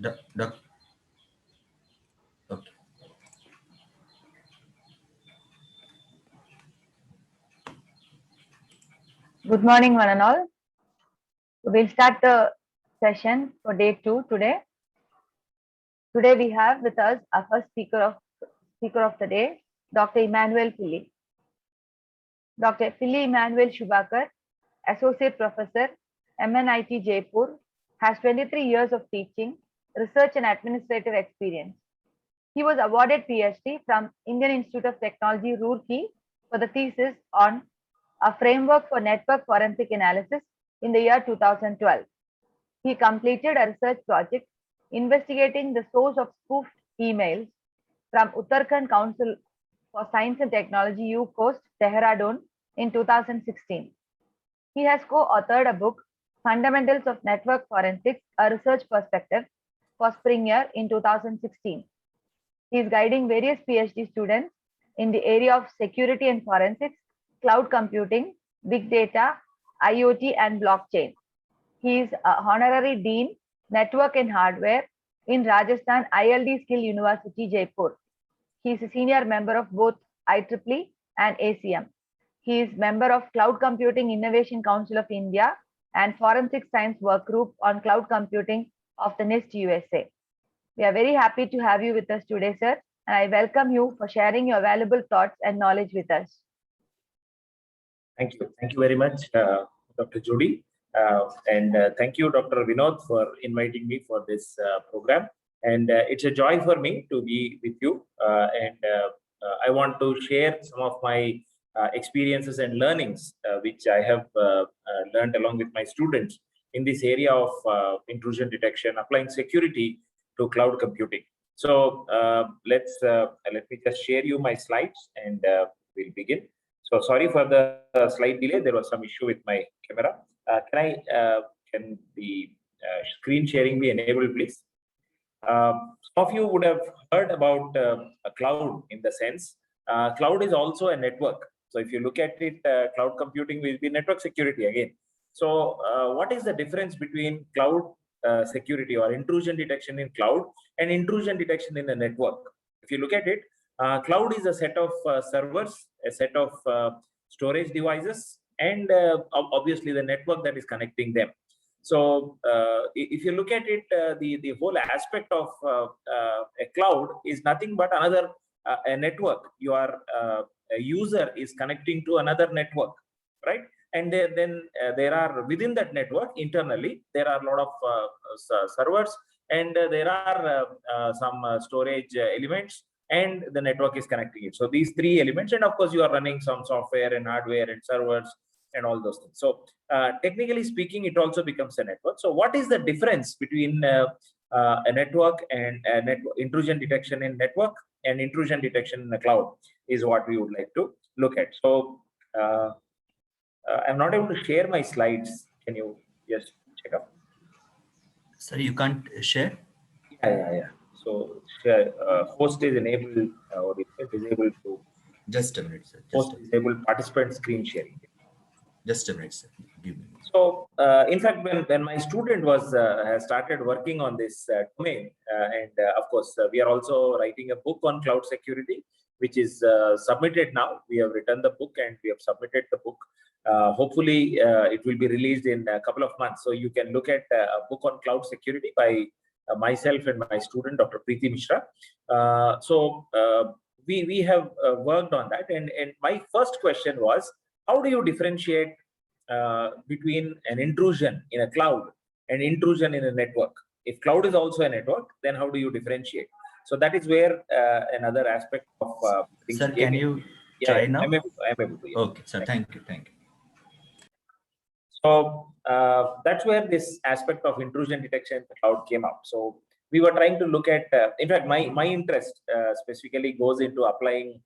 Doc, okay. Good morning, one and all. We'll start the session for day 2 today. Today we have with us our first speaker of the day, Dr. Emmanauel Pilli. Dr. Pilli Emmanauel Shubhakar, Associate Professor, MNIT Jaipur, has 23 years of teaching, research and administrative experience. He was awarded PhD from Indian Institute of Technology, Roorkee, for the thesis on a framework for network forensic analysis in the year 2012. He completed a research project investigating the source of spoofed emails from Uttarakhand Council for Science and Technology, U Coast, Dehradun, in 2016. He has co-authored a book, Fundamentals of Network Forensics, a Research Perspective, for Springer in 2016. He is guiding various PhD students in the area of security and forensics, cloud computing, big data, IoT, and blockchain. He is Honorary Dean, Network and Hardware in Rajasthan ILD Skill University, Jaipur. He is a senior member of both IEEE and ACM. He is member of Cloud Computing Innovation Council of India and Forensic Science Work Group on Cloud Computing of the NIST USA. We are very happy to have you with us today, sir, and I welcome you for sharing your valuable thoughts and knowledge with us. Thank you. Thank you very much, Dr. Judy. And thank you, Dr. Vinod, for inviting me for this program. And it's a joy for me to be with you. I want to share some of my experiences and learnings, which I have learned along with my students in this area of intrusion detection, applying security to cloud computing. So let me just share you my slides and we'll begin. So sorry for the slight delay. There was some issue with my camera. Can the screen sharing be enabled, please? Some of you would have heard about a cloud in the sense. Cloud is also a network. So if you look at it, cloud computing will be network security again. So what is the difference between cloud security or intrusion detection in cloud and intrusion detection in a network? If you look at it, cloud is a set of servers, a set of storage devices, and obviously the network that is connecting them. So if you look at it, the whole aspect of a cloud is nothing but another a network. Your a user is connecting to another network, right? And then there are within that network internally there are a lot of servers, and there are some storage elements, and the network is connecting it. So these three elements, and of course you are running some software and hardware and servers and all those things. So technically speaking, it also becomes a network. So what is the difference between a network and intrusion detection in network and intrusion detection in the cloud is what we would like to look at. So I'm not able to share my slides. Can you just check up? Sir, you can't share? Yeah. So host is enabled or disabled to. Just a minute, sir. Host disabled participant screen sharing. Just a minute, sir. Give me. So in fact, when my student was has started working on this domain, and of course we are also writing a book on cloud security, which is submitted now. We have written the book and we have submitted the book. Hopefully it will be released in a couple of months. So you can look at a book on cloud security by myself and my student, Dr. Preeti Mishra. We have worked on that. And my first question was, how do you differentiate between an intrusion in a cloud and intrusion in a network? If cloud is also a network, then how do you differentiate? So that is where another aspect of things. Sir, can you try now? I'm able to. Yeah. Okay, sir. Thank you. So that's where this aspect of intrusion detection in the cloud came up. So we were trying to look at, in fact, my interest specifically goes into applying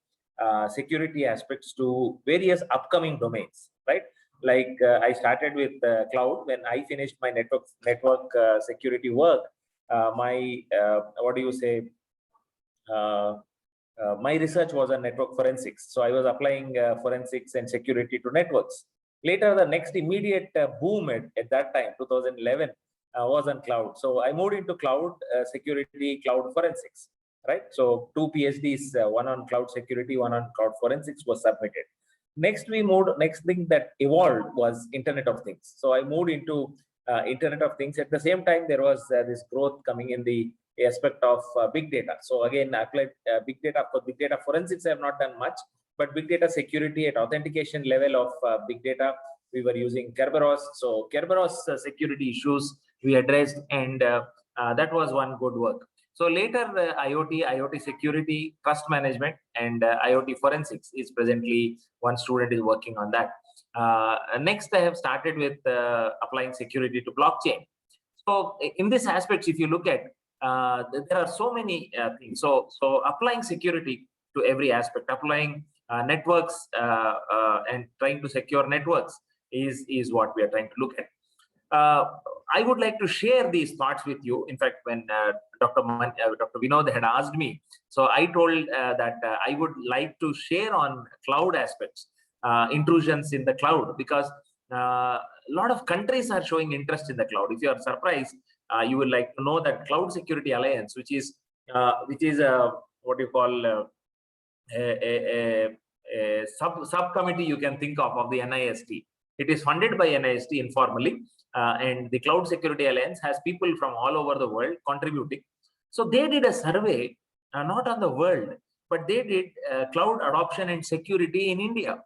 security aspects to various upcoming domains, right? Like I started with cloud. When I finished my network security work, my my research was on network forensics. So I was applying forensics and security to networks. Later, the next immediate boom at that time, 2011, was on cloud. So I moved into cloud security, cloud forensics, right? So 2 PhDs, one on cloud security, one on cloud forensics was submitted. Next thing that evolved was Internet of Things. So I moved into Internet of Things. At the same time, there was this growth coming in the aspect of big data. So again, I applied big data. For big data forensics, I have not done much, but big data security at authentication level of big data, we were using Kerberos. So Kerberos security issues we addressed, and that was one good work. So later, IoT security, trust management, and IoT forensics is presently one student is working on that. Next, I have started with applying security to blockchain. So in this aspect, if you look at, there are so many things. So applying security to every aspect, applying networks and trying to secure networks is what we are trying to look at. I would like to share these thoughts with you. In fact, when Dr. Vinod had asked me, so I told that I would like to share on cloud aspects, intrusions in the cloud, because a lot of countries are showing interest in the cloud. If you are surprised, you will like to know that Cloud Security Alliance, which is what you call a subcommittee you can think of the NIST. It is funded by NIST informally, and the Cloud Security Alliance has people from all over the world contributing. So they did a survey, not on the world, but they did cloud adoption and security in India.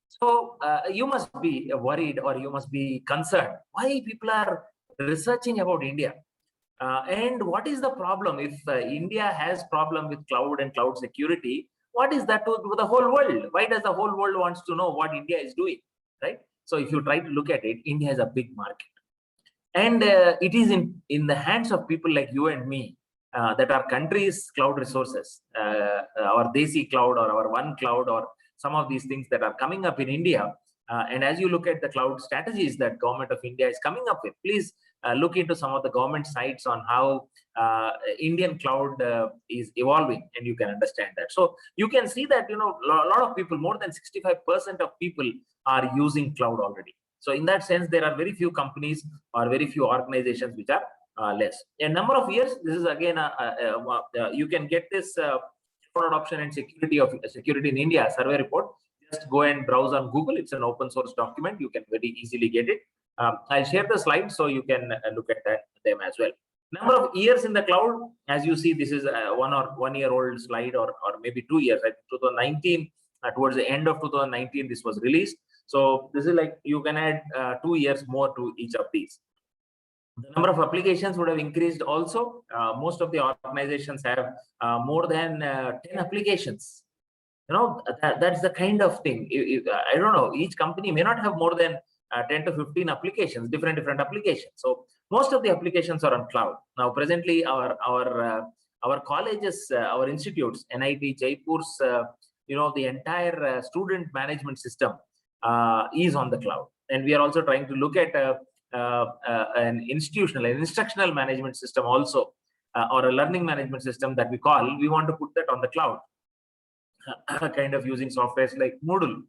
So you must be worried, or you must be concerned why people are researching about India. And what is the problem? If India has problem with cloud and cloud security, what is that to the whole world? Why does the whole world wants to know what India is doing, right? So if you try to look at it, India has a big market, and it is in the hands of people like you and me that our country's cloud resources, our Desi cloud or our One Cloud or some of these things that are coming up in India. And as you look at the cloud strategies that government of India is coming up with, please look into some of the government sites on how Indian cloud is evolving, and you can understand that. So you can see that, a lot of people, more than 65% of people are using cloud already. So in that sense, there are very few companies or very few organizations which are less. A number of years, this is again, you can get this cloud adoption and security in India survey report. Just go and browse on Google. It's an open source document. You can very easily get it. I'll share the slides so you can look at them as well. Number of years in the cloud, as you see, this is a 1 year old slide, or maybe 2 years. Right? 2019, towards the end of 2019, this was released. So this is like you can add 2 years more to each of these. The number of applications would have increased also. Most of the organizations have more than 10 applications. That's the kind of thing. I don't know, each company may not have more than 10 to 15 applications, different applications. So most of the applications are on cloud. Now, presently, our colleges, our institutes, NIT Jaipur's, the entire student management system is on the cloud. And we are also trying to look at an instructional management system also, or a learning management system that we want to put that on the cloud. Kind of using softwares like Moodle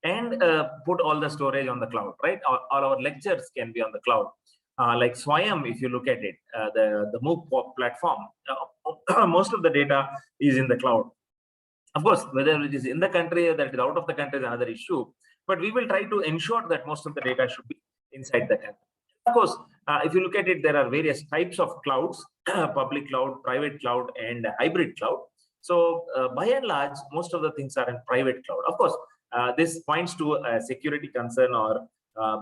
and put all the storage on the cloud, right? All our lectures can be on the cloud. Like Swayam, if you look at it, the MOOC platform, most of the data is in the cloud. Of course, whether it is in the country or that is out of the country is another issue, but we will try to ensure that most of the data should be inside the country. Of course, if you look at it, there are various types of clouds, public cloud, private cloud, and hybrid cloud. So by and large, most of the things are in private cloud. Of course, this points to a security concern or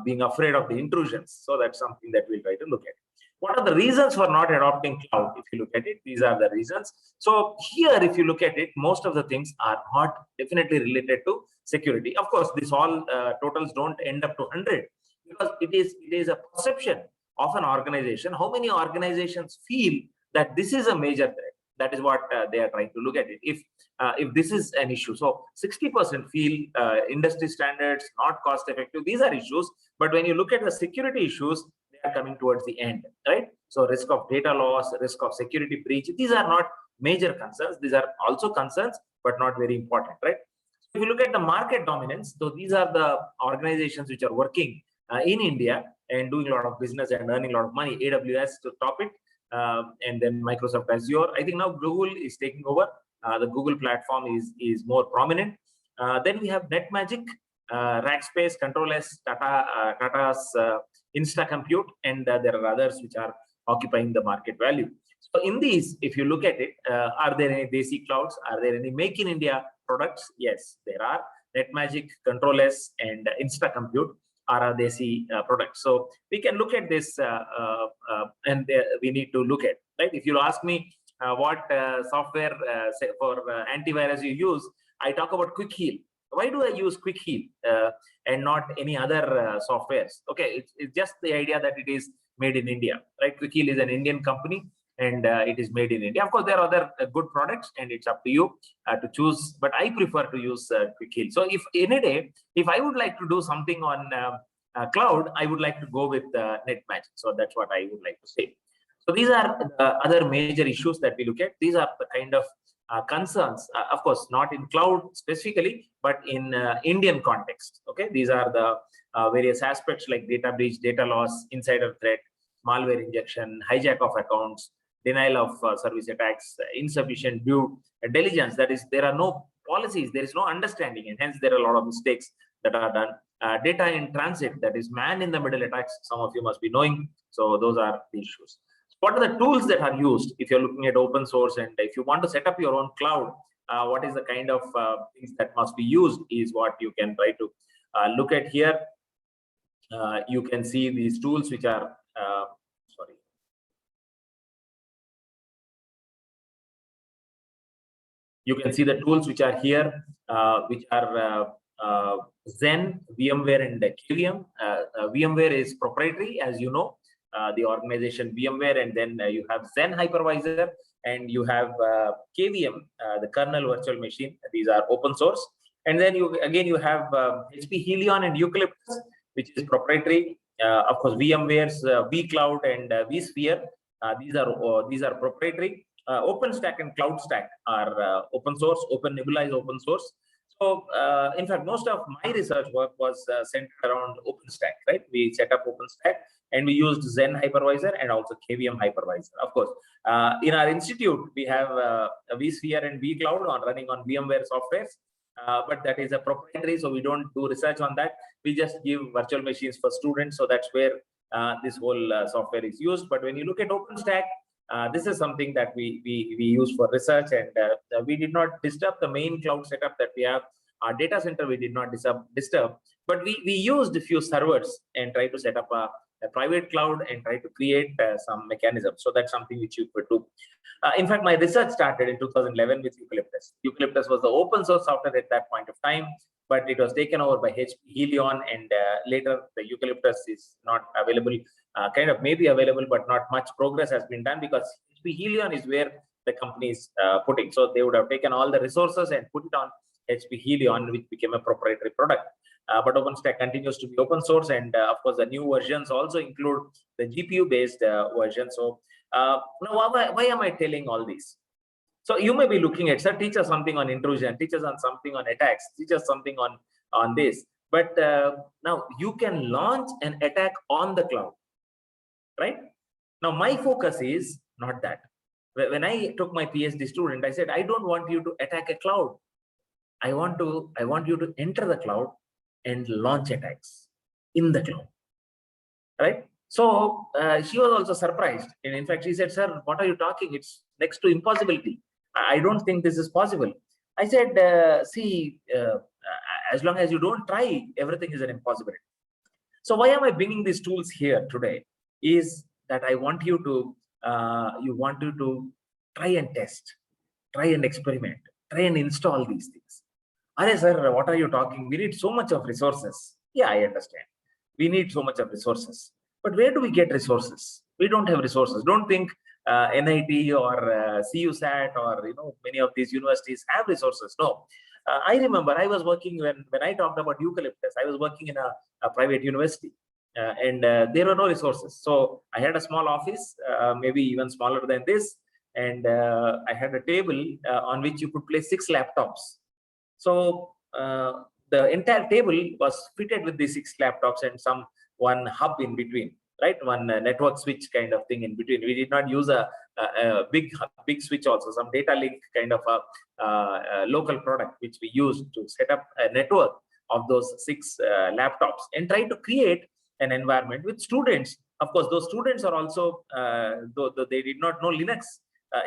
being afraid of the intrusions. So that's something that we'll try to look at. What are the reasons for not adopting cloud? If you look at it, these are the reasons. So here, if you look at it, most of the things are not definitely related to security. Of course, this all totals don't end up to 100, because it is a perception of an organization. How many organizations feel that this is a major threat? That is what they are trying to look at it. If this is an issue, so 60% feel industry standards, not cost effective. These are issues. But when you look at the security issues, they are coming towards the end, right? So risk of data loss, risk of security breach. These are not major concerns. These are also concerns, but not very important, right? If you look at the market dominance, so these are the organizations which are working in India, and doing a lot of business and earning a lot of money. AWS to top it, and then Microsoft Azure. I think now Google is taking over. The Google platform is more prominent. Then we have NetMagic, Rackspace, Control-S, Tata's InstaCompute, and there are others which are occupying the market value. So in these, if you look at it, are there any Desi clouds? Are there any Make in India products? Yes, there are. NetMagic, Control-S, and InstaCompute are our Desi products. So we can look at this, and we need to look at, right? If you ask me what software for antivirus you use, I talk about Quick Heal. Why do I use Quick Heal and not any other softwares? Okay, it's just the idea that it is made in India, right? Quick Heal is an Indian company, and it is made in India. Of course, there are other good products, and it's up to you to choose. But I prefer to use Quick Heal. So if any day, if I would like to do something on cloud, I would like to go with NetMagic. So that's what I would like to say. So these are the other major issues that we look at. These are the kind of concerns, of course, not in cloud specifically, but in Indian context. Okay, these are the various aspects like data breach, data loss, insider threat, malware injection, hijack of accounts, denial of service attacks, insufficient due diligence. That is, there are no policies, there is no understanding, and hence there are a lot of mistakes that are done. Data in transit, that is man in the middle attacks, some of you must be knowing. So those are the issues. What are the tools that are used if you're looking at open source, and if you want to set up your own cloud, what is the kind of things that must be used is what you can try to look at here. You can see these tools which are, you can see the tools which are here, which are Zen, VMware, and KVM. VMware is proprietary, as you know. The organization VMware, and then you have Zen hypervisor, and you have KVM, the kernel virtual machine. These are open source. And then you have HP Helion and Eucalyptus, which is proprietary. Of course, VMware's vCloud and vSphere. These are proprietary. OpenStack and CloudStack are open source. OpenNebula is open source. So, in fact, most of my research work was centered around OpenStack, right? We set up OpenStack, and we used Zen hypervisor and also KVM hypervisor. Of course, in our institute, we have vSphere and vCloud running on VMware softwares, but that is a proprietary, so we don't do research on that. We just give virtual machines for students, so that's where this whole software is used. But when you look at OpenStack, this is something that we use for research, and we did not disturb the main cloud setup that we have. Our data center we did not disturb, but we used a few servers and try to set up a private cloud and try to create some mechanism. So that's something which you could do. In fact, my research started in 2011 with Eucalyptus. Eucalyptus was the open source software at that point of time, but it was taken over by HP Helion, and later the Eucalyptus is not available. Kind of maybe available, but not much progress has been done because HP Helion is where the company is putting. So they would have taken all the resources and put it on HP Helion, which became a proprietary product. But OpenStack continues to be open source, and of course the new versions also include the GPU-based version. So now, why am I telling all this? So you may be looking at, sir, teach us something on intrusion, teach us on something on attacks, teach us something on this. But now you can launch an attack on the cloud, right? Now my focus is not that. When I took my PhD student, I said, I don't want you to attack a cloud. I want you to enter the cloud and launch attacks in the cloud, right? So she was also surprised, and in fact she said, sir, what are you talking? It's next to impossibility. I don't think this is possible. I said, see, as long as you don't try, everything is an impossibility. So why am I bringing these tools here today is that I want you to try and test, try and experiment, try and install these things. Arey, sir, what are you talking? We need so much of resources. Yeah, I understand. We need so much of resources. But where do we get resources? We don't have resources. Don't think NIT or CUSAT or many of these universities have resources. No. I remember I was working when I talked about Eucalyptus. I was working in a private university, and there were no resources. So I had a small office, maybe even smaller than this, and I had a table on which you could place 6 laptops. So the entire table was fitted with these 6 laptops and some one hub in between, right? One network switch kind of thing in between. We did not use a big switch also, some data link kind of a local product which we used to set up a network of those 6 laptops and try to create an environment with students. Of course, those students are also, though they did not know Linux,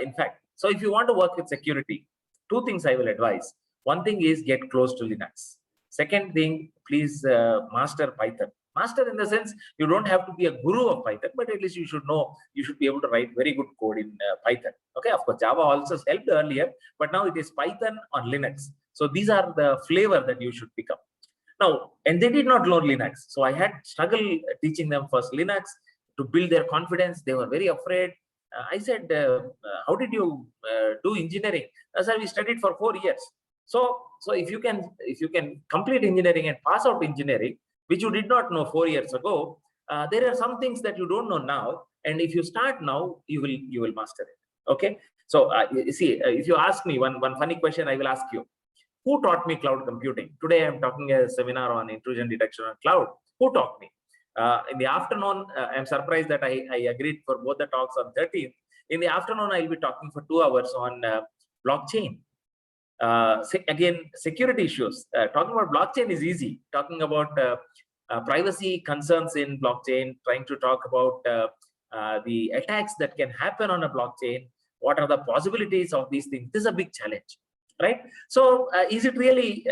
in fact. So if you want to work with security, 2 things I will advise. One thing is get close to Linux. Second thing, please master Python. Master in the sense, you don't have to be a guru of Python, but at least you should know, you should be able to write very good code in Python. Okay, of course, Java also helped earlier, but now it is Python on Linux. So these are the flavor that you should pick up. Now, and they did not learn Linux. So I had struggle teaching them first Linux to build their confidence. They were very afraid. I said, how did you do engineering? I said, we studied for 4 years. So if you can complete engineering and pass out engineering, which you did not know 4 years ago, there are some things that you don't know now. And if you start now, you will master it. Okay. So see, if you ask me one funny question, I will ask you. Who taught me cloud computing? Today, I'm talking a seminar on intrusion detection on cloud. Who taught me? In the afternoon, I'm surprised that I agreed for both the talks on 13th. In the afternoon, I'll be talking for 2 hours on blockchain. Again, security issues. Talking about blockchain is easy. Talking about privacy concerns in blockchain, trying to talk about the attacks that can happen on a blockchain. What are the possibilities of these things? This is a big challenge. Right? So is it really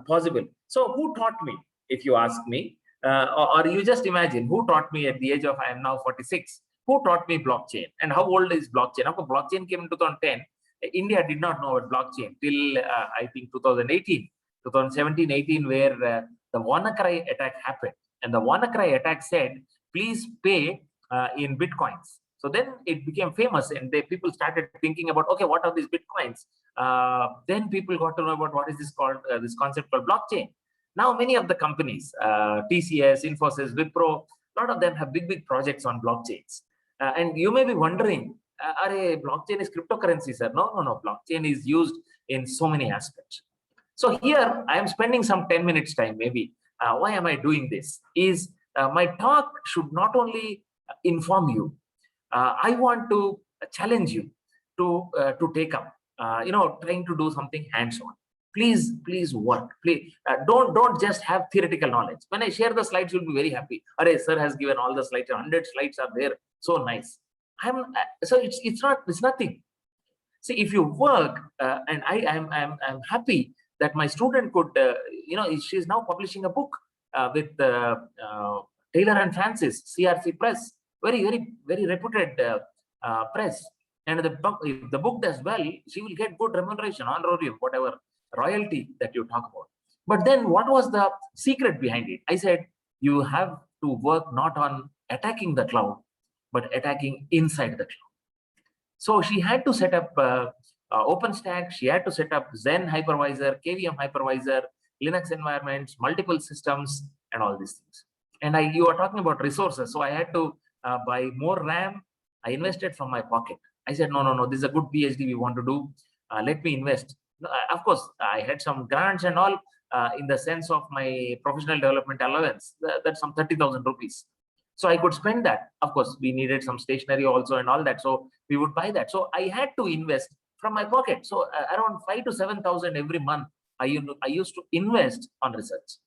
possible? So who taught me, if you ask me, or you just imagine who taught me at the age of, I am now 46, who taught me blockchain and how old is blockchain? After blockchain came in 2010, India did not know about blockchain till I think 2018, 2017-18, where the WannaCry attack happened. And the WannaCry attack said, please pay in Bitcoins. So then it became famous and people started thinking about, okay, what are these Bitcoins? Then people got to know about what is this called, this concept called blockchain. Now, many of the companies, TCS, Infosys, Wipro, a lot of them have big projects on blockchains. And you may be wondering, blockchain is cryptocurrency, sir. No. Blockchain is used in so many aspects. So here I am spending some 10 minutes time, maybe. Why am I doing this? Is my talk should not only inform you, I want to challenge you to take up, trying to do something hands-on. Please work. Please don't just have theoretical knowledge. When I share the slides, you'll be very happy. Sir has given all the slides. 100 slides are there. So nice. So it's nothing. See, if you work, and I'm happy that my student could, she's now publishing a book with Taylor and Francis, CRC Press. Very reputed press, and if the book does well, she will get good remuneration, honorarium, whatever royalty that you talk about. But then what was the secret behind it? I said, you have to work not on attacking the cloud, but attacking inside the cloud. So she had to set up OpenStack, she had to set up Zen hypervisor, KVM hypervisor, Linux environments, multiple systems, and all these things. And you are talking about resources, so I had to buy more RAM. I invested from my pocket. I said, no, this is a good PhD we want to do. Let me invest. Of course, I had some grants and all in the sense of my professional development allowance. That's some 30,000 rupees. So I could spend that. Of course, we needed some stationery also and all that. So we would buy that. So I had to invest from my pocket. So around 5,000 to 7,000 every month, I used to invest on research.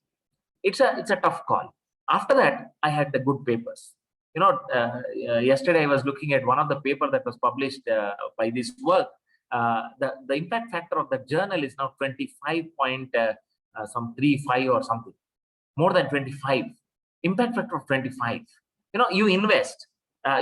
It's a tough call. After that, I had the good papers. Yesterday I was looking at one of the paper that was published by this work. The impact factor of the journal is now 25.35 or something, more than 25. Impact factor of 25. You invest,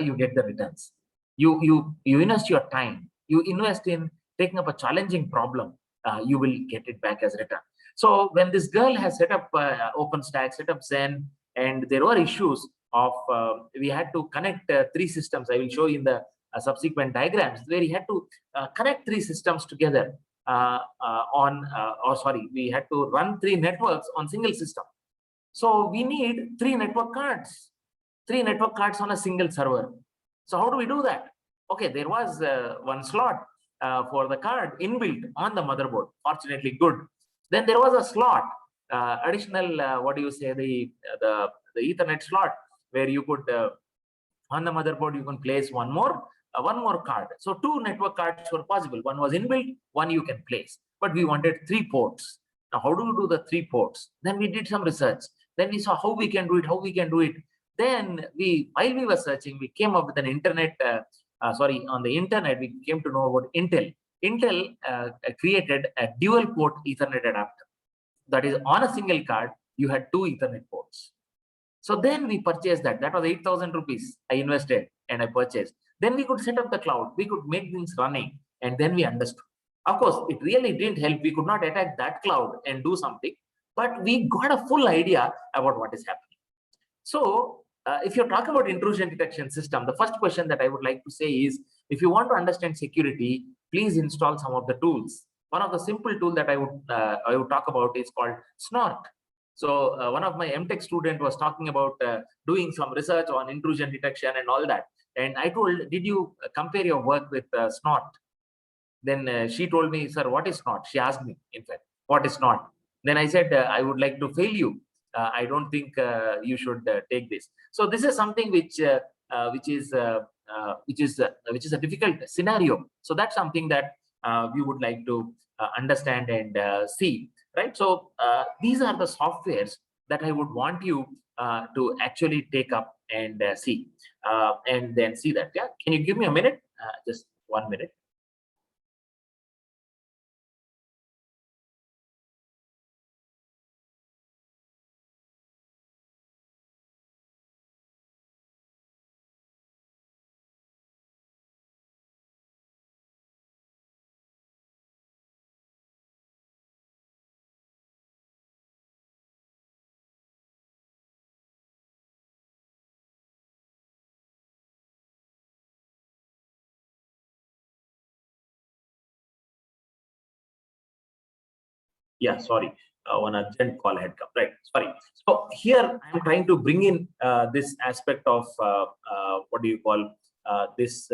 you get the returns. You invest your time. You invest in taking up a challenging problem, you will get it back as return. So when this girl has set up OpenStack, set up Zen, and there were issues of we had to connect 3 systems. I will show you in the subsequent diagrams where we had to connect 3 systems together we had to run 3 networks on single system. So we need 3 network cards, 3 network cards on a single server. So how do we do that? Okay, there was one slot for the card inbuilt on the motherboard, fortunately good. Then there was a slot, additional, the the Ethernet slot, where you could on the motherboard you can place one more card. So 2 network cards were possible. One was inbuilt, one you can place. But we wanted 3 ports. Now, how do we do the 3 ports? Then we did some research. Then we saw how we can do it, Then while we were searching, we came up with an internet, on the internet, we came to know about Intel. Intel created a dual port Ethernet adapter. That is, on a single card, you had 2 Ethernet ports. So then we purchased that. That was 8,000 rupees I invested and I purchased. Then we could set up the cloud. We could make things running. And then we understood. Of course, it really didn't help. We could not attack that cloud and do something. But we got a full idea about what is happening. So if you're talking about intrusion detection system, the first question that I would like to say is, if you want to understand security, please install some of the tools. One of the simple tools that I would talk about is called Snort. So one of my MTech student was talking about doing some research on intrusion detection and all that. And I told, did you compare your work with Snort? Then she told me, sir, what is Snort? She asked me, in fact, what is Snort? Then I said, I would like to fail you. I don't think you should take this. So this is something which is a difficult scenario. So that's something that we would like to understand and see, right? So these are the softwares that I would want you to actually take up and see, and then see that. Yeah, can you give me a minute? Just 1 minute. Yeah, sorry, one urgent call had come, right? Sorry. So here I'm trying to bring in this aspect of what do you call this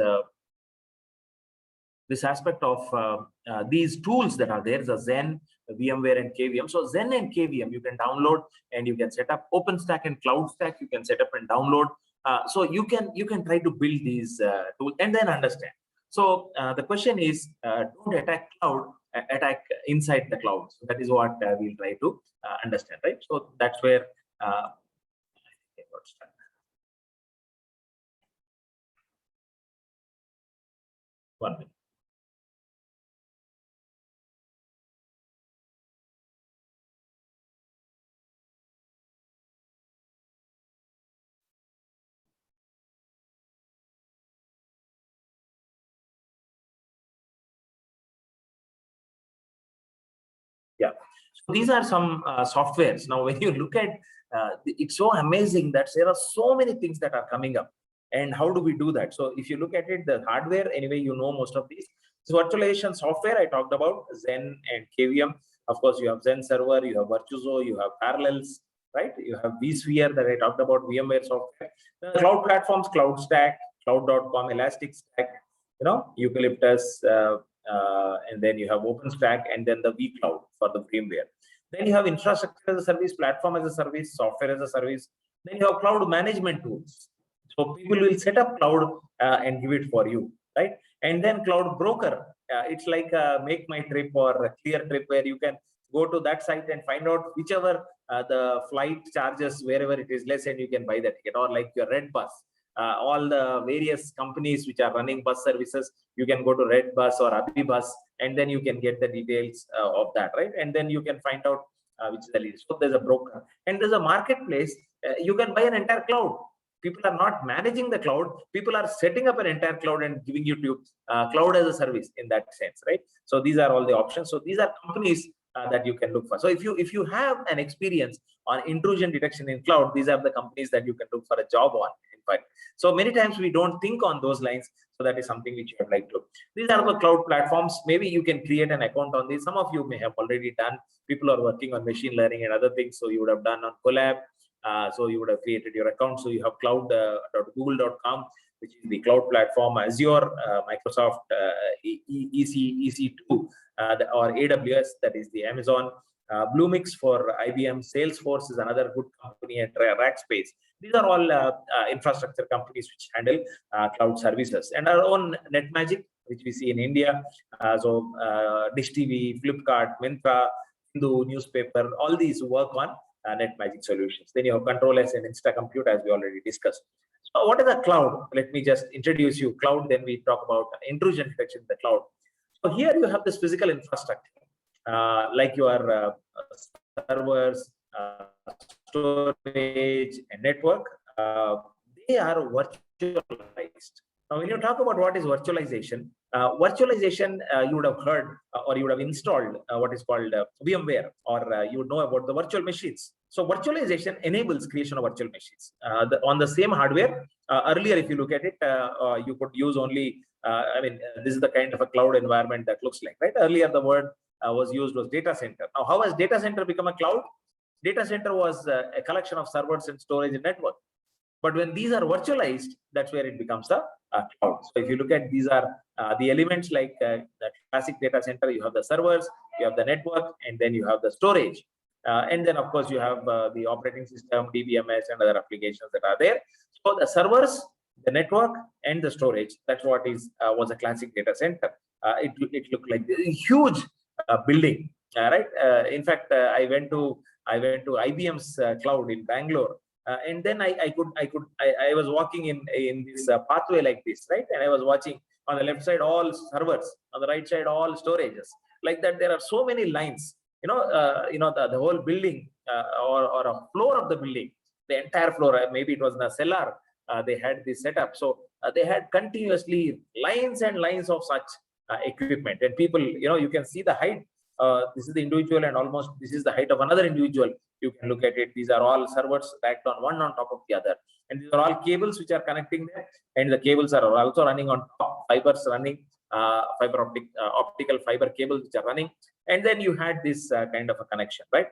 aspect of these tools that are there, the Zen, VMware, and KVM. So Zen and KVM you can download and you can set up. OpenStack and CloudStack you can set up and download. So you can try to build these tools and then understand. So the question is, don't attack cloud, attack inside the cloud. So that is what we'll try to understand, right? So that's where one minute. Yeah, so these are some softwares. Now, when you look at it's so amazing that there are so many things that are coming up. And how do we do that? So if you look at it, the hardware, anyway, you know most of these. So virtualization software, I talked about Zen and KVM. Of course, you have Zen Server, you have Virtuoso, you have Parallels, right? You have vSphere that I talked about, VMware software. The cloud platforms, CloudStack, Cloud.com, Elasticstack, Eucalyptus, and then you have OpenStack, and then the vCloud for the VMware. Then you have infrastructure as a service, platform as a service, software as a service. Then you have cloud management tools. So people will set up cloud and give it for you, right? And then cloud broker. It's like a Make My Trip or a Clear Trip, where you can go to that site and find out whichever the flight charges, wherever it is less, and you can buy the ticket. Or like your Red Bus. All the various companies which are running bus services, you can go to Red Bus or Abhibus, and then you can get the details of that, right? And then you can find out which is the least. So there's a broker, and there's a marketplace. You can buy an entire cloud. People are not managing the cloud. People are setting up an entire cloud and giving you to cloud as a service in that sense, right? So these are all the options. So these are companies that you can look for. So if you have an experience on intrusion detection in cloud, these are the companies that you can look for a job on. In fact, so many times we don't think on those lines. So that is something which you would like to. These are the cloud platforms. Maybe you can create an account on these. Some of you may have already done. People are working on machine learning and other things. So you would have done on Collab. So you would have created your account. So you have cloud.google.com, which is the cloud platform, Azure, Microsoft EC2, or AWS, that is the Amazon, Bluemix for IBM, Salesforce is another good company, and Rackspace. These are all infrastructure companies which handle cloud services. And our own NetMagic, which we see in India, Dish TV, Flipkart, Myntra, Hindu newspaper, all these work on NetMagic solutions. Then you have ControlS and InstaCompute, as we already discussed. So what is a cloud? Let me just introduce you cloud, then we talk about intrusion detection in the cloud. So here you have this physical infrastructure, like your servers, storage, and network. They are virtualized. Now, when you talk about what is virtualization, you would have heard or you would have installed what is called VMware, or you would know about the virtual machines. So virtualization enables creation of virtual machines on the same hardware. Earlier, if you look at it, you could use only, this is the kind of a cloud environment that looks like, right? Earlier, the word was used was data center. Now, how has data center become a cloud? Data center was a collection of servers and storage and network. But when these are virtualized, that's where it becomes a cloud. So if you look at, these are the elements like the classic data center. You have the servers, you have the network, and then you have the storage. And then, of course, you have the operating system, DBMS, and other applications that are there. So the servers, the network, and the storage, that's what was a classic data center. It looked like a huge building, right? In fact, I went to IBM's cloud in Bangalore. And then I was walking in this pathway like this, right? And I was watching on the left side all servers, on the right side all storages. Like that, there are so many lines. The whole building or a floor of the building, the entire floor. Maybe it was in a cellar. They had this setup, so they had continuously lines and lines of such equipment. And people, you can see the height. This is the individual, and almost this is the height of another individual. You can look at it. These are all servers stacked on one on top of the other, and these are all cables which are connecting there. And the cables are also running on top, fibers running, optical fiber cables which are running. And then you had this kind of a connection, right?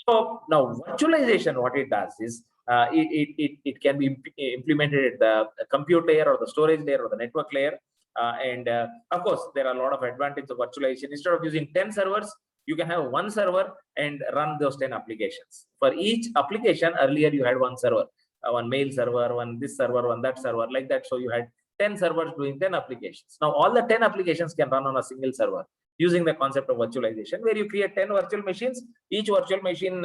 So now virtualization, what it does is it can be implemented at the compute layer or the storage layer or the network layer. Of course, there are a lot of advantages of virtualization. Instead of using 10 servers, you can have one server and run those 10 applications. For each application, earlier you had one server, one mail server, one this server, one that server, like that. So you had 10 servers doing 10 applications. Now all the 10 applications can run on a single server using the concept of virtualization, where you create 10 virtual machines. Each virtual machine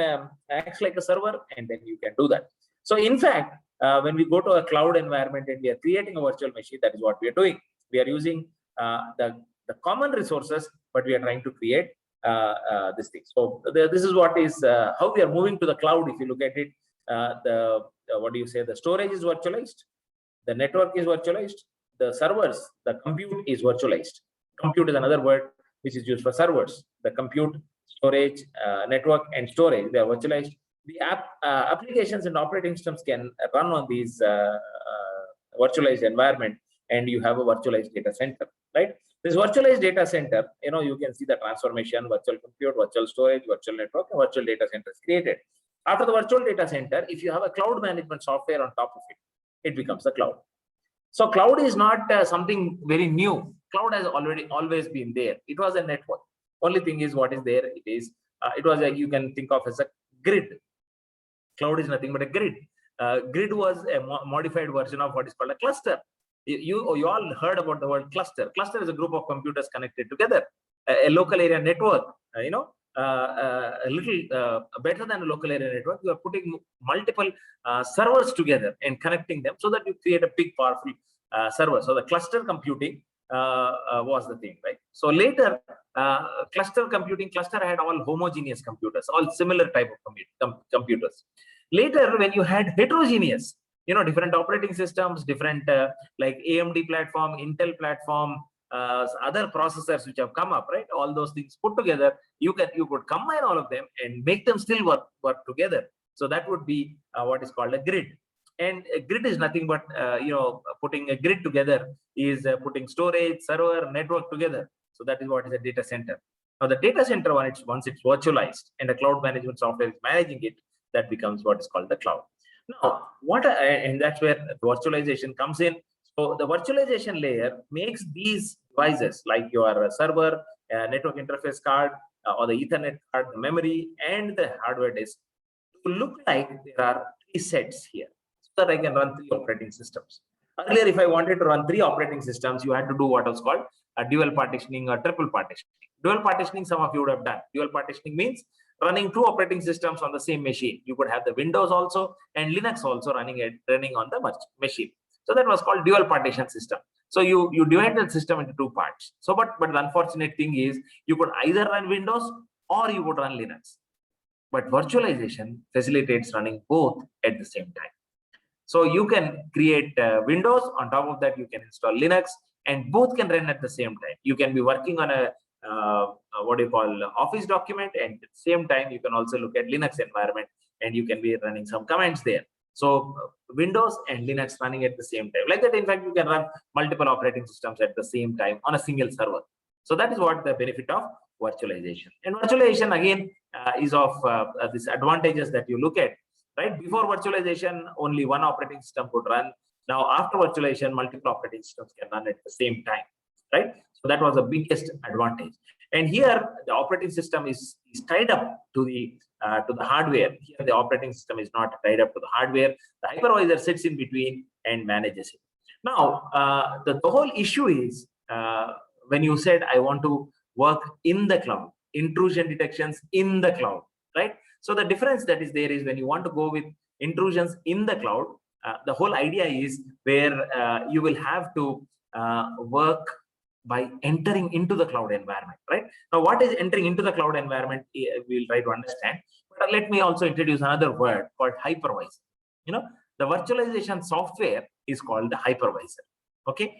acts like a server, and then you can do that. So in fact, when we go to a cloud environment and we are creating a virtual machine, that is what we are doing. We are using the common resources, but we are trying to create this thing. So this is what is how we are moving to the cloud. If you look at it, the storage is virtualized, the network is virtualized, the servers, the compute is virtualized. Compute is another word which is used for servers. The compute, storage, network, and storage, they are virtualized. The applications and operating systems can run on these virtualized environment, and you have a virtualized data center, right? This virtualized data center, you can see the transformation: virtual compute, virtual storage, virtual network, and virtual data center is created. After the virtual data center, if you have a cloud management software on top of it, it becomes the cloud. So cloud is not something very new. Cloud has always been there. It was a network. Only thing is, what is there? It was you can think of as a grid. Cloud is nothing but a grid. Grid was a modified version of what is called a cluster. You all heard about the word cluster. Cluster is a group of computers connected together. A local area network, a little better than a local area network. You are putting multiple servers together and connecting them so that you create a big, powerful server. So the cluster computing was the thing, right? So later, cluster had all homogeneous computers, all similar type of computers. Later, when you had heterogeneous, different operating systems, different like AMD platform, Intel platform, other processors which have come up, right? All those things put together, you could combine all of them and make them still work together. So that would be what is called a grid. And a grid is nothing but putting a grid together is putting storage, server, network together. So that is what is a data center. Now the data center, once it's virtualized and the cloud management software is managing it, that becomes what is called the cloud. Now, and that's where virtualization comes in. So the virtualization layer makes these devices like your server, network interface card, or the Ethernet card, the memory, and the hardware disk to look like there are 3 sets here, so that I can run 3 operating systems. Earlier, if I wanted to run 3 operating systems, you had to do what was called a dual partitioning or triple partitioning. Dual partitioning, some of you would have done. Dual partitioning means running 2 operating systems on the same machine. You could have the Windows also and Linux also running on the machine. So that was called dual partition system. So you divide the system into 2 parts. So but the unfortunate thing is you could either run Windows or you would run Linux. But virtualization facilitates running both at the same time. So you can create Windows, on top of that you can install Linux, and both can run at the same time. You can be working on a what do you call Office document, and at the same time you can also look at Linux environment and you can be running some commands there. So Windows and Linux running at the same time. Like that, in fact, you can run multiple operating systems at the same time on a single server. So that is what the benefit of virtualization. And virtualization again is of these advantages that you look at. Right, before virtualization, only one operating system could run. Now, after virtualization, multiple operating systems can run at the same time. Right, so that was the biggest advantage. And here, the operating system is tied up to the hardware. Here, the operating system is not tied up to the hardware. The hypervisor sits in between and manages it. Now, the whole issue is when you said I want to work in the cloud, intrusion detections in the cloud, right? So the difference that is there is when you want to go with intrusions in the cloud, the whole idea is where you will have to work by entering into the cloud environment, right? Now, what is entering into the cloud environment? We'll try to understand. But let me also introduce another word called hypervisor. You know, the virtualization software is called the hypervisor, okay?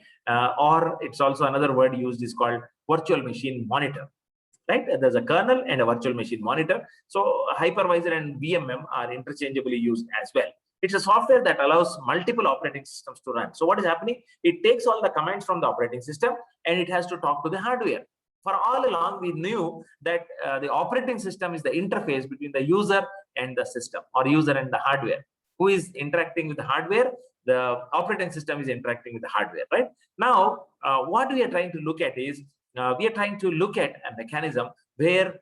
Or it's also another word used is called virtual machine monitor. Right, there's a kernel and a virtual machine monitor. So hypervisor and VMM are interchangeably used as well. It's a software that allows multiple operating systems to run. So what is happening? It takes all the commands from the operating system and it has to talk to the hardware. For all along, we knew that the operating system is the interface between the user and the system, or user and the hardware. Who is interacting with the hardware? The operating system is interacting with the hardware, right? Now, what we are trying to look at is we are trying to look at a mechanism where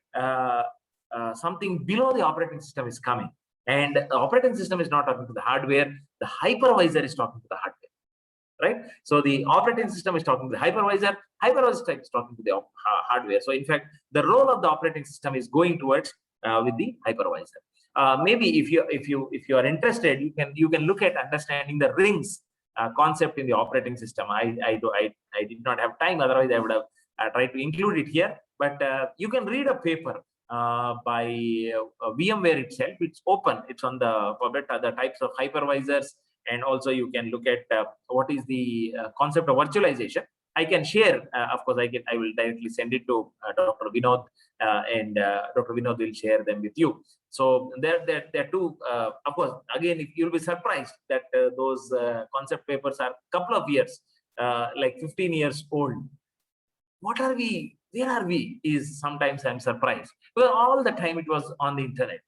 something below the operating system is coming, and the operating system is not talking to the hardware. The hypervisor is talking to the hardware, right? So the operating system is talking to the hypervisor. Hypervisor is talking to the hardware. So in fact, the role of the operating system is going towards with the hypervisor. Maybe if you are interested, you can look at understanding the rings concept in the operating system. I did not have time. Otherwise, I would have try to include it here, but you can read a paper by VMware itself. It's open. It's on the types of hypervisors, and also you can look at what is the concept of virtualization. I can share, of course, I will directly send it to Dr. Vinod, and Dr. Vinod will share them with you. So there are two, of course, again, if you'll be surprised that those concept papers are a couple of years, like 15 years old. What are we? Where are we? Is sometimes I'm surprised. Well, all the time it was on the internet.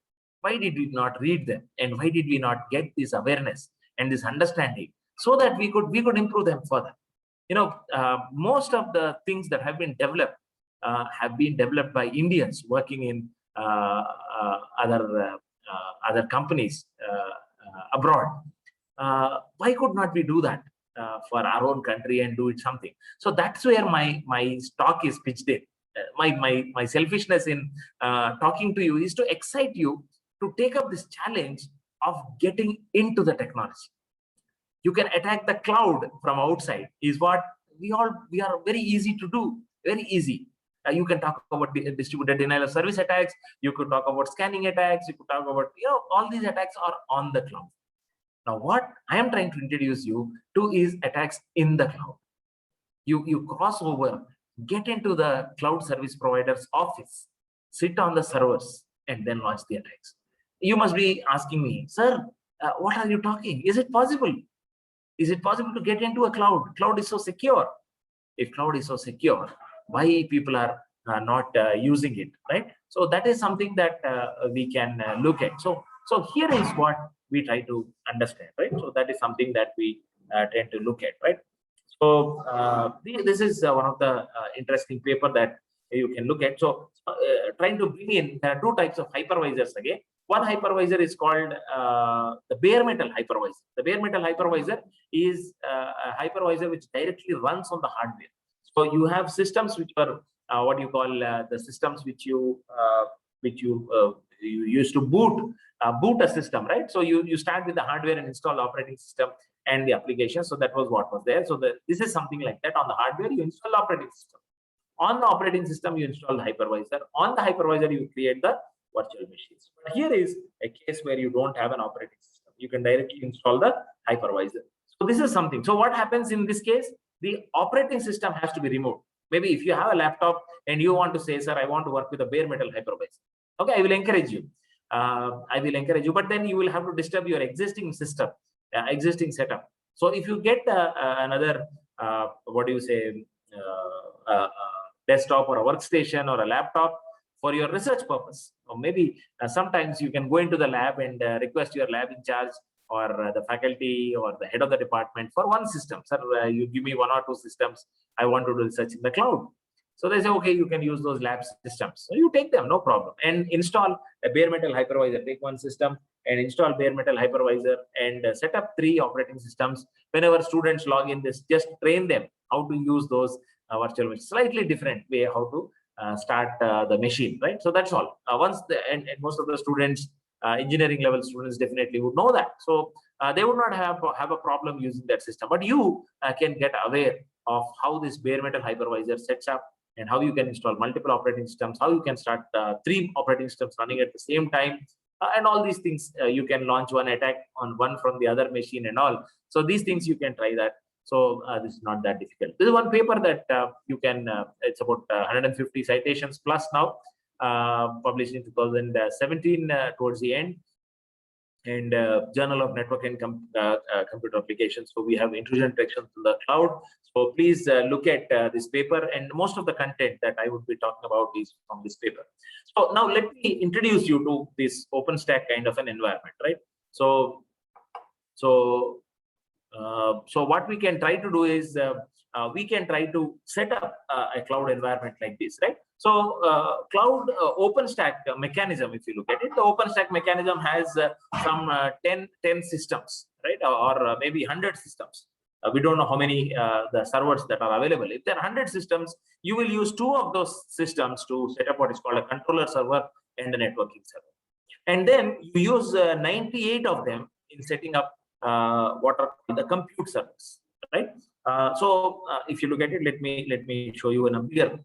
Why did we not read them? And why did we not get this awareness and this understanding so that we could improve them further? You know, most of the things that have been developed by Indians working in other companies abroad. Why could not we do that for our own country and do it something? So that's where my stock is pitched in. My selfishness in talking to you is to excite you to take up this challenge of getting into the technology. You can attack the cloud from outside, is what we are very easy to do, very easy. You can talk about distributed denial of service attacks. You could talk about scanning attacks. You could talk about, all these attacks are on the cloud. Now, what I am trying to introduce you to is attacks in the cloud. You cross over, get into the cloud service provider's office, sit on the servers, and then launch the attacks. You must be asking me, sir, what are you talking? Is it possible? Is it possible to get into a cloud? Cloud is so secure. If cloud is so secure, why people are not using it, right? So that is something that we can look at. So here is what we try to understand, right? So that is something that we tend to look at, right? So this is one of the interesting paper that you can look at. So trying to bring in, there are two types of hypervisors again. One hypervisor is called the bare metal hypervisor. The bare metal hypervisor is a hypervisor which directly runs on the hardware. So you have systems which are what you call the systems which you used to boot a system, right? So you start with the hardware and install operating system and the application. So that was what was there. So this is something like that. On the hardware, you install operating system. On the operating system, you install the hypervisor. On the hypervisor, you create the virtual machines. But here is a case where you don't have an operating system. You can directly install the hypervisor. So this is something. So what happens in this case? The operating system has to be removed. Maybe if you have a laptop and you want to say, sir, I want to work with a bare metal hypervisor. Okay, I will encourage you. But then you will have to disturb your existing system, existing setup. So if you get another, desktop or a workstation or a laptop for your research purpose, or maybe sometimes you can go into the lab and request your lab in charge or the faculty or the head of the department for one system. Sir, you give me one or two systems. I want to do research in the cloud. So they say, okay, you can use those lab systems. So you take them, no problem. And install a bare metal hypervisor. Take one system and install bare metal hypervisor and set up 3 operating systems. Whenever students log in, this just train them how to use those virtual machines. Slightly different way how to start the machine, right? So that's all. And most of the students, engineering level students, definitely would know that. So they would not have a problem using that system. But you can get aware of how this bare metal hypervisor sets up and how you can install multiple operating systems, how you can start 3 operating systems running at the same time, and all these things. You can launch one attack on one from the other machine and all. So these things you can try that. So this is not that difficult. This is one paper that you can, it's about 150 citations plus now, published in 2017 towards the end, and Journal of Network and Computer Applications. So we have intrusion detection to the cloud. So please look at this paper, and most of the content that I would be talking about is from this paper. So now let me introduce you to this OpenStack kind of an environment, right? So what we can try to do is we can try to set up a cloud environment like this, right? So cloud OpenStack mechanism, if you look at it, the OpenStack mechanism has some 10 systems, right? Or maybe 100 systems. We don't know how many the servers that are available. If there are 100 systems, you will use 2 of those systems to set up what is called a controller server and a networking server. And then you use 98 of them in setting up what are the compute servers, right? If you look at it, let me show you in a bigger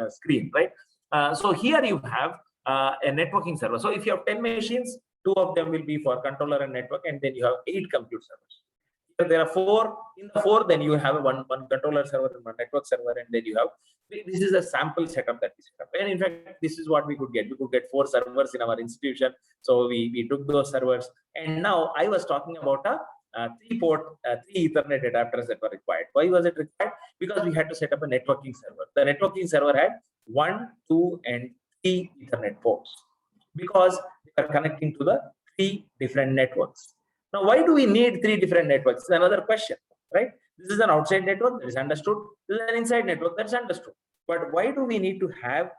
screen, right? So here you have a networking server. So if you have 10 machines, 2 of them will be for controller and network, and then you have 8 compute servers. If there are 4, in the 4, then you have one controller server and one network server, and then you have, this is a sample setup that we set up. And in fact, this is what we could get. We could get 4 servers in our institution. So we took those servers, and now I was talking about a 3-port, 3 Ethernet adapters that were required. Why was it required? Because we had to set up a networking server. The networking server had 1, 2, and 3 Ethernet ports because they are connecting to the 3 different networks. Now, why do we need 3 different networks? It's another question, right? This is an outside network that is understood. This is an inside network that's understood. But why do we need to have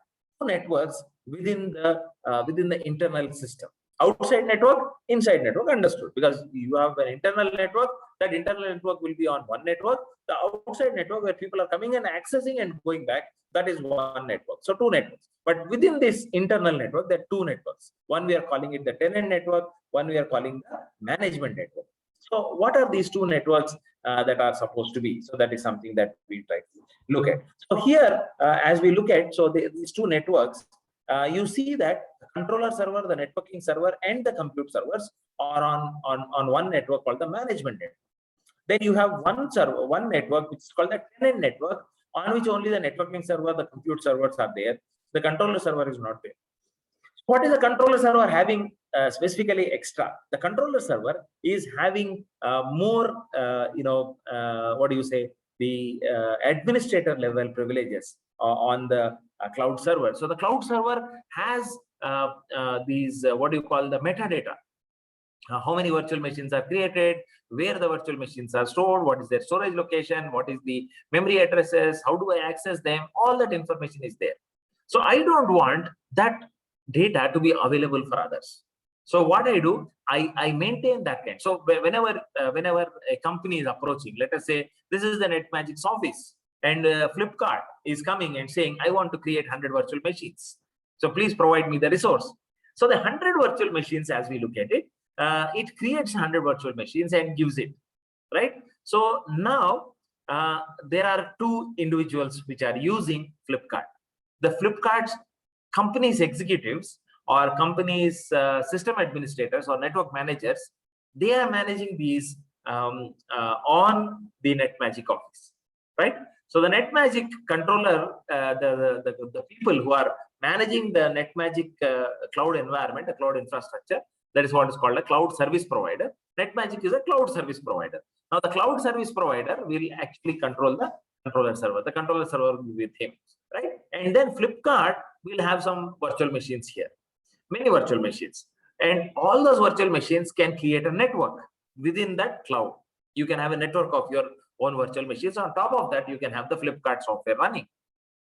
2 networks within the internal system? Outside network, inside network, understood, because you have an internal network. That internal network will be on one network. The outside network, where people are coming and accessing and going back, that is one network. So 2 networks. But within this internal network, there are 2 networks. One we are calling it the tenant network. One we are calling the management network. So what are these 2 networks that are supposed to be? So that is something that we try to look at. So here, as we look at, so these 2 networks, you see that the controller server, the networking server, and the compute servers are on one network called the management network. Then you have one server, one network, which is called the tenant network, on which only the networking server, the compute servers are there. The controller server is not there. What is the controller server having specifically extra? The controller server is having more, the administrator level privileges on the cloud server. So the cloud server has these, the metadata. How many virtual machines are created, where the virtual machines are stored, what is their storage location, what is the memory addresses, how do I access them, all that information is there. So I don't want that data to be available for others. So what I do, I maintain that kind. So whenever a company is approaching, let us say this is the NetMagic's office, and Flipkart is coming and saying, I want to create 100 virtual machines. So please provide me the resource. So the 100 virtual machines, as we look at it, it creates 100 virtual machines and gives it, right? So now there are two individuals which are using Flipkart. The Flipkart's company's executives or companies, system administrators or network managers, they are managing these on the NetMagic office, right? So the NetMagic controller, the people who are managing the NetMagic cloud environment, the cloud infrastructure, that is what is called a cloud service provider. NetMagic is a cloud service provider. Now the cloud service provider will actually control the controller server. The controller server will be with him, right? And then Flipkart will have some virtual machines here, many virtual machines, and all those virtual machines can create a network within that cloud. You can have a network of your own virtual machines. On top of that, you can have the Flipkart software running.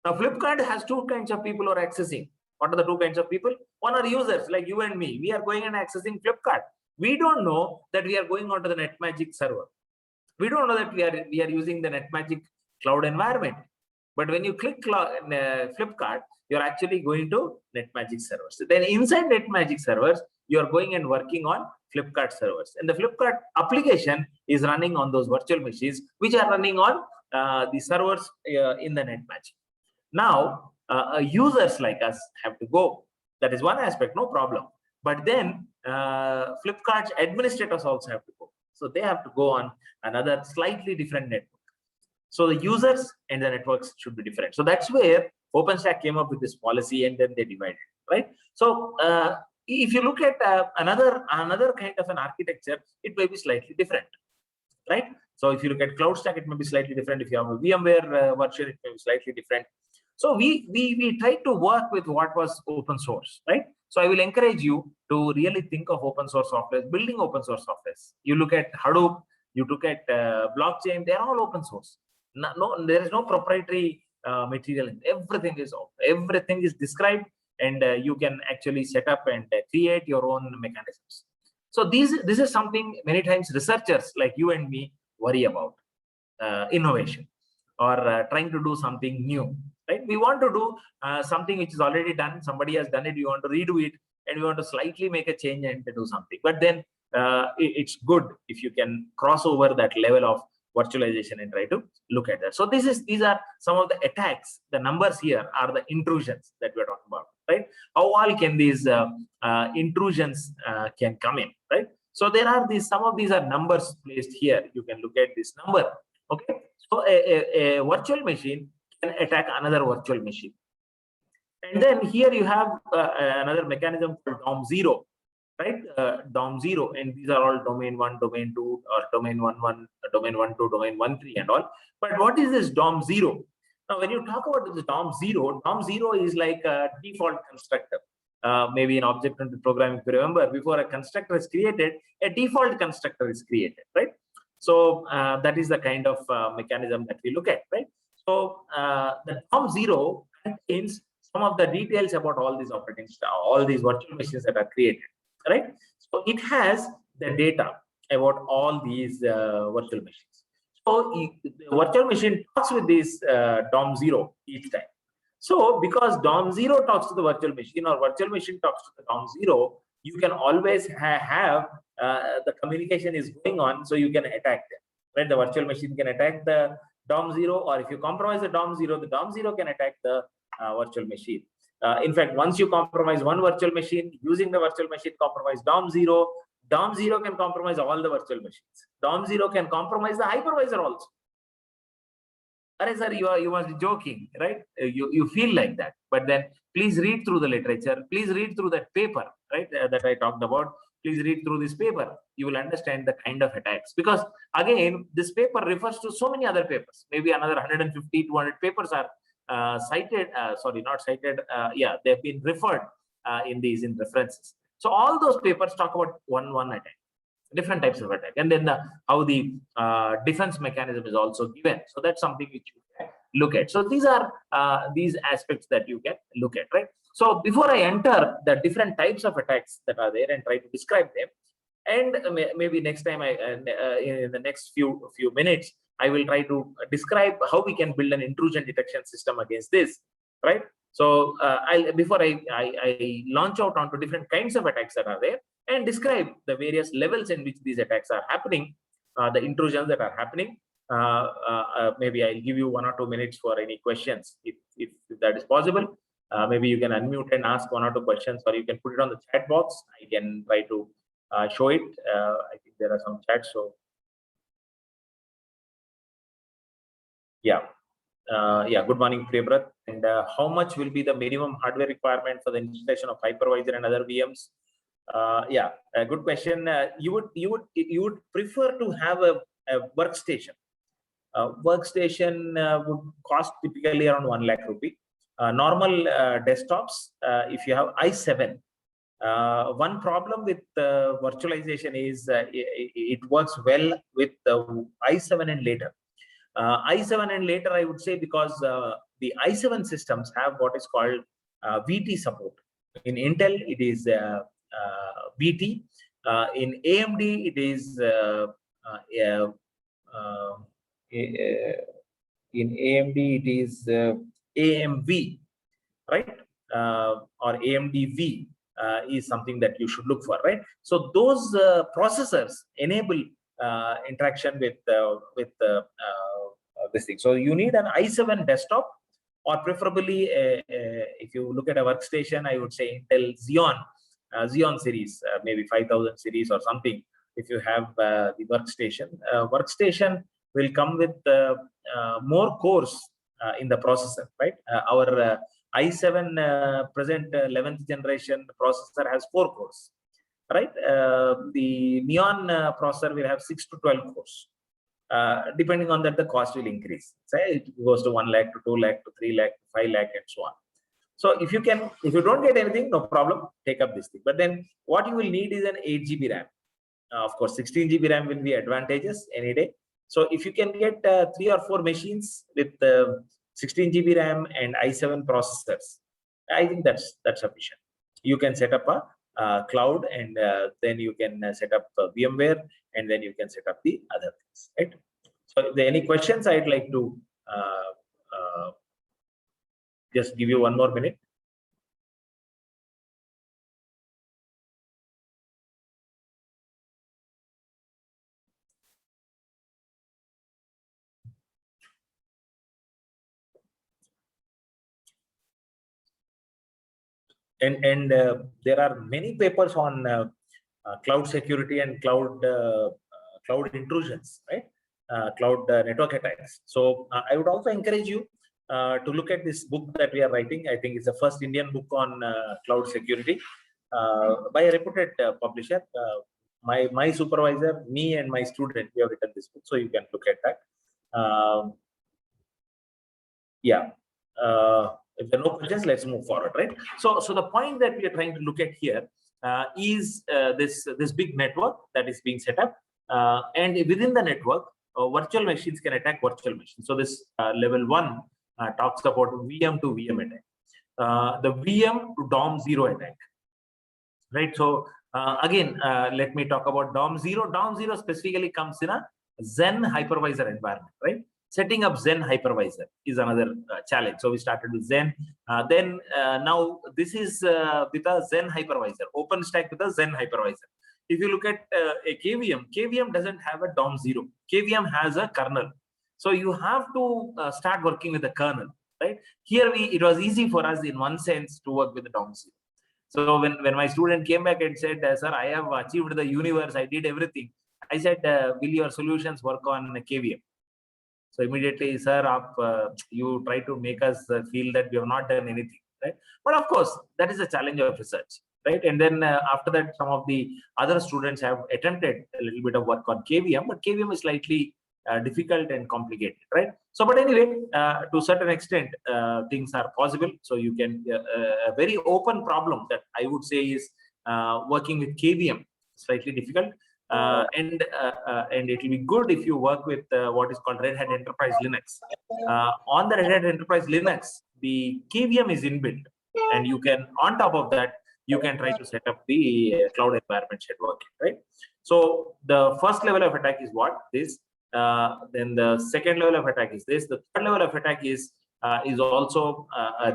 Now Flipkart has two kinds of people who are accessing. What are the two kinds of people? One are users like you and me. We are going and accessing Flipkart. We don't know that we are going onto the NetMagic server. We don't know that we are using the NetMagic cloud environment. But when you click Flipkart, you're actually going to NetMagic servers. Then inside NetMagic servers, you're going and working on Flipkart servers. And the Flipkart application is running on those virtual machines, which are running on the servers in the NetMagic. Now, users like us have to go. That is one aspect, no problem. But then Flipkart's administrators also have to go. So they have to go on another slightly different network. So the users and the networks should be different. So that's where OpenStack came up with this policy, and then they divided, right? So if you look at another kind of an architecture, it may be slightly different, right? So if you look at CloudStack, it may be slightly different. If you have a VMware version, it may be slightly different. So we tried to work with what was open source, right? So I will encourage you to really think of open source software, building open source software. You look at Hadoop, you look at blockchain, they are all open source. No, there is no proprietary material. Everything is described, and you can actually set up and create your own mechanisms. So this is something many times researchers like you and me worry about, innovation or trying to do something new, right? We want to do something which is already done. Somebody has done it. You want to redo it, and you want to slightly make a change and do something. But then it's good if you can cross over that level of virtualization and try to look at that. So these are some of the attacks. The numbers here are the intrusions that we're talking about, right? How all can these intrusions can come in, right? So there are some of these are numbers placed here. You can look at this number, okay? So a virtual machine can attack another virtual machine. And then here you have another mechanism called DOM0, right? DOM0, and these are all domain 1, domain 2, or domain 1, domain 1, 2, domain 1, 3, and all. But what is this DOM0? Now, when you talk about this DOM0 is like a default constructor. Maybe in object-oriented programming, if you remember, before a constructor is created, a default constructor is created, right? So that is the kind of mechanism that we look at, right? So the DOM0 contains some of the details about all these operating systems, all these virtual machines that are created, right? So it has the data about all these virtual machines. So the virtual machine talks with this DOM0 each time. So because DOM0 talks to the virtual machine, or virtual machine talks to the DOM0, you can always have the communication is going on, so you can attack them, right? The virtual machine can attack the DOM0, or if you compromise the DOM0 can attack the virtual machine. In fact, once you compromise one virtual machine, using the virtual machine compromise DOM0, DOM0 can compromise all the virtual machines. DOM0 can compromise the hypervisor also. Arey sir, you must be joking, right? You feel like that, but then please read through the literature. Please read through that paper, right? That I talked about. Please read through this paper. You will understand the kind of attacks, because again, this paper refers to so many other papers. Maybe another 150, 200 papers are cited. Sorry, not cited. Yeah, they've been referred in references. So all those papers talk about one attack, different types of attack, and then how the defense mechanism is also given. So that's something which you can look at. So these are these aspects that you can look at, right? So before I enter the different types of attacks that are there and try to describe them, and maybe next time in the next few minutes, I will try to describe how we can build an intrusion detection system against this, right? So before I launch out onto different kinds of attacks that are there and describe the various levels in which these attacks are happening, the intrusions that are happening, maybe I'll give you 1 or 2 minutes for any questions if that is possible. Maybe you can unmute and ask 1 or 2 questions, or you can put it on the chat box. I can try to show it. I think there are some chats. So yeah. Good morning, Priyabrat. And how much will be the minimum hardware requirement for the installation of hypervisor and other VMs? Good question. You would prefer to have a workstation. Workstation would cost typically around 1 lakh rupee. Normal desktops, if you have i7, one problem with virtualization is it works well with i7 and later. i7 and later, I would say, because the i7 systems have what is called VT support. In Intel, it is VT. In AMD, it is AMV, right? Or AMDV is something that you should look for, right? So those processors enable interaction with this thing. So you need an i7 desktop, or preferably if you look at a workstation, I would say Intel Xeon series, maybe 5000 series or something. If you have the workstation will come with more cores in the processor, right? Our i7 present 11th generation processor has 4 cores, right? The Neon processor will have 6 to 12 cores. Depending on that, the cost will increase. Say it goes to 1 lakh to 2 lakh to 3 lakh to 5 lakh and so on. So if you don't get anything, no problem, take up this thing. But then what you will need is an 8 GB RAM. Of course, 16 GB RAM will be advantageous any day. So if you can get 3 or 4 machines with 16 GB RAM and i7 processors, I think that's sufficient. You can set up a cloud, and then you can set up VMware, and then you can set up the other things, right? So if there are any questions, I'd like to just give you 1 more minute. And there are many papers on cloud security and cloud intrusions, right? Cloud network attacks. So I would also encourage you to look at this book that we are writing. I think it's the first Indian book on cloud security by a reputed publisher. My supervisor, me, and my student, we have written this book, so you can look at that. If there are no questions, let's move forward, right? So the point that we are trying to look at here is this big network that is being set up, and within the network, virtual machines can attack virtual machines. So this level 1 talks about VM to VM attack, the VM to DOM0 attack, right? So again, let me talk about DOM0. DOM0 specifically comes in a Zen hypervisor environment, right? Setting up Zen hypervisor is another challenge. So we started with Zen. Now this is with a Zen hypervisor, OpenStack with a Zen hypervisor. If you look at a KVM doesn't have a DOM0. KVM has a kernel. So you have to start working with the kernel, right? Here it was easy for us in one sense to work with the DOM0. So when my student came back and said, sir, I have achieved the universe, I did everything. I said, will your solutions work on KVM? So immediately, sir, you try to make us feel that we have not done anything, right? But of course, that is a challenge of research, right? And then after that, some of the other students have attempted a little bit of work on KVM, but KVM is slightly difficult and complicated, right? So, but anyway, to a certain extent, things are possible. So you can, a very open problem that I would say is working with KVM, slightly difficult. and it will be good if you work with what is called Red Hat Enterprise Linux. On the Red Hat Enterprise Linux, the KVM is inbuilt, and you can, on top of that, you can try to set up the cloud environment shared working, right? So the first level of attack is what? This. Then the second level of attack is this. The third level of attack is also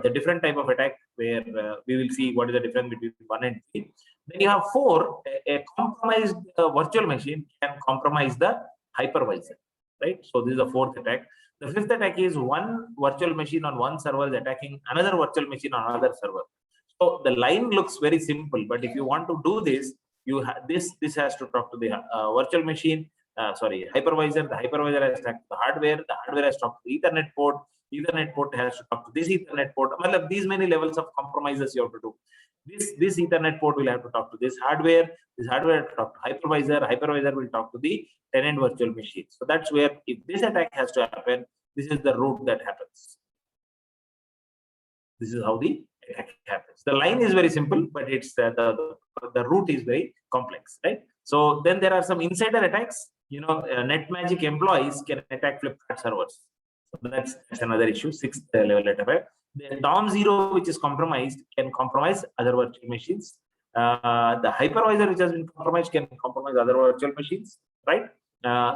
the different type of attack, where we will see what is the difference between 1 and 3. Then you have 4. A compromised virtual machine can compromise the hypervisor, right? So this is the fourth attack. The fifth attack is one virtual machine on one server is attacking another virtual machine on another server. So the line looks very simple, but if you want to do this, you this has to talk to the virtual machine. Hypervisor. The hypervisor has to talk to the hardware. The hardware has to talk to the Ethernet port. Ethernet port has to talk to this Ethernet port. Well, these many levels of compromises you have to do. This Ethernet port will have to talk to this hardware. This hardware will talk to hypervisor. Hypervisor will talk to the tenant virtual machine. So that's where, if this attack has to happen, this is the route that happens. This is how the attack happens. The line is very simple, but it's the route is very complex, right? So then there are some insider attacks. NetMagic employees can attack Flipkart servers. So that's another issue. 6th level attack. The DOM0, which is compromised, can compromise other virtual machines. The hypervisor, which has been compromised, can compromise other virtual machines, right?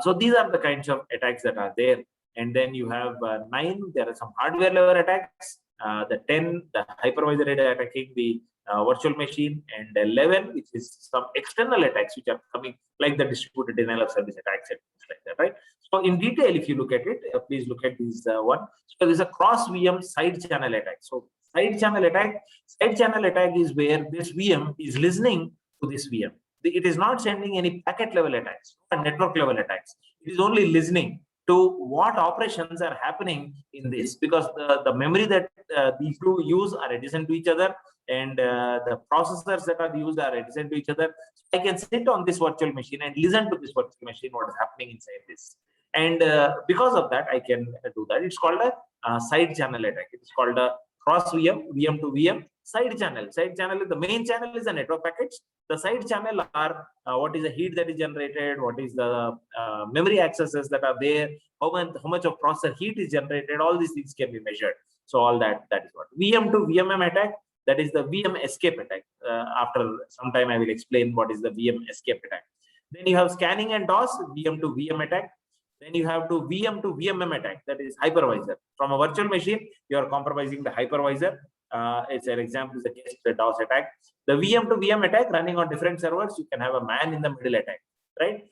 So these are the kinds of attacks that are there. And then you have 9. There are some hardware level attacks. The 10, the hypervisor attacking the virtual machine, and 11, which is some external attacks which are coming, like the distributed denial of service attacks and things like that, right? So in detail, if you look at it, please look at this one. So there's a cross VM side channel attack. So side channel attack is where this VM is listening to this VM. It is not sending any packet level attacks or network level attacks. It is only listening to what operations are happening in this, because the memory that these two use are adjacent to each other, and the processors that are used are adjacent to each other. So I can sit on this virtual machine and listen to this virtual machine, what is happening inside this. And because of that, I can do that. It's called a side channel attack. It's called a cross VM, VM to VM, side channel. Side channel is the main channel is the network packets. The side channel are what is the heat that is generated, what is the memory accesses that are there, how much of processor heat is generated. All these things can be measured. So all that is what VM to VMM attack. That is the VM escape attack. After some time, I will explain what is the VM escape attack. Then you have scanning and DOS, VM to VM attack. Then you have to VM to VMM attack. That is hypervisor. From a virtual machine, you are compromising the hypervisor. It's an example is the guest DOS attack. The VM to VM attack running on different servers, you can have a man in the middle attack, right?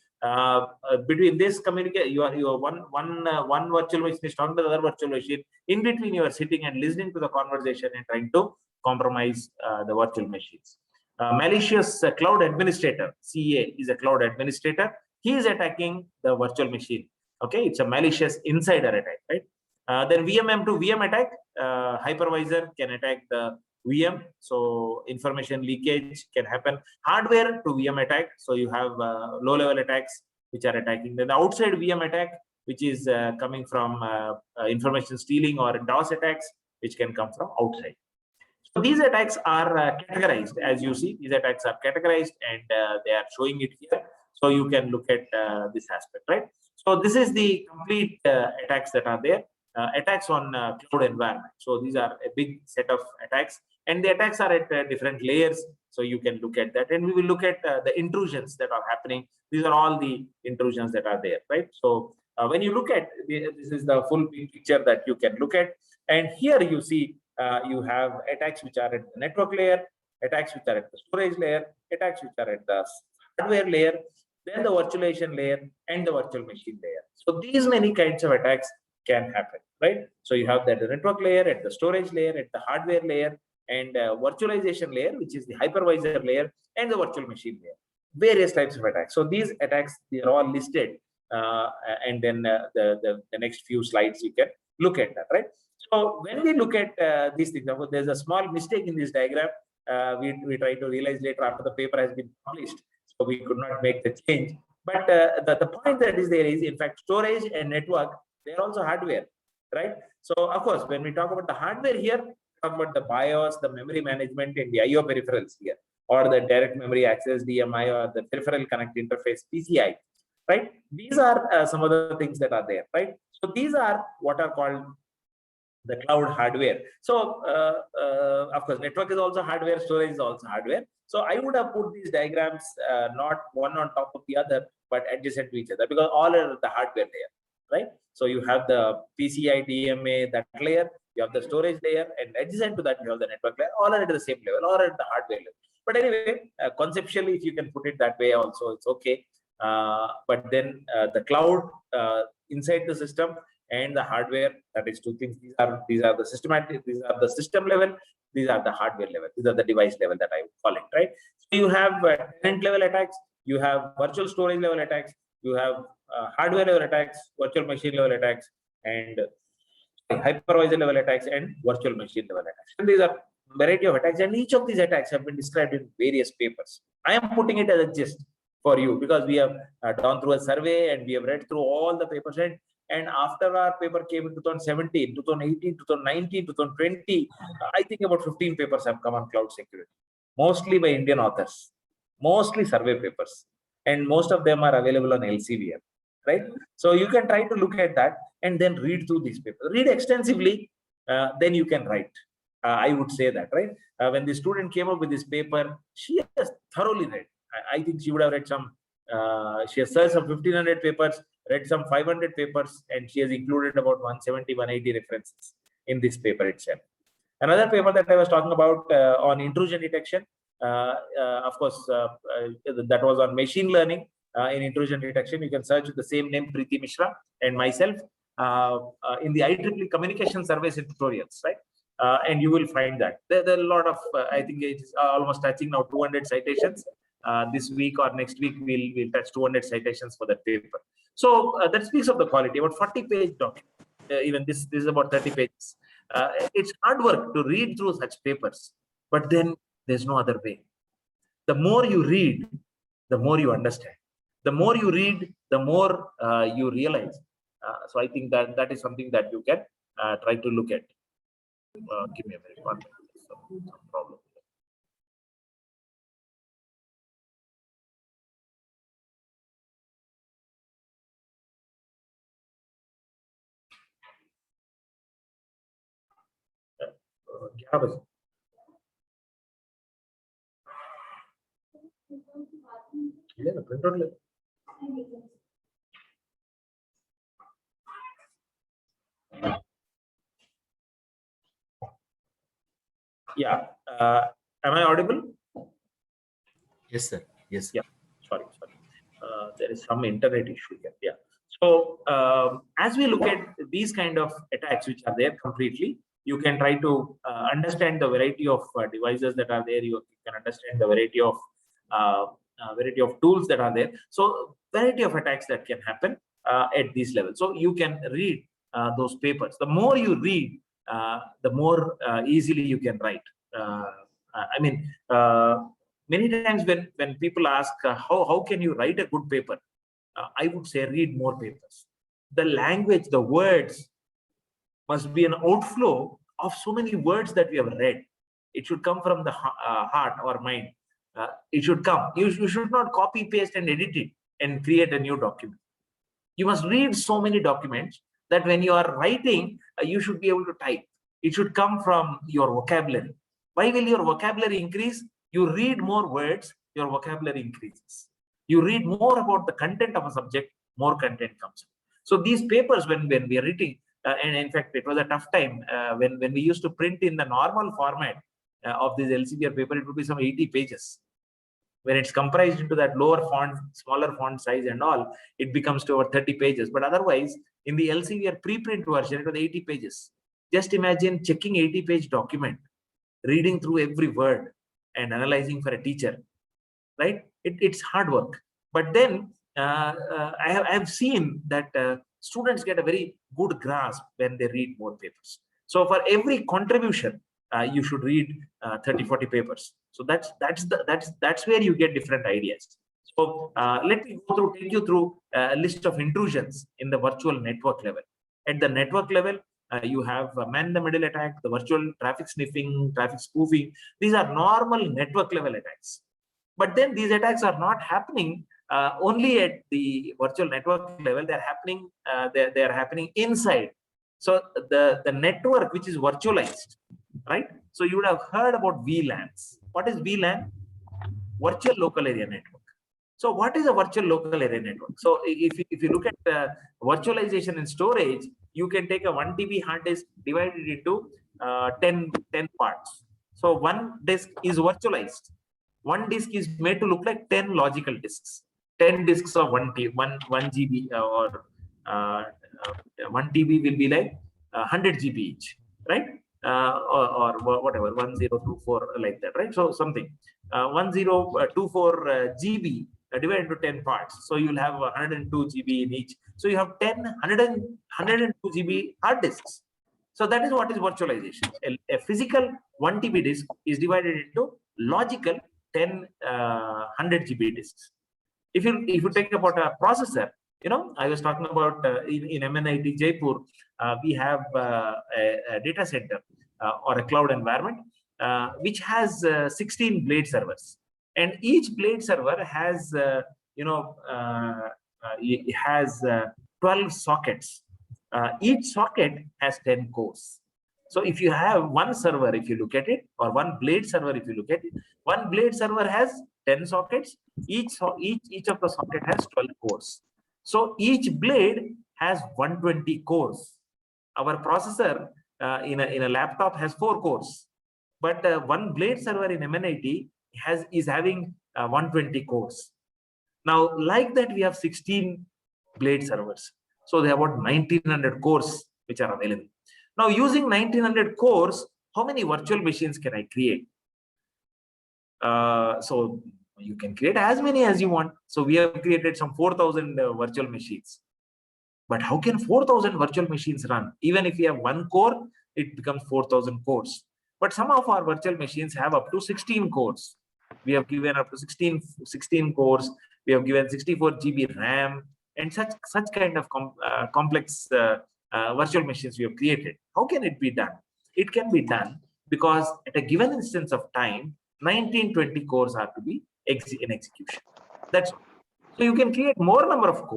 Between this communicate, you are one virtual machine is talking to the other virtual machine. In between, you are sitting and listening to the conversation and trying to compromise the virtual machines. Malicious cloud administrator, CA, is a cloud administrator. He is attacking the virtual machine. Okay, it's a malicious insider attack, right? Then VMM to VM attack, hypervisor can attack the VM, so information leakage can happen. Hardware to VM attack, so you have low-level attacks which are attacking. Then the outside VM attack, which is coming from information stealing or DOS attacks, which can come from outside. So these attacks are categorized, as you see. These attacks are categorized, and they are showing it here. So you can look at this aspect, right? So this is the complete attacks that are there. Attacks on cloud environment. So these are a big set of attacks, and the attacks are at different layers. So you can look at that, and we will look at the intrusions that are happening. These are all the intrusions that are there, right? So when you look at this is the full picture that you can look at, and here you see you have attacks which are at the network layer, attacks which are at the storage layer, attacks which are at the hardware layer, then the virtualization layer, and the virtual machine layer. So these many kinds of attacks can happen, right? So you have that network layer, at the storage layer, at the hardware layer, and virtualization layer, which is the hypervisor layer, and the virtual machine layer. Various types of attacks. So these attacks, they are all listed, and then the next few slides you can look at that, right? So when we look at these things, there's a small mistake in this diagram. We try to realize later after the paper has been published, so we could not make the change. But the point that is there is, in fact, storage and network, they're also hardware, right? So of course, when we talk about the hardware here, we talk about the BIOS, the memory management, and the IO peripherals here. or the direct memory access DMI, or the peripheral connect interface PCI, right? These are some of the things that are there, right? So these are what are called the cloud hardware. So of course, network is also hardware, storage is also hardware. So I would have put these diagrams not one on top of the other, but adjacent to each other, because all are the hardware layer, right? So you have the PCI DMA, that layer, you have the storage layer, and adjacent to that you have the network layer. All are at the same level, all are at the hardware level. But anyway, conceptually, if you can put it that way also, it's okay. But then the cloud inside the system and the hardware, that is two things. These are the systematic, these are the system level, these are the hardware level, these are the device level that I would call it, right? So you have tenant level attacks, you have virtual storage level attacks, you have hardware level attacks, virtual machine level attacks, and hypervisor level attacks, and virtual machine level attacks. And these are variety of attacks, and each of these attacks have been described in various papers. I am putting it as a gist for you, because we have gone through a survey and we have read through all the papers, and after our paper came in 2017, 2018, 2019, 2020, I think about 15 papers have come on cloud security, mostly by Indian authors, mostly survey papers, and most of them are available on LCVM, right? So you can try to look at that and then read through these papers, read extensively, then you can write. I would say that, right? When the student came up with this paper, she has thoroughly read. I think she would have read some, she has searched some 1500 papers, read some 500 papers, and she has included about 170, 180 references in this paper itself. Another paper that I was talking about on intrusion detection, of course, that was on machine learning in intrusion detection. You can search with the same name, Preeti Mishra and myself, in the IEEE communication service tutorials, right? And you will find that there are a lot of, I think it's almost touching now 200 citations. This week or next week, we'll touch 200 citations for that paper. So that speaks of the quality. About 40-page document. Even this is about 30 pages. It's hard work to read through such papers, but then there's no other way. The more you read, the more you understand. The more you read, the more you realize. So I think that is something that you can try to look at. Give me a minute. Some problem. Yeah. Am I audible? Yes, sir. Yes. Sir. Yeah. Sorry. There is some internet issue here. Yeah. So as we look at these kind of attacks which are there completely, you can try to understand the variety of devices that are there. You can understand the variety of tools that are there. So variety of attacks that can happen at these levels. So you can read those papers. The more you read, the more easily you can write. I mean, many times when people ask how can you write a good paper, I would say read more papers. The language, the words must be an outflow of so many words that we have read. It should come from the heart or mind. It should come. You should not copy, paste, and edit it and create a new document. You must read so many documents that when you are writing, you should be able to type. It should come from your vocabulary. Why will your vocabulary increase? You read more words, your vocabulary increases. You read more about the content of a subject, more content comes. So these papers, when we are reading, and in fact, it was a tough time when we used to print in the normal format of this LCBR paper, it would be some 80 pages. When it's comprised into that lower font, smaller font size and all, it becomes to over 30 pages. But otherwise, in the LCBR preprint version, it was 80 pages. Just imagine checking 80-page document, reading through every word and analyzing for a teacher, right? It's hard work. But then I have seen that students get a very good grasp when they read more papers. So for every contribution, you should read 30-40 papers. So that's where you get different ideas. So let me take you through a list of intrusions in the virtual network level. At the network level, you have man-in-the-middle attack, the virtual traffic sniffing, traffic spoofing. These are normal network level attacks. But then these attacks are not happening only at the virtual network level. They're happening. They're happening inside. So the network which is virtualized, right? So you would have heard about VLANs. What is VLAN? Virtual local area network. So what is a virtual local area network? So if you look at virtualization and storage, you can take a 1 TB hard disk, divide it into 10 parts. So one disk is virtualized. One disk is made to look like 10 logical disks. 10 disks of 1 GB or 1 TB will be like 100 GB each, right? Or whatever, 1024 like that, right? So something 1024 GB divided into 10 parts. So you'll have 102 GB in each. So you have 102 GB hard disks. So that is what is virtualization. A physical 1 TB disk is divided into logical 100 GB disks. If you take about a processor, I was talking about in MNIT Jaipur, we have a data center or a cloud environment which has 16 blade servers, and each blade server has it has 12 sockets. Each socket has 10 cores. So if you have one server, if you look at it, or one blade server, if you look at it, one blade server has 10 sockets. Each of the socket has 12 cores. So each blade has 120 cores. Our processor in a laptop has 4 cores, but one blade server in MNIT is having 120 cores. Now, like that, we have 16 blade servers. So they have about 1900 cores which are available. Now, using 1900 cores, how many virtual machines can I create? So you can create as many as you want. So we have created some 4000 virtual machines. But how can 4000 virtual machines run? Even if you have one core, it becomes 4000 cores. But some of our virtual machines have up to 16 cores. We have given up to 16 cores. We have given 64 GB RAM and such kind of complex virtual machines we have created. How can it be done? It can be done because at a given instance of time, 1920 cores are to be in execution. That's all. So you can create more number of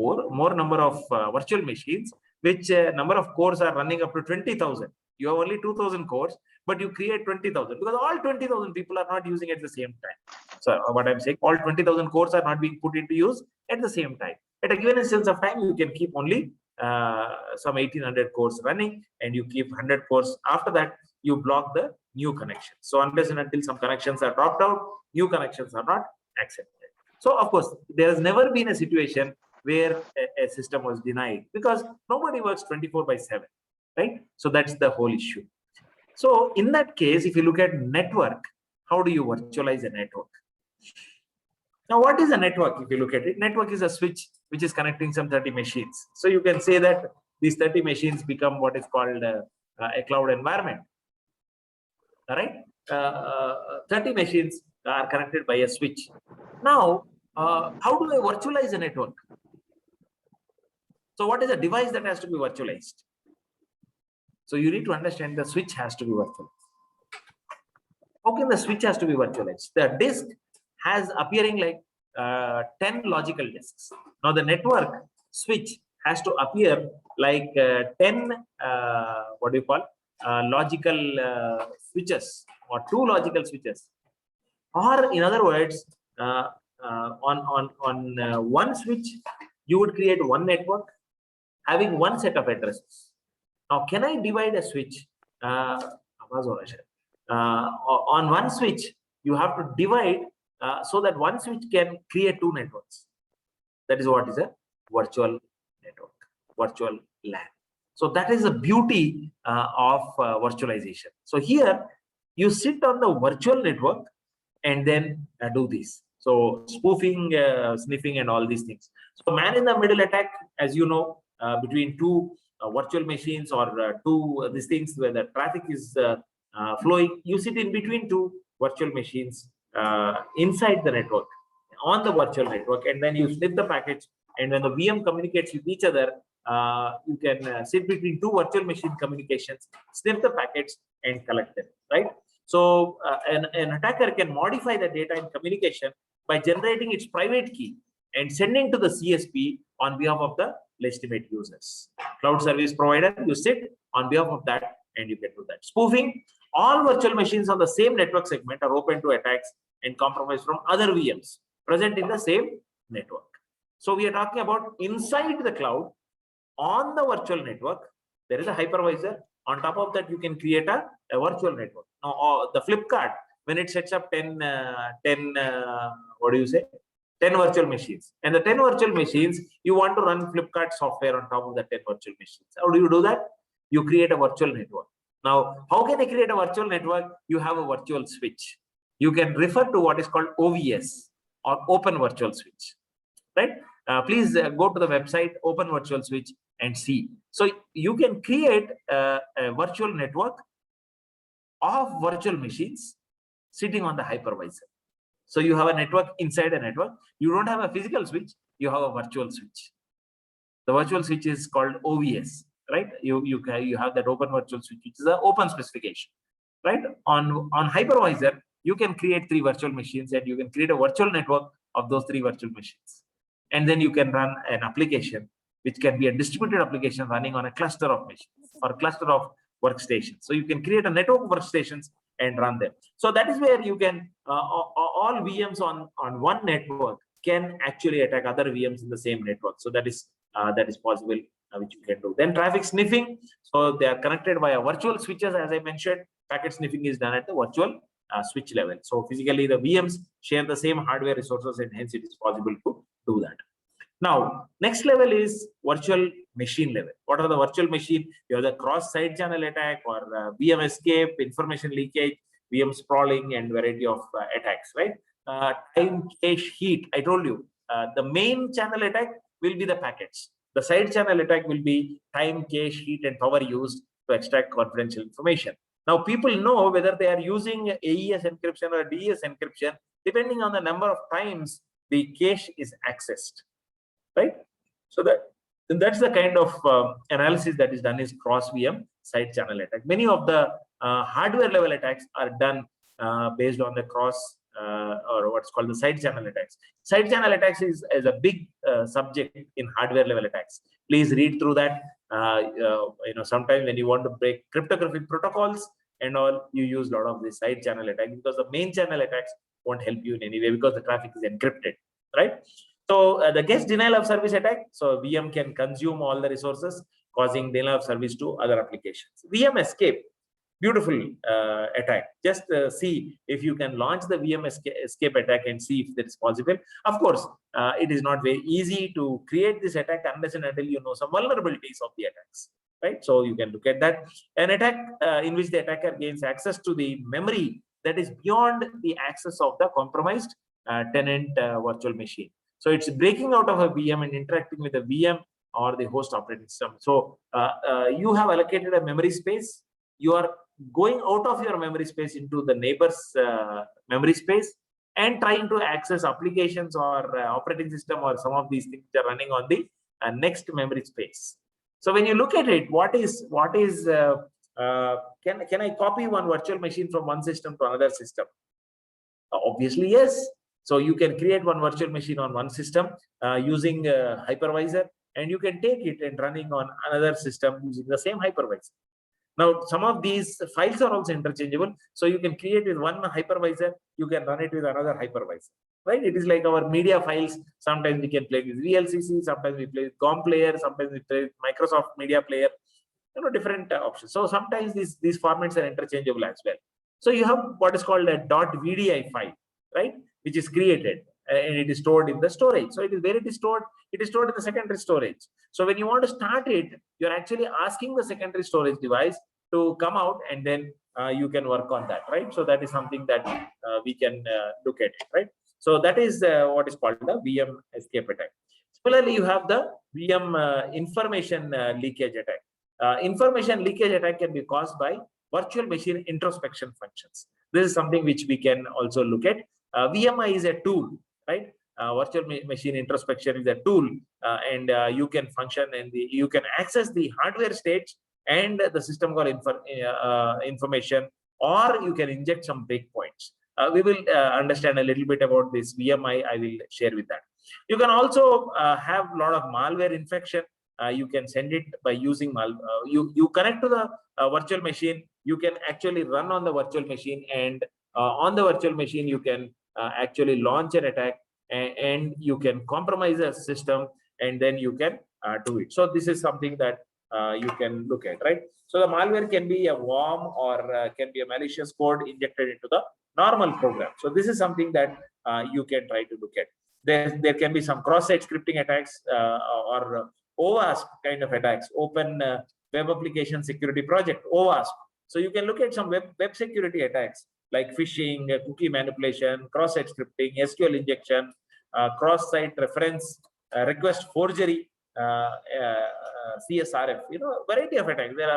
virtual machines, which number of cores are running up to 20,000. You have only 2,000 cores, but you create 20,000 because all 20,000 people are not using at the same time. So what I'm saying, all 20,000 cores are not being put into use at the same time. At a given instance of time, you can keep only some 1800 cores running, and you keep 100 cores. After that, you block the new connections. So unless and until some connections are dropped out, new connections are not accepted. So of course, there has never been a situation where a system was denied because nobody works 24/7, right? So that's the whole issue. So in that case, if you look at network, how do you virtualize a network? Now, what is a network? If you look at it, network is a switch which is connecting some 30 machines. So you can say that these 30 machines become what is called a cloud environment. All right, 30 machines are connected by a switch. Now, how do I virtualize a network? So what is a device that has to be virtualized? So you need to understand the switch has to be virtualized. How can the switch has to be virtualized? The disk has appearing like 10 logical disks. Now the network switch has to appear like 10 logical switches, or 2 logical switches. Or in other words, on one switch, you would create one network having one set of addresses. Now, can I divide a switch? On one switch, you have to divide so that one switch can create 2 networks. That is what is a virtual network, virtual LAN. So that is the beauty of virtualization. So here, you sit on the virtual network and then do this. So spoofing, sniffing, and all these things. So man-in-the-middle attack, as you know, between 2 virtual machines or 2 these things where the traffic is flowing, you sit in between 2 virtual machines inside the network, on the virtual network, and then you snip the package. And when the VM communicates with each other, sit between two virtual machine communications, sniff the packets, and collect them, right? So an attacker can modify the data in communication by generating its private key and sending to the CSP on behalf of the legitimate users. Cloud service provider, you sit on behalf of that and you can do that. Spoofing, all virtual machines on the same network segment are open to attacks and compromise from other VMs present in the same network. So we are talking about inside the cloud, on the virtual network, there is a hypervisor. On top of that, you can create a virtual network. Now, the Flipkart, when it sets up 10 virtual machines, and the 10 virtual machines, you want to run Flipkart software on top of the 10 virtual machines. How do you do that? You create a virtual network. Now, how can I create a virtual network? You have a virtual switch. You can refer to what is called OVS, or Open Virtual Switch, right? Please go to the website Open Virtual Switch and see. So you can create a virtual network of virtual machines sitting on the hypervisor. So you have a network inside a network. You don't have a physical switch, you have a virtual switch. The virtual switch is called OVS, right? You have that Open Virtual Switch, which is an open specification, right? On hypervisor, you can create 3 virtual machines and you can create a virtual network of those 3 virtual machines. And then you can run an application, which can be a distributed application running on a cluster of machines or cluster of workstations. So you can create a network of workstations and run them. So that is where you can, all VMs on one network can actually attack other VMs in the same network. So that is possible, which you can do. Then traffic sniffing. So they are connected via virtual switches, as I mentioned. Packet sniffing is done at the virtual switch level. So physically the VMs share the same hardware resources, and hence it is possible to do that. Now, next level is virtual machine level. What are the virtual machine? You have the cross side channel attack, or VM escape, information leakage, VM sprawling, and variety of attacks, right? Time, cache, heat. I told you, the main channel attack will be the packets. The side channel attack will be time, cache, heat, and power used to extract confidential information. Now, people know whether they are using AES encryption or DES encryption, depending on the number of times the cache is accessed, right? So that's the kind of analysis that is done is cross VM side channel attack. Many of the hardware level attacks are done based on the cross or what's called the side channel attacks. Side channel attacks is a big subject in hardware level attacks. Please read through that. Sometimes when you want to break cryptographic protocols and all, you use a lot of the side channel attack, because the main channel attacks won't help you in any way because the traffic is encrypted, right? So the guest denial of service attack. So VM can consume all the resources, causing denial of service to other applications. VM escape, beautiful attack. Just see if you can launch the VM escape attack and see if that is possible. Of course, it is not very easy to create this attack unless and until you know some vulnerabilities of the attacks, right? So you can look at that. An attack in which the attacker gains access to the memory that is beyond the access of the compromised tenant virtual machine. So it's breaking out of a VM and interacting with a VM or the host operating system. So you have allocated a memory space. You are going out of your memory space into the neighbor's memory space and trying to access applications or operating system or some of these things that are running on the next memory space. So when you look at it, can I copy one virtual machine from one system to another system? Obviously, yes. So you can create one virtual machine on one system using a hypervisor, and you can take it and running on another system using the same hypervisor. Now, some of these files are also interchangeable. So you can create with one hypervisor, you can run it with another hypervisor, right? It is like our media files. Sometimes we can play with VLCC, sometimes we play with COM player, sometimes we play with Microsoft Media Player, different options. So sometimes these formats are interchangeable as well. So you have what is called a .vdi file, right? Which is created and it is stored in the storage. So it is where it is stored. It is stored in the secondary storage. So when you want to start it, you're actually asking the secondary storage device to come out, and then you can work on that, right? So that is something that we can look at it, right? So that is what is called the VM escape attack. Similarly, you have the VM information leakage attack. Information leakage attack can be caused by virtual machine introspection functions. This is something which we can also look at. VMI is a tool, right? virtual machine introspection is a tool, and you can function and you can access the hardware states and the system call information, or you can inject some breakpoints. We will understand a little bit about this VMI. I will share with that. You can also have a lot of malware infection. You can send it by using you connect to the virtual machine. You can actually run on the virtual machine, and on the virtual machine you can actually launch an attack, and you can compromise a system, and then you can do it. So this is something that you can look at, right? So the malware can be a worm, or can be a malicious code injected into the normal program. So this is something that you can try to look at. There can be some cross-site scripting attacks, or OWASP kind of attacks, Open Web Application Security Project, OWASP. So you can look at some web security attacks like phishing, cookie manipulation, cross-site scripting, SQL injection, cross-site reference request forgery, CSRF, variety of attacks. There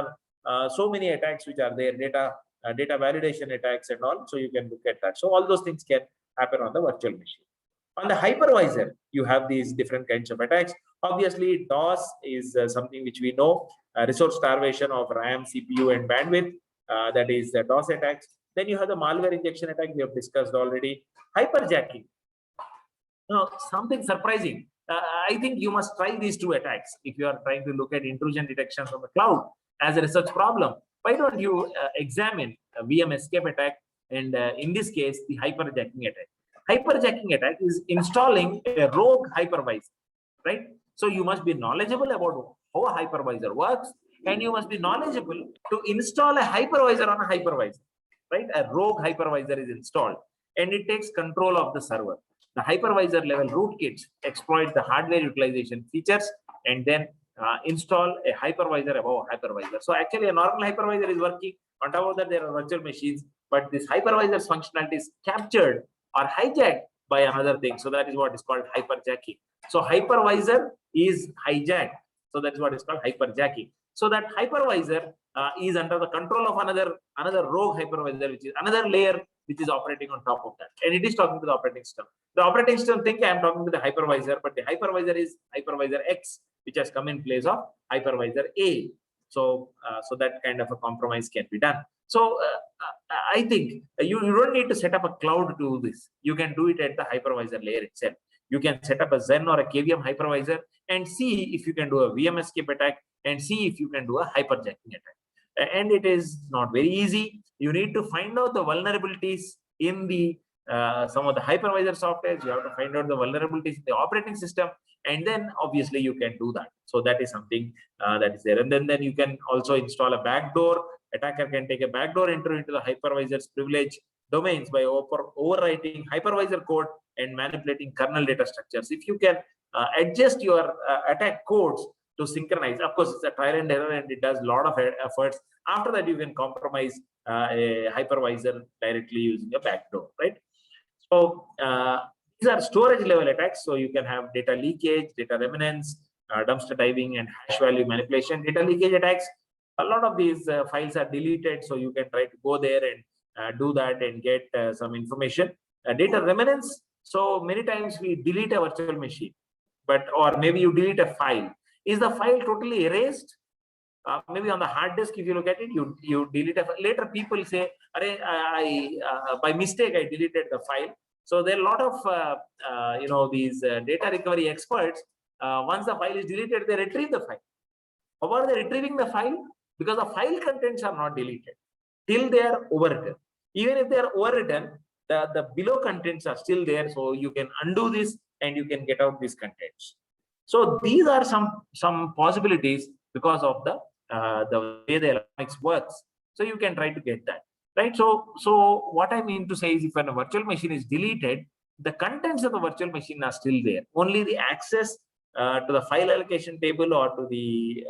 are so many attacks which are there, data validation attacks and all. So you can look at that. So all those things can happen on the virtual machine. On the hypervisor, you have these different kinds of attacks. Obviously, DOS is something which we know, resource starvation of RAM, CPU, and bandwidth. That is the DOS attacks. Then you have the malware injection attack we have discussed already. Hyperjacking. Now, something surprising. I think you must try these two attacks if you are trying to look at intrusion detection from the cloud as a research problem. Why don't you examine a VM escape attack, and in this case, the hyperjacking attack. Hyperjacking attack is installing a rogue hypervisor, right? So you must be knowledgeable about how a hypervisor works, and you must be knowledgeable to install a hypervisor on a hypervisor, right? A rogue hypervisor is installed, and it takes control of the server. The hypervisor level rootkits exploit the hardware utilization features, and then install a hypervisor above a hypervisor. So actually, a normal hypervisor is working. On top of that, there are virtual machines, but this hypervisor's functionality is captured or hijacked by another thing. So that is what is called hyperjacking. So hypervisor is hijacked. So that's what is called hyperjacking. So that hypervisor is under the control of another rogue hypervisor, which is another layer which is operating on top of that, and it is talking to the operating system. The operating system thinks I am talking to the hypervisor, but the hypervisor is hypervisor X, which has come in place of hypervisor A. So that kind of a compromise can be done. So I think you don't need to set up a cloud to do this. You can do it at the hypervisor layer itself. You can set up a Zen or a KVM hypervisor and see if you can do a VM escape attack, and see if you can do a hyperjacking attack. And it is not very easy. You need to find out the vulnerabilities in the some of the hypervisor softwares. You have to find out the vulnerabilities in the operating system, and then obviously you can do that. So that is something that is there. And then you can also install a backdoor. Attacker can take a backdoor entry into the hypervisor's privilege domains by overwriting hypervisor code and manipulating kernel data structures. If you can adjust your attack codes to synchronize, of course, it's a trial and error, and it does a lot of efforts. After that, you can compromise a hypervisor directly using a backdoor, right? So these are storage level attacks. So you can have data leakage, data remnants, dumpster diving, and hash value manipulation. Data leakage attacks, a lot of these files are deleted, so you can try to go there and do that and get some information. Data remnants, so many times we delete a virtual machine, or maybe you delete a file. Is the file totally erased? Maybe on the hard disk, if you look at it, you delete a file. Later people say, by mistake I deleted the file. So there are a lot of these data recovery experts. Once the file is deleted, they retrieve the file. How are they retrieving the file? Because the file contents are not deleted till they are overwritten. Even if they are overwritten, the below contents are still there. So you can undo this and you can get out these contents. So these are some possibilities because of the way the electronics works. So you can try to get that, right? So what I mean to say is, if a virtual machine is deleted, the contents of the virtual machine are still there. Only the access to the file allocation table or to the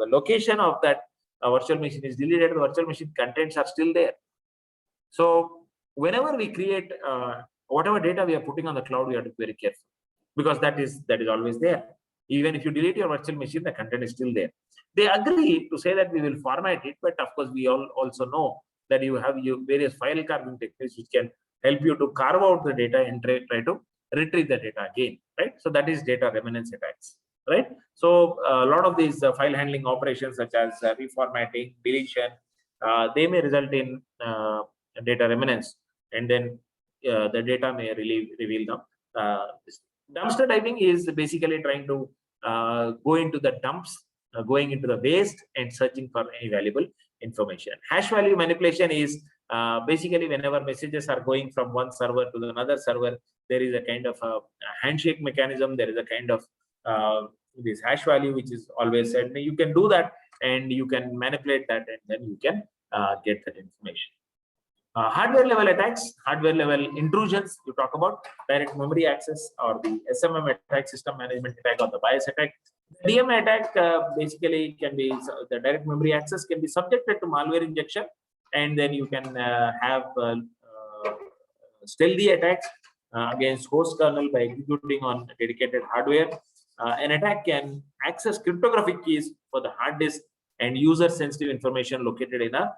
location of that virtual machine is deleted. The virtual machine contents are still there. So whenever we create whatever data we are putting on the cloud, we have to be very careful, because that is always there. Even if you delete your virtual machine, the content is still there. They agree to say that we will format it, but of course we all also know that you have various file carving techniques which can help you to carve out the data and try to retrieve the data again, right? So that is data remnants attacks, right? So a lot of these file handling operations such as reformatting, deletion, they may result in data remnants, and then the data may reveal them. Dumpster diving is basically trying to go into the dumps, going into the waste and searching for any valuable information. Hash value manipulation is basically whenever messages are going from one server to another server, there is a kind of a handshake mechanism. There is a kind of this hash value which is always said. You can do that and you can manipulate that, and then you can get that information. Hardware level attacks, hardware level intrusions, you talk about direct memory access or the SMM attack, system management attack, or the BIOS attack. The DMA attack basically can be, the direct memory access can be subjected to malware injection, and then you can have stealthy attacks against host kernel by executing on dedicated hardware. An attack can access cryptographic keys for the hard disk and user sensitive information located in a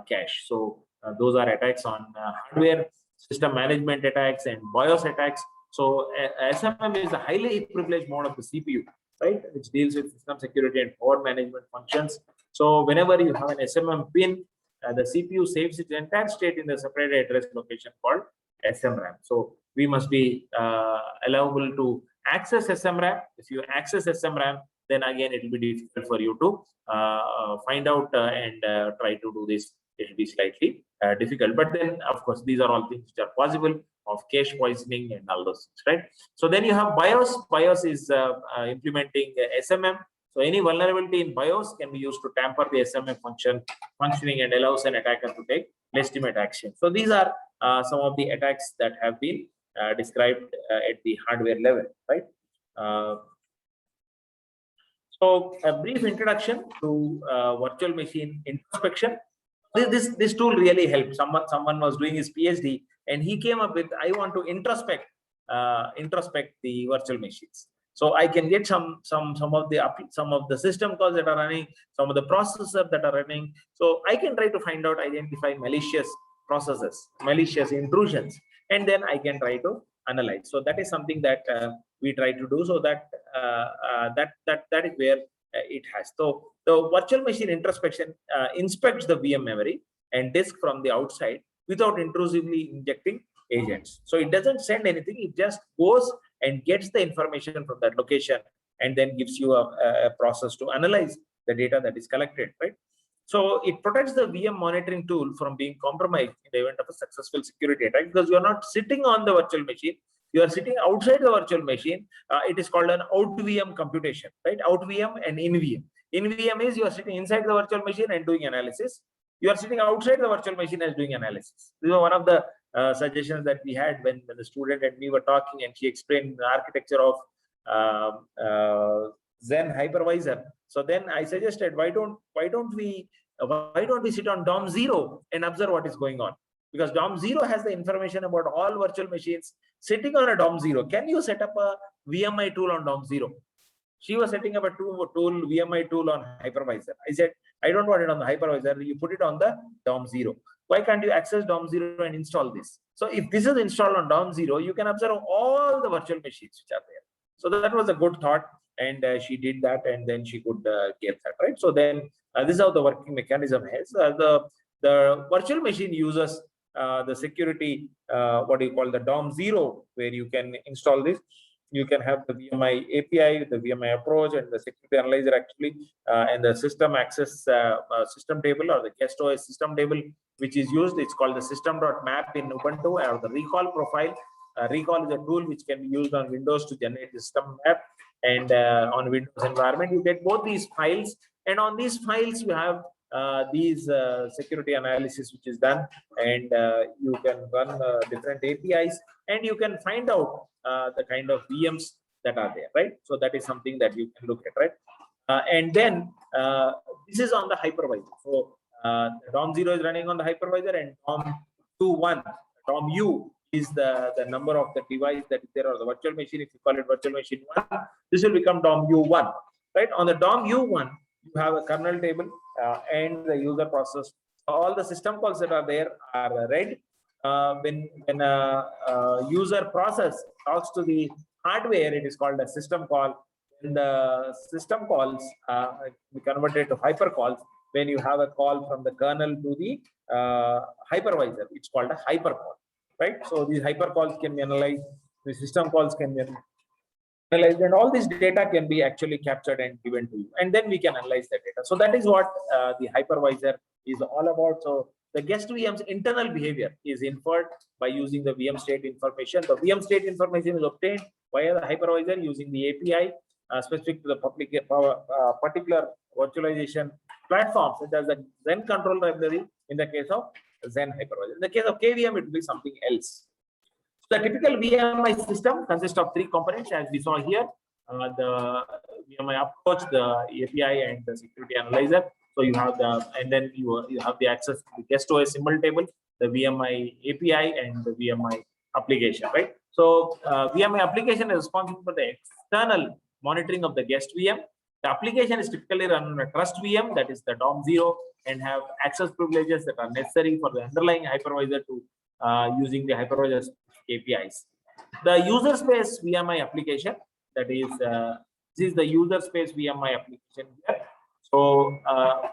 cache. So those are attacks on hardware, system management attacks, and BIOS attacks. So SMM is a highly privileged mode of the CPU, right, which deals with system security and power management functions. So whenever you have an SMM pin, the CPU saves its entire state in the separated address location called SMRAM. So we must be allowable to access SMRAM. If you access SMRAM, then again it will be difficult for you to find out and try to do this. It will be slightly difficult, but then of course these are all things which are possible, of cache poisoning and all those things, right? So then you have BIOS. BIOS is implementing SMM. So any vulnerability in BIOS can be used to tamper the SMM functioning and allows an attacker to take legitimate action. So these are some of the attacks that have been described at the hardware level, right? So a brief introduction to virtual machine introspection. This tool really helped. Someone was doing his PhD and he came up with, I want to introspect the virtual machines. So I can get some of the system calls that are running, some of the processors that are running. So I can try to find out, identify malicious processes, malicious intrusions, and then I can try to analyze. So that is something that we try to do. So that that is where it has. So the virtual machine introspection inspects the VM memory and disk from the outside without intrusively injecting agents. So it doesn't send anything. It just goes and gets the information from that location and then gives you a process to analyze the data that is collected, right? So it protects the VM monitoring tool from being compromised in the event of a successful security attack, because you are not sitting on the virtual machine. You are sitting outside the virtual machine. It is called an out VM computation, right? Out VM and in VM. In VM is you are sitting inside the virtual machine and doing analysis. You are sitting outside the virtual machine as doing analysis. This is one of the suggestions that we had when the student and me were talking, and she explained the architecture of Zen hypervisor. So then I suggested, why don't we sit on DOM 0 and observe what is going on? Because DOM 0 has the information about all virtual machines sitting on a DOM 0. Can you set up a VMI tool on DOM 0? She was setting up a VMI tool on hypervisor. I said, I don't want it on the hypervisor. You put it on the DOM 0. Why can't you access DOM 0 and install this? So if this is installed on DOM 0, you can observe all the virtual machines which are there. So that was a good thought, and she did that, and then she could get that, right? So then this is how the working mechanism is. The virtual machine uses the security, what do you call, the DOM 0, where you can install this. You can have the VMI API, the VMI approach, and the security analyzer actually, and the system access system table, or the guest OS system table, which is used. It's called the system.map in Ubuntu, or the recall profile. Recall is a tool which can be used on Windows to generate the system map, and on Windows environment you get both these files, and on these files you have these security analysis which is done, and you can run different APIs, and you can find out the kind of VMs that are there, right? So that is something that you can look at, right? And then this is on the hypervisor. So DOM 0 is running on the hypervisor, and DOM U is the number of the device that is there, or the virtual machine. If you call it virtual machine 1, this will become DOM U1, right? On the DOM U1, you have a kernel table and the user process. All the system calls that are there are read. when a user process talks to the hardware, it is called a system call. When the system calls we convert it to hyper calls. When you have a call from the kernel to the hypervisor, it's called a hyper call, right? So these hyper calls can be analyzed, the system calls can be analyzed, and all this data can be actually captured and given to you, and then we can analyze that data. So that is what the hypervisor is all about. So the guest VM's internal behavior is inferred by using the VM state information. The VM state information is obtained via the hypervisor using the API specific to the particular virtualization platform, such as the Zen control library in the case of Zen hypervisor. In the case of KVM, it will be something else. So the typical VMI system consists of 3 components, as we saw here: the VMI approach, the API, and the security analyzer. So you have the, and then you have the access to the guest OS symbol table, the VMI API, and the VMI application, right? So VMI application is responsible for the external monitoring of the guest VM. The application is typically run on a trust VM, that is the DOM0, and have access privileges that are necessary for the underlying hypervisor to using the hypervisor APIs. The user space VMI application, that is this is the user space VMI application here. So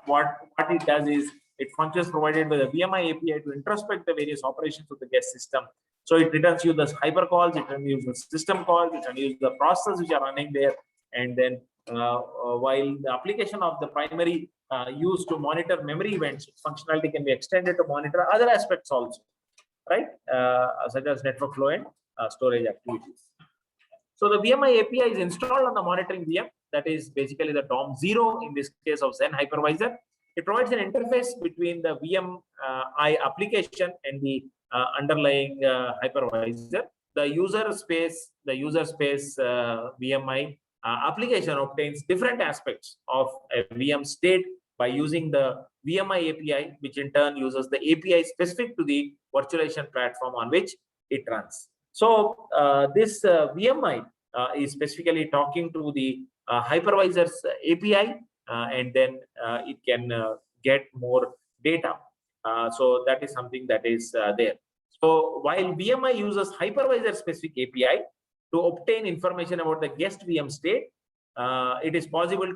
what it does is it functions provided by the VMI API to introspect the various operations of the guest system. So it returns you the hypercalls, it returns you the system calls, it returns you the processes which are running there, and then while the application of the primary used to monitor memory events, functionality can be extended to monitor other aspects also, right? Such as network flow and storage activities. So the VMI API is installed on the monitoring VM, that is basically the DOM0 in this case of Zen hypervisor. It provides an interface between the VMI application and the underlying hypervisor. The user space VMI application obtains different aspects of a VM state by using the VMI API, which in turn uses the API specific to the virtualization platform on which it runs. So this VMI is specifically talking to the hypervisor's API, and then it can get more data. So that is something that is there. So while VMI uses hypervisor specific API to obtain information about the guest VM state, it is impossible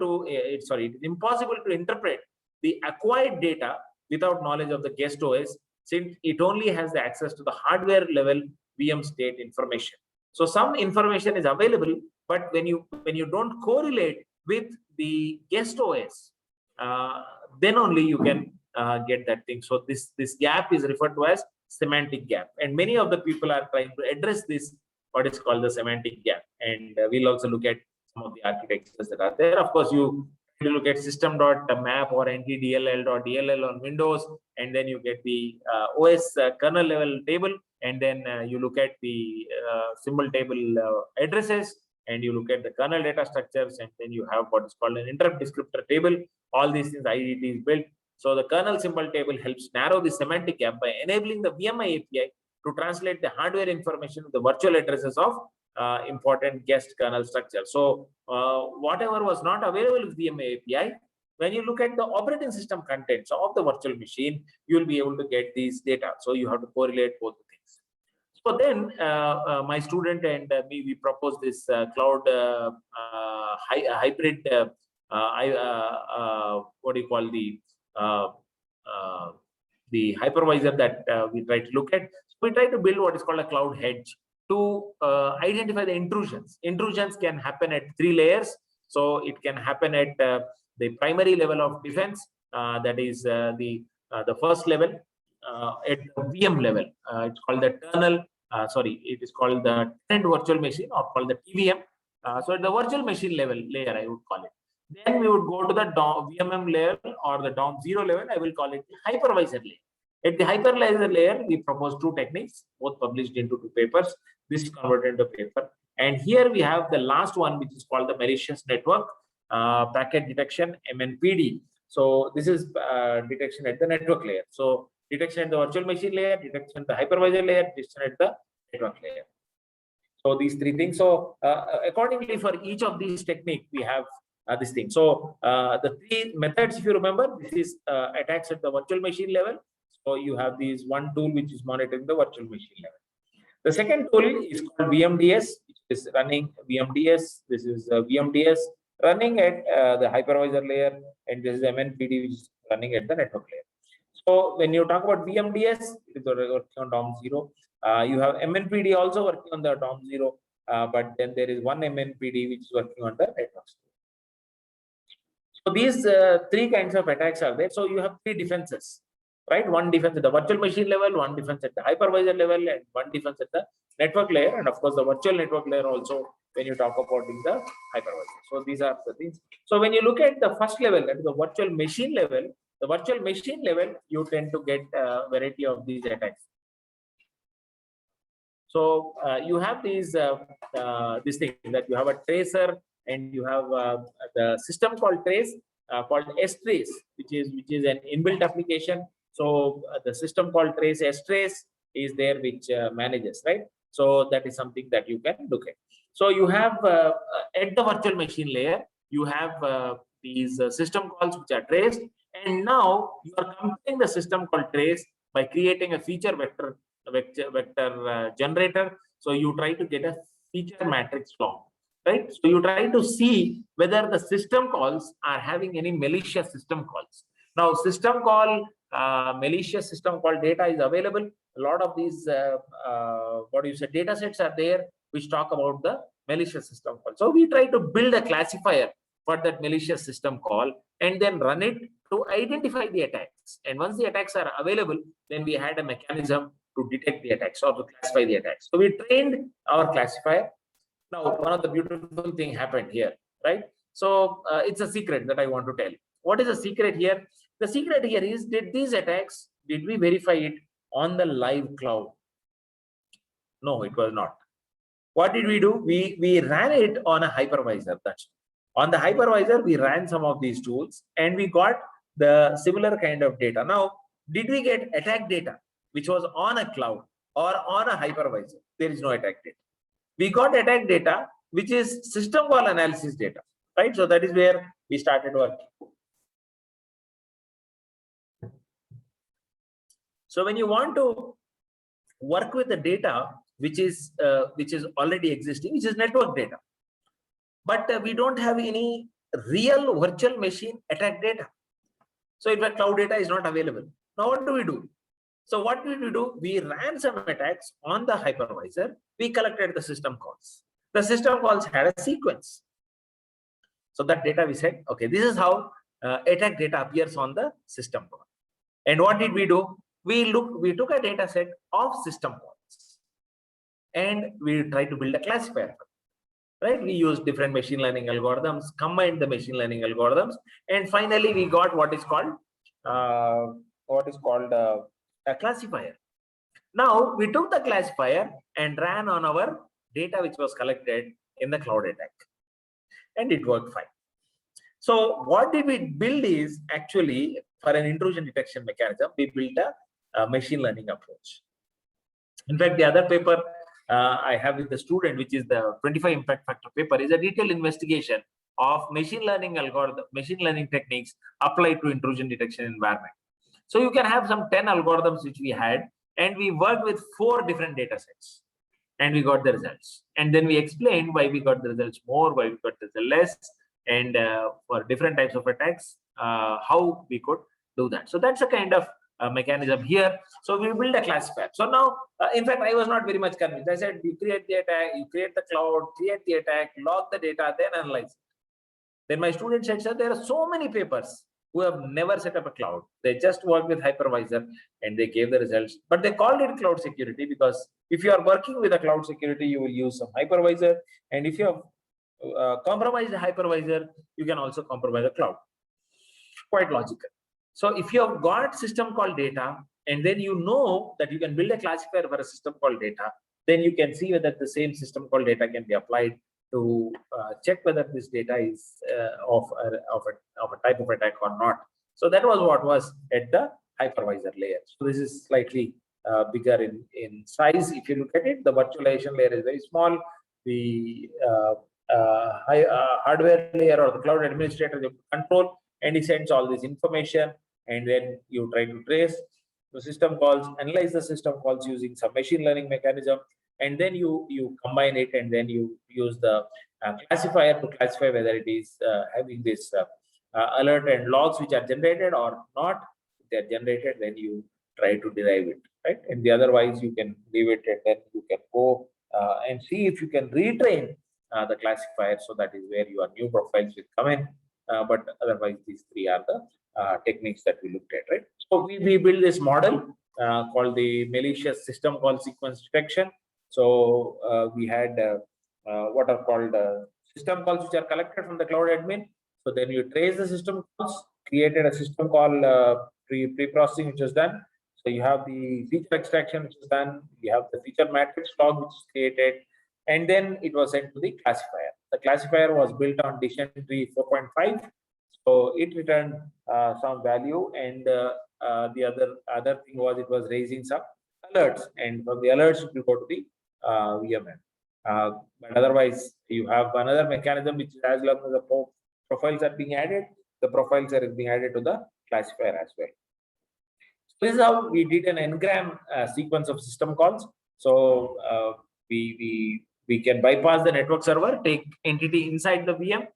to interpret the acquired data without knowledge of the guest OS, since it only has the access to the hardware level VM state information. So some information is available, but when you don't correlate with the guest OS, then only you can get that thing. So this gap is referred to as semantic gap, and many of the people are trying to address this, what is called the semantic gap. And we'll also look at some of the architectures that are there. Of course, you look at system.map or ntdll.dll on Windows, and then you get the OS kernel level table, and then you look at the symbol table addresses, and you look at the kernel data structures, and then you have what is called an interrupt descriptor table. All these things IIT is built. So the kernel symbol table helps narrow the semantic gap by enabling the VMI API to translate the hardware information to the virtual addresses of important guest kernel structure. So whatever was not available with VMI API, when you look at the operating system contents of the virtual machine, you will be able to get these data. So you have to correlate both the things. So then my student and me, we propose this cloud hybrid, what do you call the hypervisor that we try to look at. So we try to build what is called a cloud hedge to identify the intrusions. Intrusions can happen at 3 layers. So it can happen at the primary level of defense, that is the first level, at the VM level. It's called the it is called the tenant virtual machine, or called the TVM. So at the virtual machine level layer, I would call it. Then we would go to the VMM layer, or the DOM0 level. I will call it the hypervisor layer. At the hypervisor layer, we propose 2 techniques, both published into 2 papers. This is converted into paper. And here we have the last one, which is called the malicious network packet detection, MNPD. So this is detection at the network layer. So detection at the virtual machine layer, detection at the hypervisor layer, detection at the network layer. So these 3 things. So accordingly, for each of these techniques, we have this thing. So the 3 methods, if you remember, this is attacks at the virtual machine level. So you have these one tool which is monitoring the virtual machine level. The second tool is called VMDS, which is running VMDS. This is VMDS running at the hypervisor layer, and this is MNPD, which is running at the network layer. So when you talk about VMDS, it is working on DOM0. You have MNPD also working on the DOM0, but then there is one MNPD which is working on the network. So these three kinds of attacks are there. So you have three defenses, right? One defense at the virtual machine level, one defense at the hypervisor level, and one defense at the network layer. And of course, the virtual network layer also when you talk about in the hypervisor. So these are the things. So when you look at the first level, that is the virtual machine level, you tend to get a variety of these attacks. So you have these this thing that you have a tracer, and you have the system called trace, called strace, which is an inbuilt application. So the system called trace, strace is there, which manages, right? So that is something that you can look at. So you have at the virtual machine layer, you have these system calls which are traced, and now you are comparing the system called trace by creating a feature vector generator. So you try to get a feature matrix log, right? So you try to see whether the system calls are having any malicious system calls. Now, system call, malicious system call data is available. A lot of these, data sets are there which talk about the malicious system call. So we try to build a classifier for that malicious system call and then run it to identify the attacks. And once the attacks are available, then we had a mechanism to detect the attacks or to classify the attacks. So we trained our classifier. Now, one of the beautiful thing happened here, right? So it's a secret that I want to tell you. What is the secret here? The secret here is, did we verify it on the live cloud? No, it was not. What did we do? We ran it on a hypervisor. That's on the hypervisor, we ran some of these tools and we got the similar kind of data. Now, did we get attack data, which was on a cloud or on a hypervisor? There is no attack data. We got attack data, which is system call analysis data, right? So that is where we started working. So when you want to work with the data, which is already existing, which is network data, but we don't have any real virtual machine attack data. So in fact, cloud data is not available. Now what do we do? So what did we do? We ran some attacks on the hypervisor. We collected the system calls. The system calls had a sequence. So that data we said, okay, this is how attack data appears on the system call. And what did we do? We took a data set of system calls and we tried to build a classifier. Right? We used different machine learning algorithms, combined the machine learning algorithms, and finally we got what is called a classifier. Now we took the classifier and ran on our data which was collected in the cloud attack, and it worked fine. So what did we build is actually for an intrusion detection mechanism, we built a machine learning approach. In fact, the other paper I have with the student, which is the 25 impact factor paper, is a detailed investigation of machine learning techniques applied to intrusion detection environment. So you can have some 10 algorithms which we had, and we worked with 4 different data sets, and we got the results. And then we explained why we got the results more, why we got the results less, and for different types of attacks, how we could do that. So that's a kind of mechanism here. So we build a classifier. So now, in fact, I was not very much convinced. I said, you create the attack, you create the cloud, create the attack, log the data, then analyze it. Then my student said, sir, there are so many papers who have never set up a cloud. They just work with hypervisor and they gave the results, but they called it cloud security because if you are working with a cloud security, you will use some hypervisor. And if you have compromised the hypervisor, you can also compromise the cloud. Quite logical. So if you have got system call data, and then you know that you can build a classifier for a system call data, then you can see whether the same system call data can be applied to check whether this data is of a type of attack or not. So that was what was at the hypervisor layer. So this is slightly bigger in size. If you look at it, the virtualization layer is very small. The hardware layer or the cloud administrator control, and he sends all this information, and then you try to trace the system calls, analyze the system calls using some machine learning mechanism, and then you combine it, and then you use the classifier to classify whether it is having this alert and logs which are generated or not. If they are generated, then you try to derive it, right? And the otherwise you can leave it, and then you can go and see if you can retrain the classifier. So that is where your new profiles will come in. But otherwise, these three are the techniques that we looked at, right? So we build this model called the malicious system call sequence detection. So we had what are called system calls which are collected from the cloud admin. So then you trace the system calls, created a system call pre-processing which was done. So you have the feature extraction which is done, you have the feature matrix log which is created, and then it was sent to the classifier. The classifier was built on decision tree 4.5. So it returned some value, and the other thing was it was raising some alerts, and from the alerts it will go to the VMM. But otherwise, you have another mechanism which, as long as the profiles are being added, the profiles are being added to the classifier as well. So this is how we did an n-gram sequence of system calls. So we can bypass the network server, take entity inside the VM.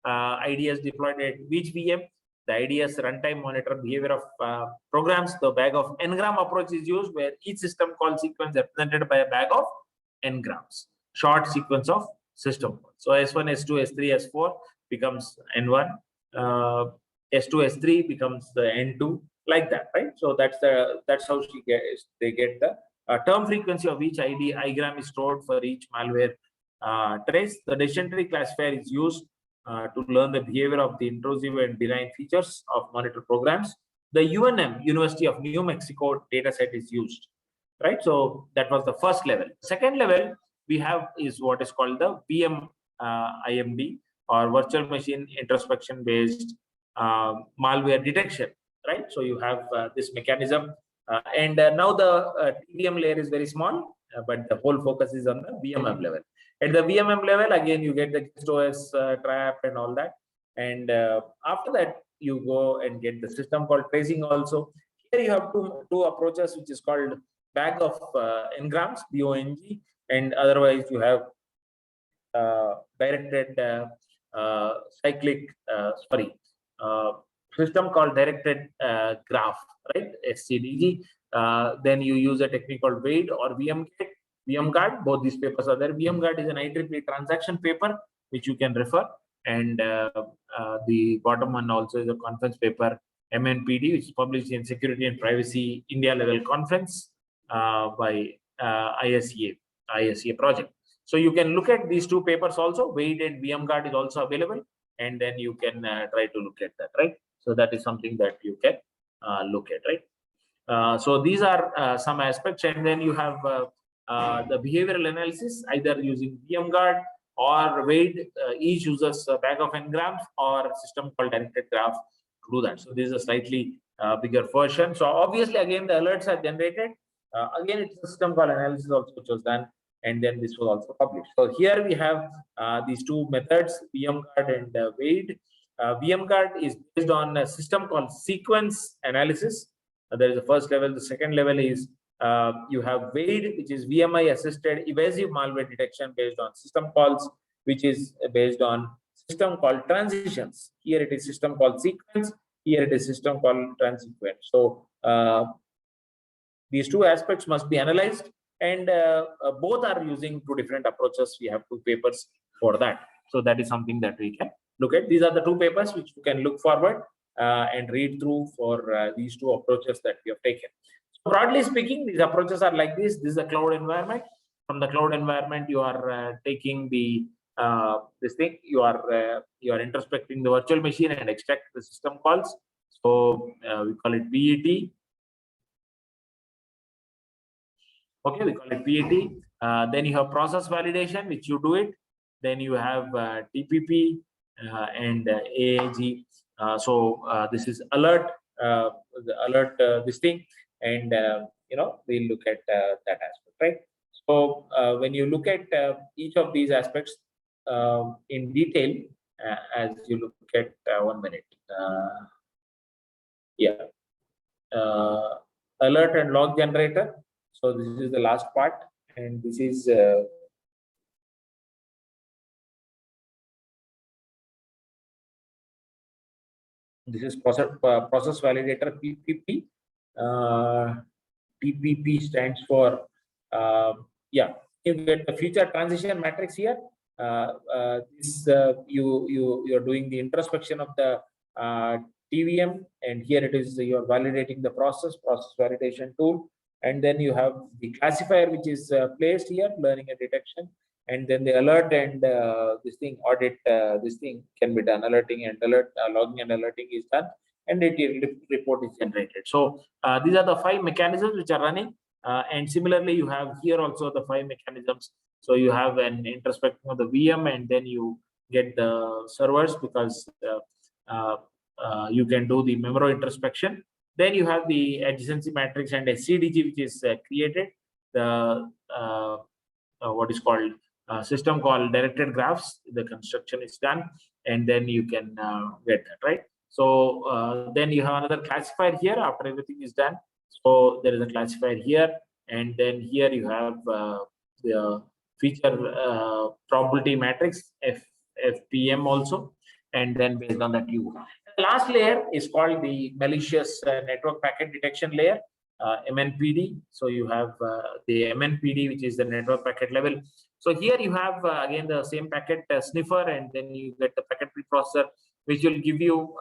IDS deployed at which VM. The IDS runtime monitor behavior of programs. The bag of n-gram approach is used, where each system call sequence is represented by a bag of n-grams, short sequence of system calls. So S1, S2, S3, S4 becomes N1. S2, S3 becomes the N2, like that, right? So that's how they get the term frequency of each igram is stored for each malware trace. The decision tree classifier is used to learn the behavior of the intrusive and benign features of monitor programs. The UNM, University of New Mexico dataset is used, right? So that was the first level. Second level we have is what is called the VM IMD, or virtual machine introspection based malware detection, right? So you have this mechanism, and now the TDM layer is very small, but the whole focus is on the VMM level. At the VMM level, again, you get the guest OS trap and all that, and after that, you go and get the system called tracing also. Here you have two approaches, which is called bag of n-grams, BONG, and otherwise you have directed cyclic, system called directed graph, right? SCDG. Then you use a technique called WAID or VM-Guard. Both these papers are there. VM-Guard is an IEEE transaction paper, which you can refer. And the bottom one also is a conference paper, MNPD, which is published in Security and Privacy India level conference by ISEA project. So you can look at these two papers also. WAID and VM-Guard is also available, and then you can try to look at that, right? So that is something that you can look at, right? So these are some aspects, and then you have the behavioral analysis, either using VM-Guard or WAID. Each uses a bag of n-grams or a system called directed graph to do that. So this is a slightly bigger version. So obviously, again, the alerts are generated. Again, it's a system called analysis also, which was done, and then this was also published. So here we have these two methods, VM-Guard and WAID. VM-Guard is based on a system called sequence analysis. There is the first level. The second level is you have WAID, which is VMI assisted evasive malware detection based on system calls, which is based on system called transitions. Here it is system called sequence. Here it is system called transequence. So these two aspects must be analyzed, and both are using two different approaches. We have two papers for that. So that is something that we can look at. These are the two papers which you can look forward and read through for these two approaches that we have taken. So broadly speaking, these approaches are like this. This is a cloud environment. From the cloud environment, you are taking the this thing. You are introspecting the virtual machine and extract the system calls. So we call it PET. Okay, we call it PET. Then you have process validation, which you do it. Then you have TPP and AAG. So this is alert, the alert this thing, and we'll look at that aspect, right? So when you look at each of these aspects in detail, as you look at 1 minute, alert and log generator. So this is the last part, and this is process validator PPP. PPP stands for you get the future transition matrix here. You're doing the introspection of the TVM, and here it is you're validating the process validation tool, and then you have the classifier which is placed here, learning and detection, and then the alert and this thing audit. This thing can be done. Alerting and logging and alerting is done, and report is generated. So these are the 5 mechanisms which are running, and similarly you have here also the 5 mechanisms. So you have an introspection of the VM, and then you get the servers, because you can do the memory introspection. Then you have the adjacency matrix and SCDG, which is created. The what is called system called directed graphs. The construction is done, and then you can get that, right? So then you have another classifier here after everything is done. So there is a classifier here, and then here you have the feature probability matrix FPM also, and then based on that you. The last layer is called the malicious network packet detection layer, MNPD. So you have the MNPD, which is the network packet level. So here you have again the same packet sniffer, and then you get the packet preprocessor, which will give you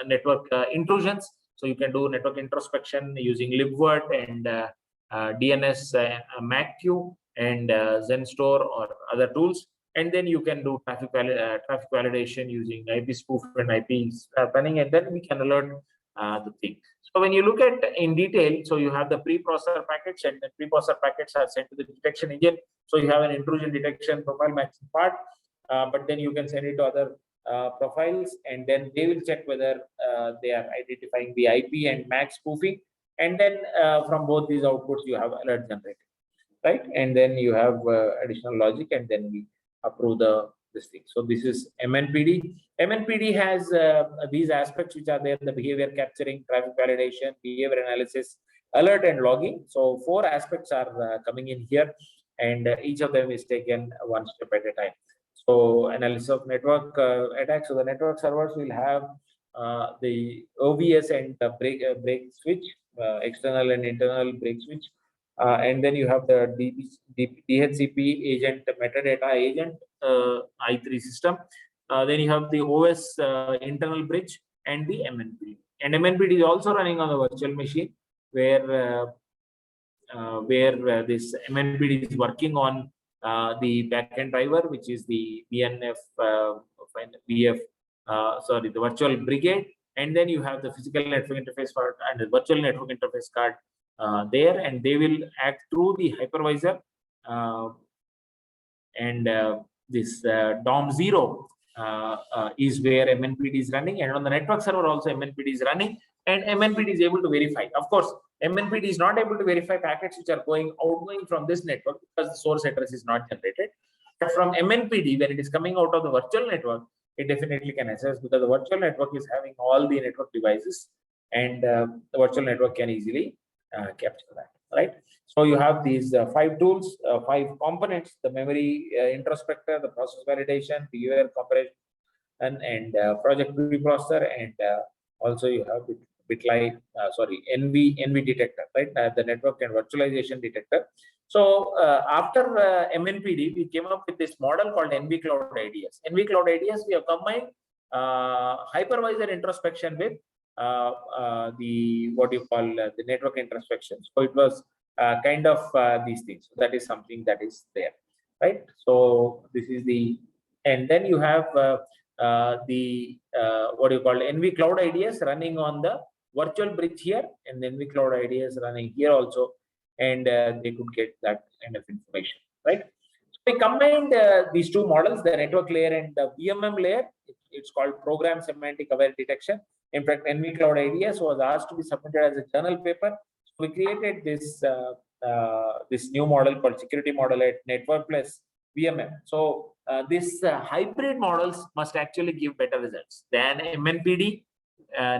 network intrusions. So you can do network introspection using libvirt and DNS MACQ and Zenstore or other tools. And then you can do traffic validation using IP spoof and IP spanning, and then we can alert the thing. So when you look at in detail, so you have the preprocessor packets, and the preprocessor packets are sent to the detection engine. So you have an intrusion detection profile matching part, but then you can send it to other profiles, and then they will check whether they are identifying the IP and MAC spoofing, and then from both these outputs you have alert generated, right? And then you have additional logic, and then we approve this thing. So this is MNPD. MNPD has these aspects which are there: the behavior capturing, traffic validation, behavior analysis, alert, and logging. So 4 aspects are coming in here, and each of them is taken one step at a time. So analysis of network attacks. So the network servers will have the OVS and the break switch, external and internal break switch. And then you have the DHCP agent, metadata agent, I3 system. Then you have the OS internal bridge and the MNPD. And MNPD is also running on the virtual machine, where this MNPD is working on the backend driver, which is the VNF, the virtual brigade. And then you have the physical network interface card and the virtual network interface card there, and they will act through the hypervisor, and this DOM0 is where MNPD is running, and on the network server also MNPD is running, and MNPD is able to verify. Of course, MNPD is not able to verify packets which are outgoing from this network, because the source address is not generated. But from MNPD, when it is coming out of the virtual network, it definitely can assess, because the virtual network is having all the network devices, and the virtual network can easily capture that, right? So you have these 5 tools, 5 components: the memory introspector, the process validation, behavior comparison, and project preprocessor, and also you have NV detector, right? The network and virtualization detector. So after MNPD, we came up with this model called NV Cloud IDS. NV Cloud IDS, we have combined hypervisor introspection with the network introspection. So it was kind of these things. So that is something that is there, right? So this is the, and then you have NV Cloud IDS running on the virtual bridge here, and then NV Cloud IDS running here also, and they could get that kind of information, right? So we combined these 2 models, the network layer and the VMM layer. It's called Program Semantic Aware Detection. In fact, NV Cloud IDS was asked to be submitted as a journal paper. So we created this this new model called security model at network plus VMM. So this hybrid models must actually give better results than MNPD.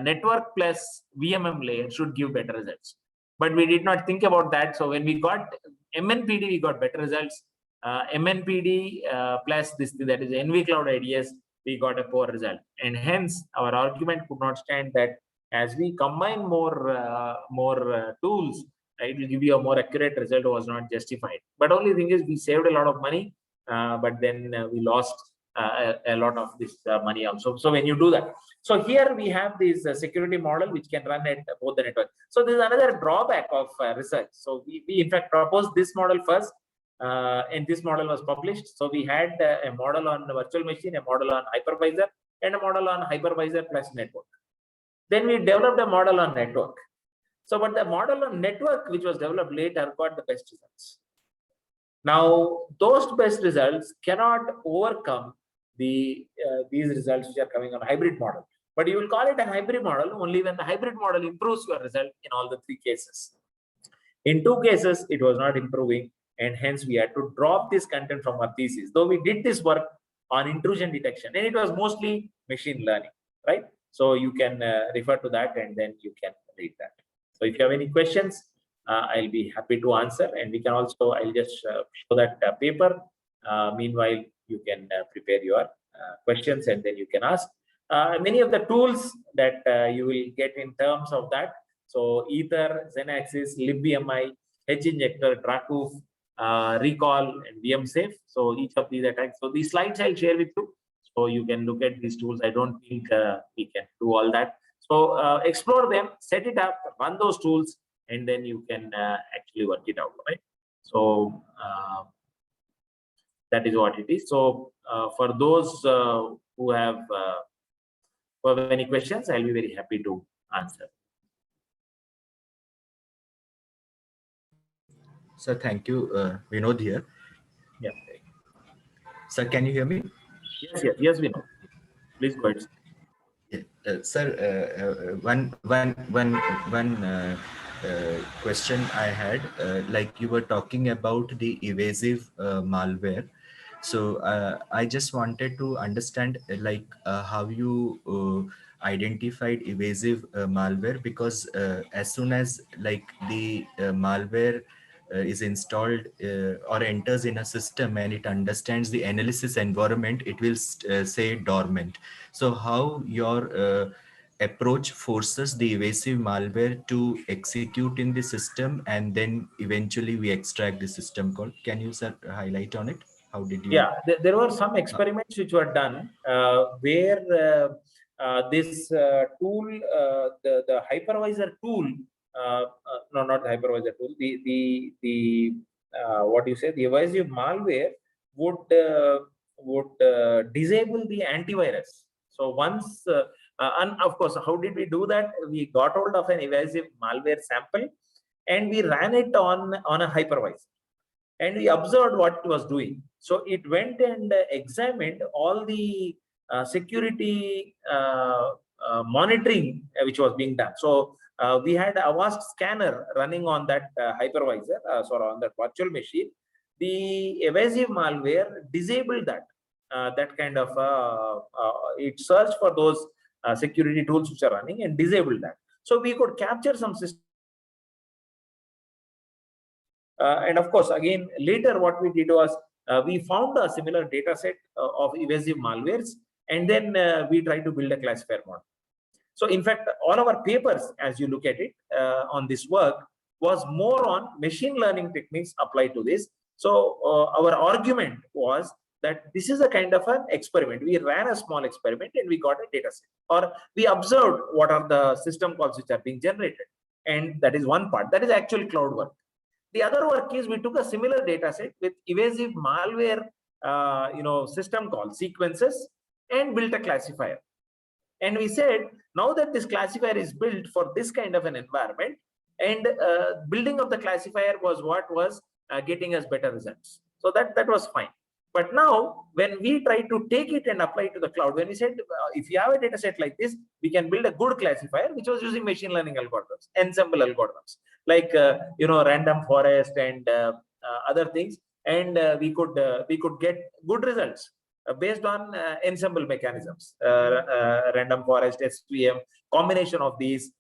Network plus VMM layer should give better results. but we did not think about that. So when we got MNPD, we got better results. MNPD plus this, that is NV Cloud IDS, we got a poor result. And hence our argument could not stand that as we combine more tools, it will give you a more accurate result, was not justified. But only thing is we saved a lot of money, but then we lost a lot of this money also. So when you do that, so here we have this security model which can run at both the network. So this is another drawback of research. So we in fact proposed this model first, and this model was published. So we had a model on virtual machine, a model on hypervisor, and a model on hypervisor plus network. Then we developed a model on network. So, but the model on network, which was developed later, got the best results. Now, those best results cannot overcome these results which are coming on a hybrid model. But you will call it a hybrid model only when the hybrid model improves your result in all the three cases. In two cases, it was not improving, and hence we had to drop this content from our thesis. Though we did this work on intrusion detection, and it was mostly machine learning, right? So you can refer to that, and then you can read that. So if you have any questions, I'll be happy to answer, and we can also, I'll just show that paper. Meanwhile, you can prepare your questions, and then you can ask. Many of the tools that you will get in terms of that. So Ether, Zenaxis, LibBMI, Hedge Injector, Dracoof, Recall, and VMSafe. So each of these attacks. So these slides I'll share with you, so you can look at these tools. I don't think we can do all that. So explore them, set it up, run those tools, and then you can actually work it out, right? So that is what it is. So for those who have any questions, I'll be very happy to answer. Sir, thank you. Vinod here. Yeah. Sir, can you hear me? Yes, Vinod. Please go ahead. Sir, one question I had, like you were talking about the evasive malware. So I just wanted to understand like how you identified evasive malware, because as soon as like the malware is installed or enters in a system and it understands the analysis environment, it will say dormant. So how your approach forces the evasive malware to execute in the system, and then eventually we extract the system call? Can you, sir, highlight on it? How did you? Yeah, there were some experiments which were done where this tool, the hypervisor tool, no, not the hypervisor tool, the what do you say, the evasive malware would disable the antivirus. So once, and of course, how did we do that? We got hold of an evasive malware sample and we ran it on a hypervisor, and we observed what it was doing. So it went and examined all the security monitoring which was being done. So we had a Avast scanner running on that hypervisor, sorry, on that virtual machine. The evasive malware disabled that. That kind of it searched for those security tools which are running and disabled that. So we could capture some system. And of course, again, later what we did was we found a similar data set of evasive malwares, and then we tried to build a classifier model. So in fact, all our papers, as you look at it on this work, was more on machine learning techniques applied to this. So our argument was that this is a kind of an experiment. We ran a small experiment and we got a data set, or we observed what are the system calls which are being generated. And that is one part. That is actual cloud work. The other work is we took a similar data set with evasive malware, system call sequences, and built a classifier. And we said, now that this classifier is built for this kind of an environment, and building of the classifier was what was getting us better results. So that was fine. But now, when we try to take it and apply it to the cloud, when we said, if you have a data set like this, we can build a good classifier, which was using machine learning algorithms, ensemble algorithms, like random forest and other things, and we could get good results based on ensemble mechanisms, random forest, SVM, combination of these,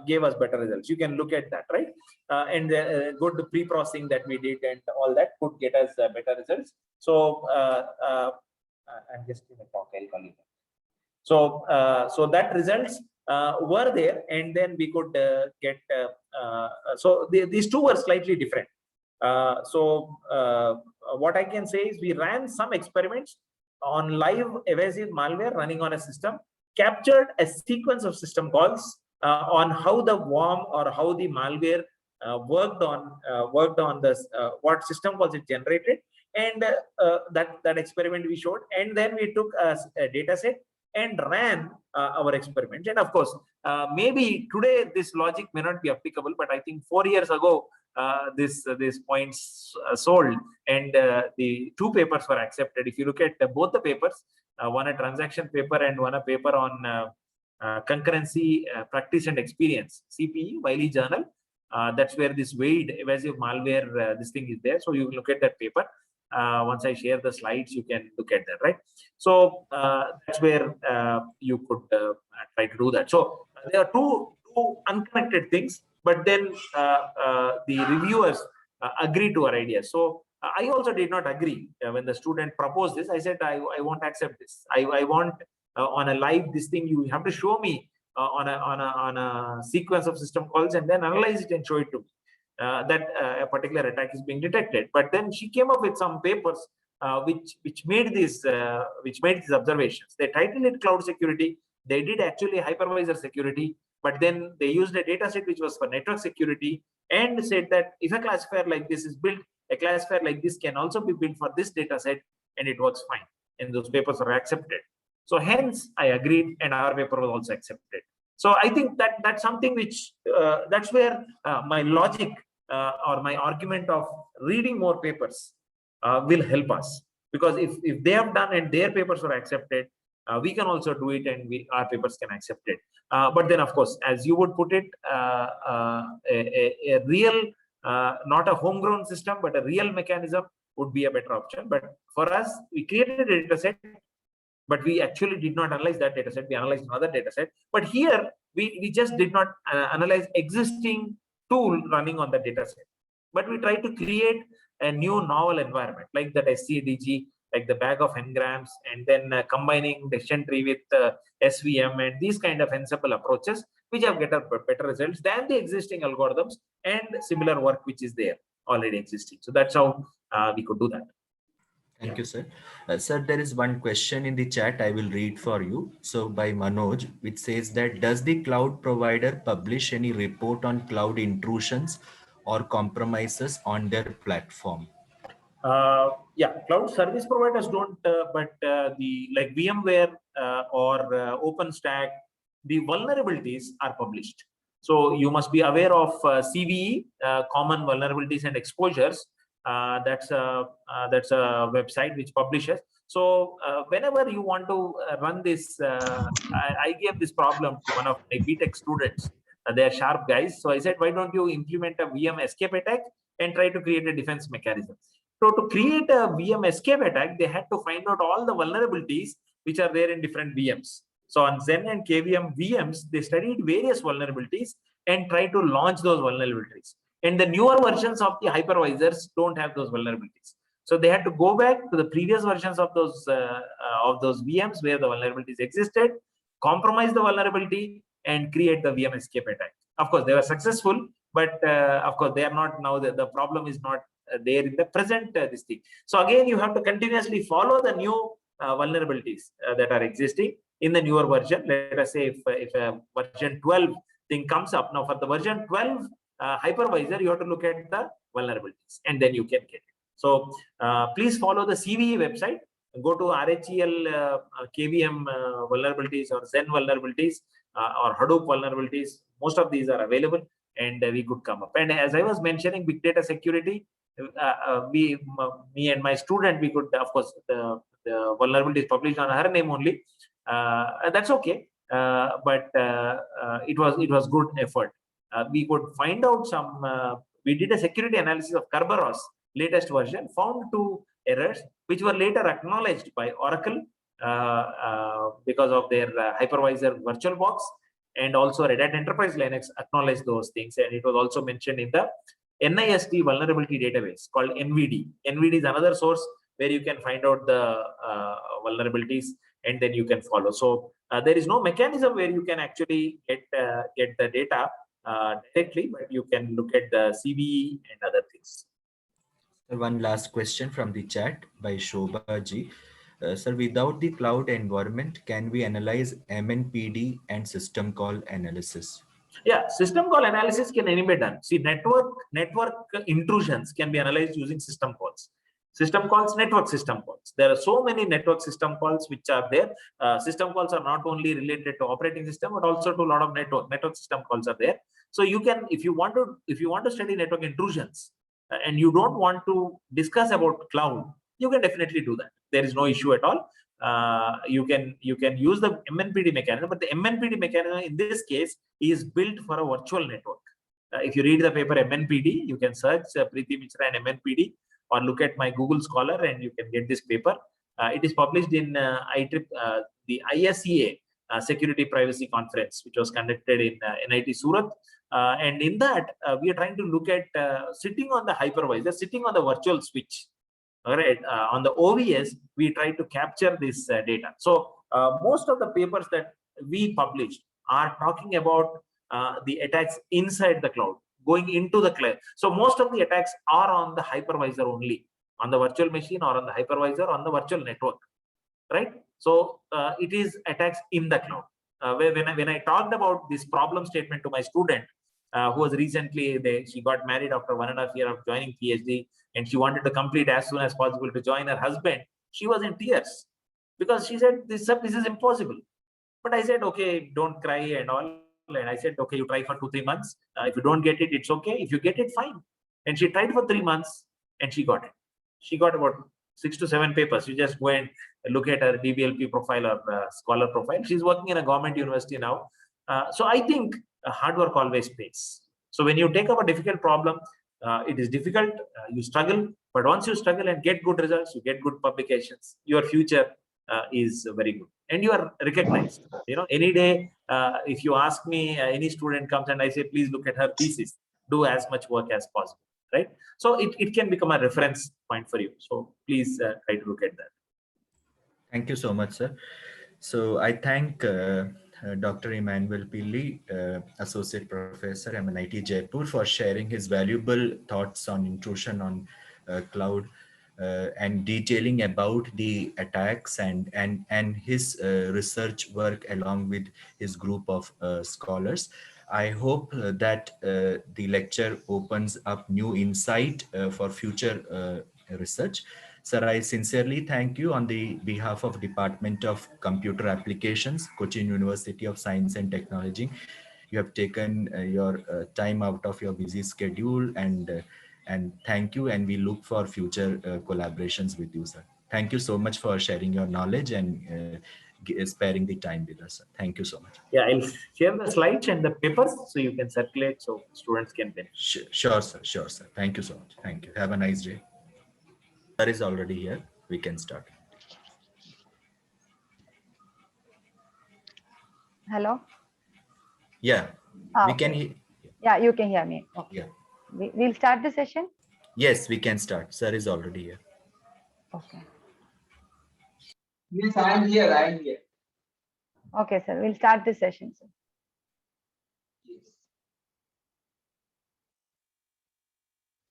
gave us better results. You can look at that, right? And good pre-processing that we did and all that could get us better results. So I'm just in a talk, I'll call you. So so that results were there, and then we could get so these two were slightly different. So what I can say is we ran some experiments on live evasive malware running on a system, captured a sequence of system calls on how the worm or how the malware worked on this what system calls it generated, and that experiment we showed, and then we took a data set and ran our experiment. And of course, maybe today this logic may not be applicable, but I think 4 years ago this points sold, and the two papers were accepted. If you look at both the papers, one a transaction paper and one a paper on concurrency practice and experience, CPE, Wiley Journal. That's where this Wade evasive malware this thing is there. So you look at that paper. Once I share the slides, you can look at that, right? So that's where you could try to do that. So there are two unconnected things, but then the reviewers agree to our ideas. So I also did not agree when the student proposed this. I said I won't accept this. I want on a live this thing you have to show me on a sequence of system calls and then analyze it and show it to me. That a particular attack is being detected. But then she came up with some papers which made these observations. They titled it cloud security. They did actually hypervisor security, but then they used a data set which was for network security and said that if a classifier like this is built, a classifier like this can also be built for this data set, and it works fine. And those papers were accepted. So hence I agreed, and our paper was also accepted. So I think that that's something which that's where my logic or my argument of reading more papers will help us, because if they have done and their papers were accepted, we can also do it, and our papers can accept it. But then, of course, as you would put it, a real, not a homegrown system, but a real mechanism would be a better option. But for us, we created a data set, but we actually did not analyze that data set. We analyzed another data set. But here, we just did not analyze existing tool running on the data set. But we tried to create a new novel environment, like that SCDG, like the bag of n-grams, and then combining decision tree with SVM and these kind of Ansible approaches, which have better results than the existing algorithms and similar work which is there already existing. So that's how we could do that. Thank you, sir. Sir, there is one question in the chat I will read for you. So by Manoj, which says that, does the cloud provider publish any report on cloud intrusions or compromises on their platform? Yeah, cloud service providers don't, but the like VMware or OpenStack, the vulnerabilities are published. So you must be aware of CVE, common vulnerabilities and exposures. That's a website which publishes. So whenever you want to run this, I gave this problem to one of my BTech students. They are sharp guys. So I said, why don't you implement a VM escape attack and try to create a defense mechanism? So to create a VM escape attack, they had to find out all the vulnerabilities which are there in different VMs. So on Zen and KVM VMs, they studied various vulnerabilities and tried to launch those vulnerabilities. And the newer versions of the hypervisors don't have those vulnerabilities. So they had to go back to the previous versions of those VMs where the vulnerabilities existed, compromise the vulnerability, and create the VM escape attack. Of course, they were successful, but of course, they are not now. The problem is not there in the present this thing. So again, you have to continuously follow the new vulnerabilities that are existing in the newer version. Let us say if a version 12 thing comes up, now for the version 12 hypervisor, you have to look at the vulnerabilities, and then you can get it. So please follow the CVE website. Go to RHEL KVM vulnerabilities or Zen vulnerabilities or Hadoop vulnerabilities. Most of these are available, and we could come up. And as I was mentioning, big data security, me and my student, we could, of course, the vulnerability is published on her name only. That's okay, but it was good effort. We could find out some. We did a security analysis of Kerberos latest version, found 2 errors which were later acknowledged by Oracle because of their hypervisor VirtualBox, and also Red Hat Enterprise Linux acknowledge those things. And it was also mentioned in the NIST vulnerability database called NVD. NVD is another source where you can find out the vulnerabilities and then you can follow. So there is no mechanism where you can actually get the data directly, but you can look at the CVE and other things. One last question from the chat by Shobha ji. Sir, without the cloud environment, can we analyze MNPD and system call analysis? Yeah, system call analysis can anyway be done. See, network intrusions can be analyzed using system calls. System calls, network system calls. There are so many network system calls which are there. System calls are not only related to operating system, but also to a lot of network system calls are there. So you can, if you want to study network intrusions and you don't want to discuss about cloud, you can definitely do that. There is no issue at all. You can use the MNPD mechanism, but the MNPD mechanism in this case is built for a virtual network. If you read the paper MNPD, you can search Preeti Mishra and MNPD, or look at my Google Scholar and you can get this paper. It is published in the ISEA Security Privacy Conference, which was conducted in NIT Surat. And in that, we are trying to look at sitting on the hypervisor, sitting on the virtual switch. All right, on the OVS, we try to capture this data. So most of the papers that we published are talking about the attacks inside the cloud, going into the cloud. So most of the attacks are on the hypervisor only, on the virtual machine or on the hypervisor on the virtual network, right? So it is attacks in the cloud. When I talked about this problem statement to my student, who was recently, she got married after 1.5 years of joining PhD, and she wanted to complete as soon as possible to join her husband. She was in tears because she said, this is impossible. But I said, okay, don't cry and all. And I said, okay, you try for 2-3 months. If you don't get it, it's okay. If you get it, fine. And she tried for 3 months and she got it. She got about 6 to 7 papers. You just go and look at her DBLP profile or scholar profile. She's working in a government university now. So I think hard work always pays. So when you take up a difficult problem, it is difficult, you struggle, but once you struggle and get good results, you get good publications, your future is very good and you are recognized. Any day, if you ask me, any student comes and I say, please look at her thesis, do as much work as possible, right? So it can become a reference point for you. So please try to look at that. Thank you so much, sir. So I thank Dr. Emmanauel Pilli, Associate Professor, MNIT Jaipur, for sharing his valuable thoughts on intrusion on cloud and detailing about the attacks and his research work along with his group of scholars. I hope that the lecture opens up new insight for future research. Sir, I sincerely thank you on the behalf of Department of Computer Applications, Cochin University of Science and Technology. You have taken your time out of your busy schedule, and thank you. And we look for future collaborations with you, sir. Thank you so much for sharing your knowledge and sparing the time with us, sir. Thank you so much. Yeah, I'll share the slides and the papers so you can circulate so students can benefit. Sure, sir. Sure, sir. Thank you so much. Thank you. Have a nice day. Sir is already here. We can start. Hello? Yeah, we Okay. can. Yeah, you can hear me. Okay. Yeah. We'll start the session? Yes, we can start. Sir is already here. Okay. Yes, I am here. I am here. Okay, sir. We'll start the session, sir. Yes.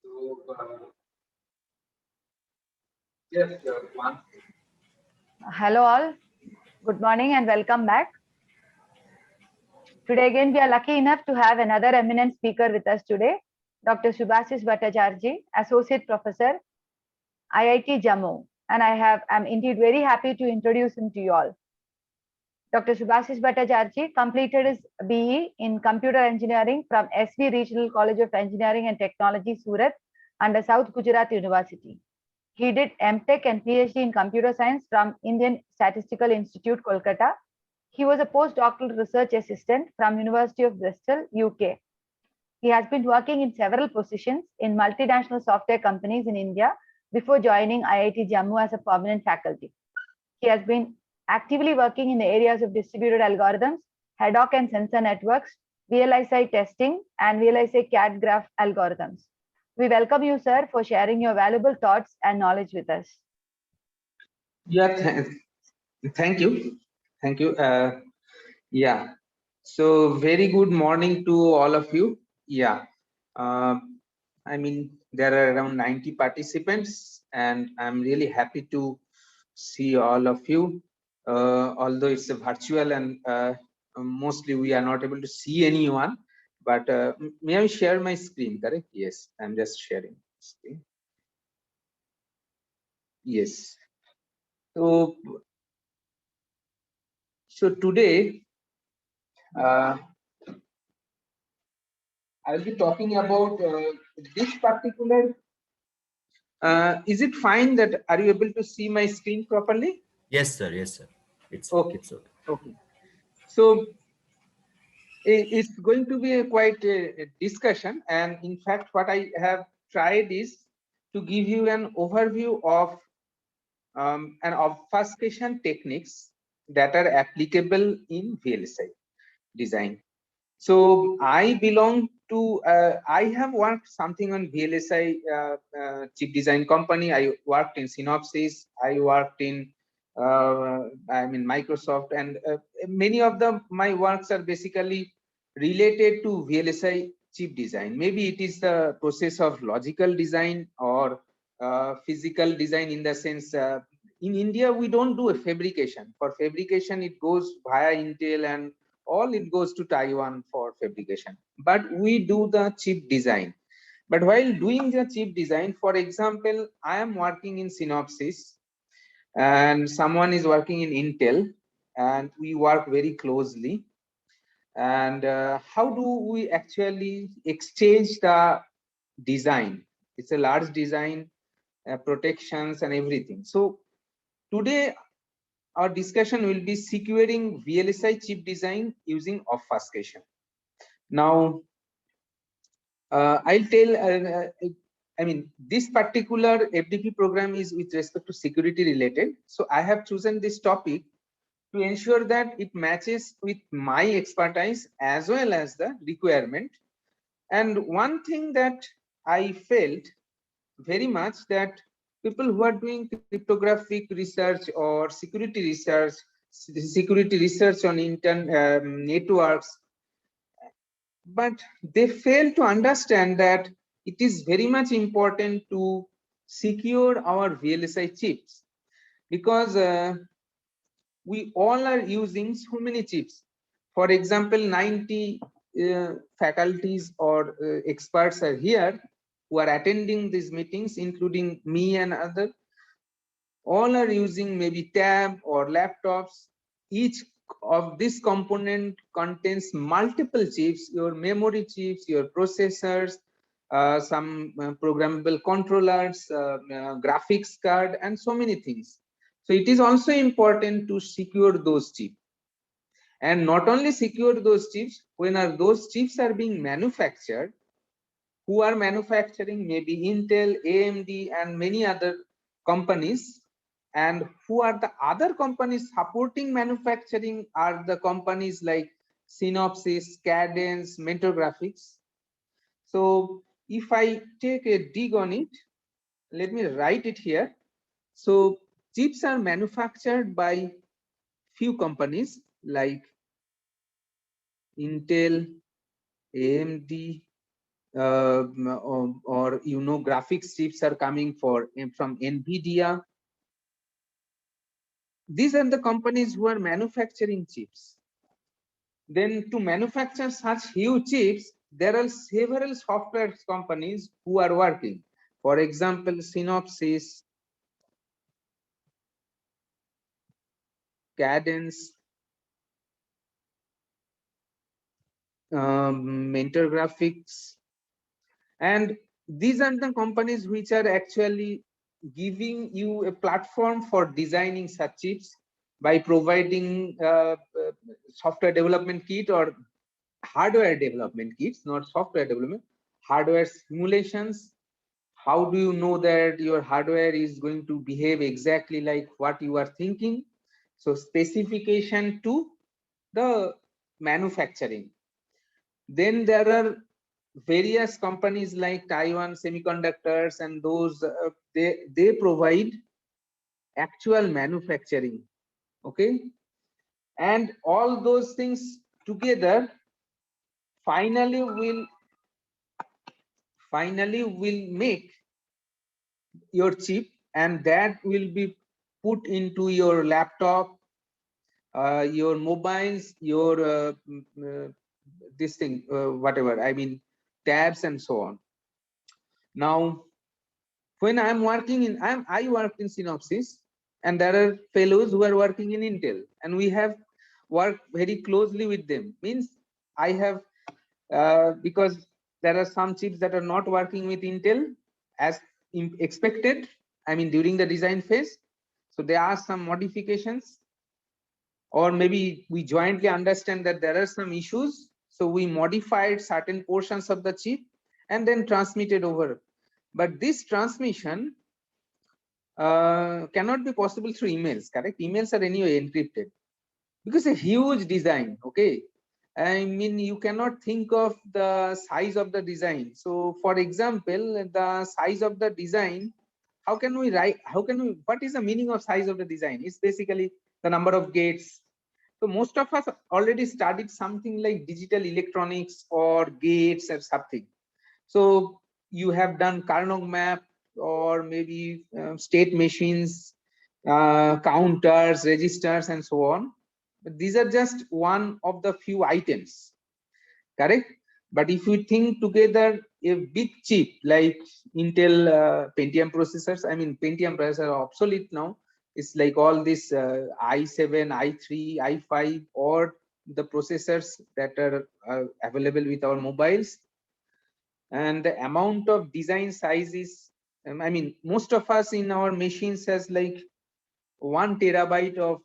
So, yes, one. Hello all. Good morning and welcome back. Today again, we are lucky enough to have another eminent speaker with us today, Dr.Subhasis Bhattacharjee, Associate Professor, IIT Jammu. And I'm indeed very happy to introduce him to you all. Dr. Subhasis Bhattacharjee completed his BE in Computer Engineering from SV Regional College of Engineering and Technology, Surat, under South Gujarat University. He did MTech and PhD in Computer Science from Indian Statistical Institute, Kolkata. He was a postdoctoral research assistant from University of Bristol, UK. He has been working in several positions in multinational software companies in India before joining IIT Jammu as a permanent faculty. He has been actively working in the areas of distributed algorithms, ad hoc and sensor networks, VLSI testing, and VLSI CAD graph algorithms. We welcome you, sir, for sharing your valuable thoughts and knowledge with us. Yeah, thank you. Thank you. Yeah. So very good morning to all of you. Yeah. Uh, I mean, there are around 90 participants, and I'm really happy to see all of you. Although it's a virtual and mostly we are not able to see anyone, but may I share my screen, correct? Yes, I'm just sharing screen. Yes. So today, I'll be talking about this particular. Is it fine that are you able to see my screen properly? Yes, sir. Yes, sir. Okay. It's okay. Okay. So it's going to be a quite a discussion, and in fact, what I have tried is to give you an overview of an obfuscation techniques that are applicable in VLSI design. So I belong to, I have worked something on VLSI chip design company. I worked in Synopsys. I worked in, Microsoft, and many of my works are basically related to VLSI chip design. Maybe it is the process of logical design or physical design, in the sense, in India, we don't do a fabrication. For fabrication, it goes via Intel and all, it goes to Taiwan for fabrication, but we do the chip design. But while doing the chip design, for example, I am working in Synopsys and someone is working in Intel, and we work very closely. And how do we actually exchange the design? It's a large design, protections and everything. So today our discussion will be securing VLSI chip design using obfuscation. Now, I'll tell, this particular FDP program is with respect to security related. So I have chosen this topic to ensure that it matches with my expertise as well as the requirement. And one thing that I felt very much, that people who are doing cryptographic research or security research on networks, but they fail to understand that it is very much important to secure our VLSI chips, because we all are using so many chips. For example, 90 faculties or experts are here who are attending these meetings, including me and others. All are using maybe tab or laptops. Each of this component contains multiple chips, your memory chips, your processors, some programmable controllers, graphics card, and so many things. So it is also important to secure those chips. And not only secure those chips, when those chips are being manufactured, who are manufacturing, maybe Intel, AMD, and many other companies, and who are the other companies supporting manufacturing are the companies like Synopsys, Cadence, Mentor Graphics. So if I take a dig on it, let me write it here. So chips are manufactured by few companies like Intel, AMD, or graphics chips are coming from NVIDIA. These are the companies who are manufacturing chips. Then to manufacture such huge chips, there are several software companies who are working. For example, Synopsys, Cadence, Mentor Graphics, and these are the companies which are actually giving you a platform for designing such chips by providing software development kit or hardware development kits, not software development, hardware simulations. How do you know that your hardware is going to behave exactly like what you are thinking? So specification to the manufacturing. Then there are various companies like Taiwan Semiconductors, and those they provide actual manufacturing. Okay, and all those things together finally will make your chip, and that will be put into your laptop, your mobiles, your this thing, whatever, I mean, tabs and so on. Now, when I'm working in, I worked in Synopsys, and there are fellows who are working in Intel, and we have worked very closely with them. Means I have, because there are some chips that are not working with Intel as expected, I mean, during the design phase. So there are some modifications, or maybe we jointly understand that there are some issues. So we modified certain portions of the chip and then transmitted over. But this transmission cannot be possible through emails, correct? Emails are anyway encrypted because a huge design. Okay, I mean, you cannot think of the size of the design. So for example, the size of the design, how can we write, what is the meaning of size of the design? It's basically the number of gates. So most of us already studied something like digital electronics or gates or something. So you have done Carnot map, or maybe state machines, counters, registers, and so on. But these are just one of the few items, correct? But if we think together a big chip like Intel Pentium processors, I mean, Pentium processors are obsolete now. It's like all this i7, i3, i5, or the processors that are available with our mobiles. And the amount of design size is, I mean, most of us in our machines has like 1 terabyte of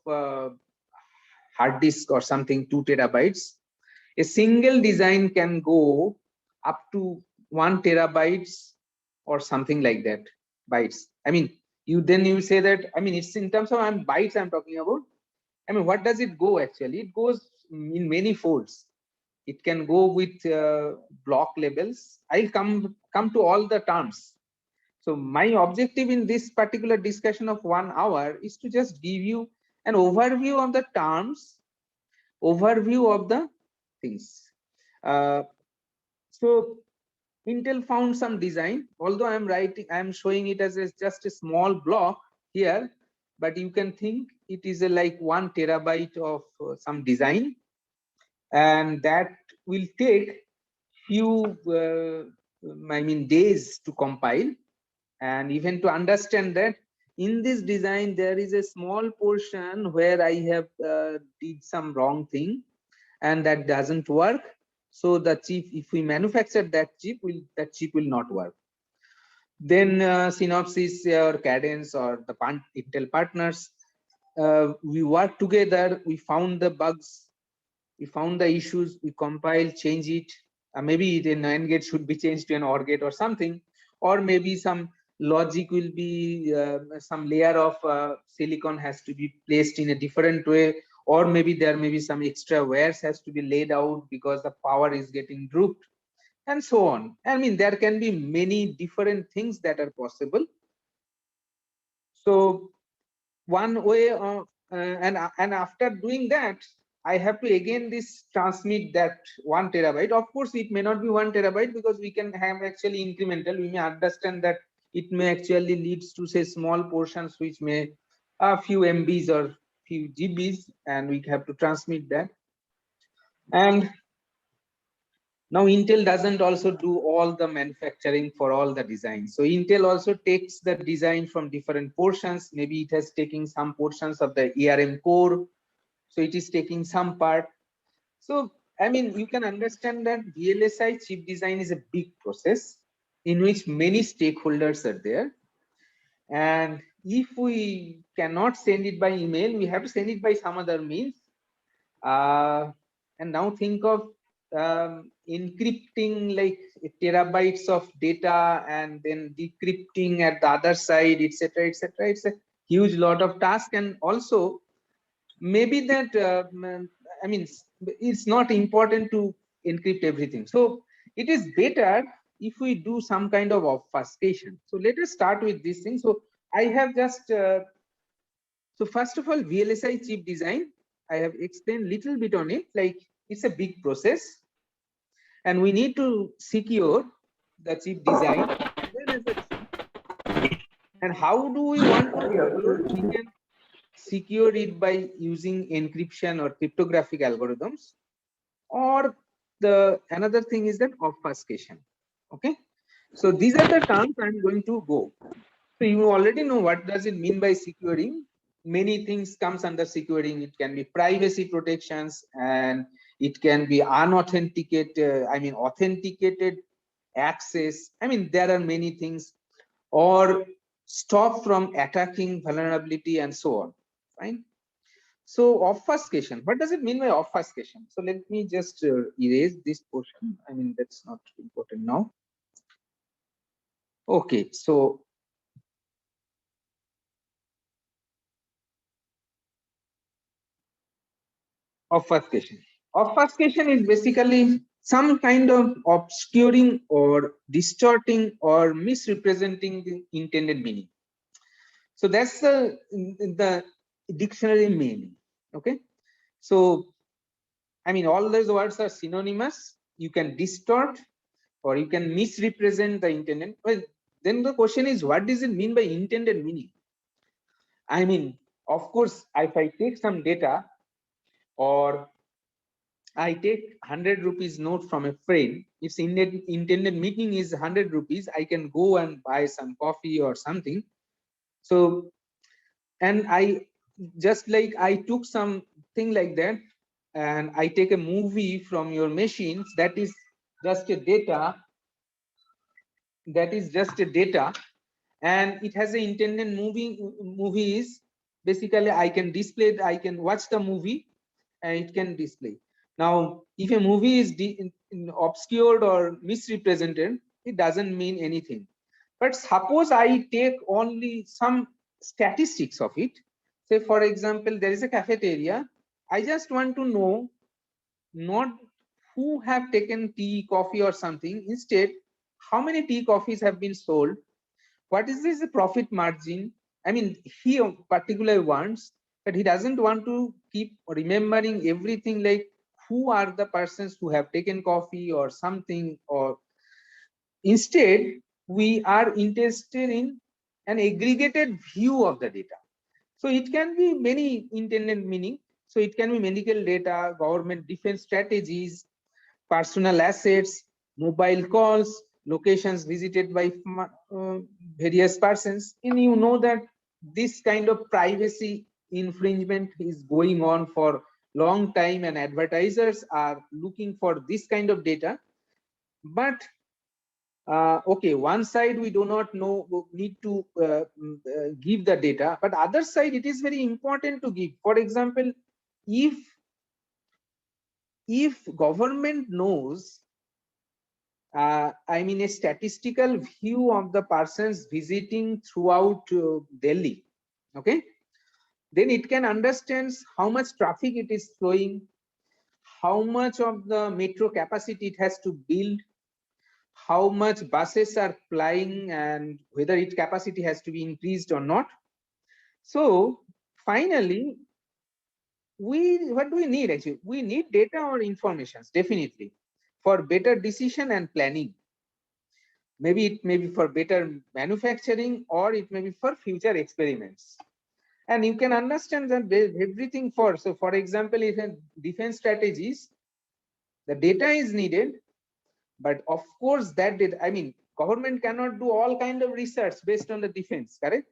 hard disk or something, 2 terabytes. A single design can go up to 1 terabytes or something like that, bytes. I mean, you say that, I mean, it's in terms of bytes I'm talking about. I mean, what does it go actually? It goes in many folds. It can go with block levels. I'll come to all the terms. So my objective in this particular discussion of 1 hour is to just give you an overview of the terms, overview of the things. So Intel found some design, although I'm showing it as just a small block here, but you can think it is like 1 terabyte of some design, and that will take few I mean days to compile. And even to understand that in this design there is a small portion where I have did some wrong thing, and that doesn't work. So the chip, if we manufacture that chip will not work. Then Synopsys or Cadence or the Intel partners, we work together, we found the bugs, we found the issues, we compile, change it. Maybe the NAND gate should be changed to an OR gate or something, or maybe some logic will be, some layer of silicon has to be placed in a different way, or maybe there may be some extra wires has to be laid out because the power is getting drooped, and so on. I mean, there can be many different things that are possible. So one way of, and after doing that, I have to again transmit that 1 terabyte. Of course, it may not be 1 terabyte because we can have actually incremental. We may understand that it may actually leads to say small portions which may a few MBs or few GBs, and we have to transmit that. And now Intel doesn't also do all the manufacturing for all the designs. So Intel also takes the design from different portions. Maybe it has taken some portions of the ARM core. So it is taking some part. So, I mean, you can understand that VLSI chip design is a big process in which many stakeholders are there. And if we cannot send it by email, we have to send it by some other means. And now think of encrypting like terabytes of data and then decrypting at the other side, etc., etc. It's a huge lot of task. And also maybe that I mean, it's not important to encrypt everything. So it is better if we do some kind of obfuscation. So let us start with this thing. So I have just, so first of all, VLSI chip design, I have explained little bit on it, like it's a big process and we need to secure the chip design as well as the chip. And how do we want to secure? We can secure it by using encryption or cryptographic algorithms, or the another thing is that obfuscation. Okay, so these are the terms I'm going to go. So you already know what does it mean by securing. Many things comes under securing. It can be privacy protections, and it can be unauthenticated, I mean authenticated access. I mean there are many things, or stop from attacking vulnerability and so on. Fine. So obfuscation, what does it mean by obfuscation? So let me just erase this portion. I mean, that's not important now. Okay, so obfuscation. Obfuscation is basically some kind of obscuring or distorting or misrepresenting the intended meaning. So that's the dictionary meaning. Okay, so I mean, all those words are synonymous. You can distort or you can misrepresent the intended. Well, then the question is, what does it mean by intended meaning? I mean, of course, if I take some data or I take 100 rupees note from a friend, if intended meaning is 100 rupees, I can go and buy some coffee or something. So, and I just like I took something like that and I take a movie from your machines, that is just a data, and it has an intended movie is basically I can display it, I can watch the movie and it can display. Now if a movie is obscured or misrepresented, it doesn't mean anything. But suppose I take only some statistics of it. Say for example, there is a cafeteria, I just want to know not who have taken tea, coffee or something, instead how many tea, coffees have been sold, what is this profit margin. I mean, he particularly wants, but he doesn't want to keep remembering everything, like who are the persons who have taken coffee or something, or instead we are interested in an aggregated view of the data. So it can be many intended meaning. So it can be medical data, government defense strategies, personal assets, mobile calls, locations visited by various persons. And you know that this kind of privacy infringement is going on for long time and advertisers are looking for this kind of data. But okay, one side we do not know, need to give the data, but other side it is very important to give. For example, if government knows, I mean a statistical view of the persons visiting throughout Delhi, okay, then it can understand how much traffic it is flowing, how much of the metro capacity it has to build, how much buses are flying, and whether its capacity has to be increased or not. So finally, what do we need actually? We need data or informations, definitely, for better decision and planning. Maybe it may be for better manufacturing, or it may be for future experiments. And you can understand that everything for, so for example, if in defense strategies, the data is needed, but of course that data, I mean, government cannot do all kind of research based on the defense, correct?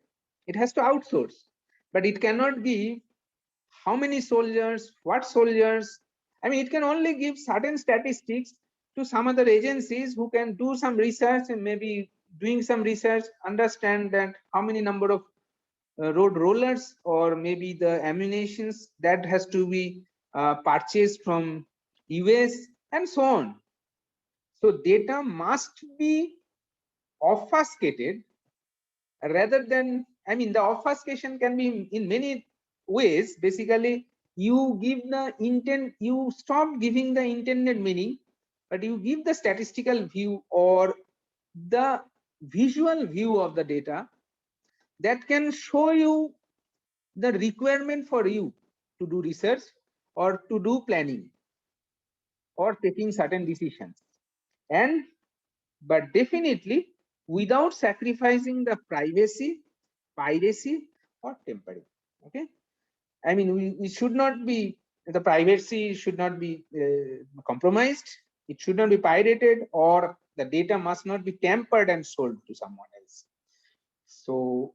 It has to outsource, but it cannot give how many soldiers, what soldiers. I mean, it can only give certain statistics to some other agencies who can do some research and maybe doing some research, understand that how many number of road rollers or maybe the ammunitions that has to be purchased from US and so on. So data must be obfuscated rather than, I mean, the obfuscation can be in many ways. Basically, you give the intent, you stop giving the intended meaning, but you give the statistical view or the visual view of the data that can show you the requirement for you to do research or to do planning or taking certain decisions. And but definitely without sacrificing the privacy, piracy, or tampering. Okay, I mean, we should not be, the privacy should not be compromised. It should not be pirated, or the data must not be tampered and sold to someone else. So,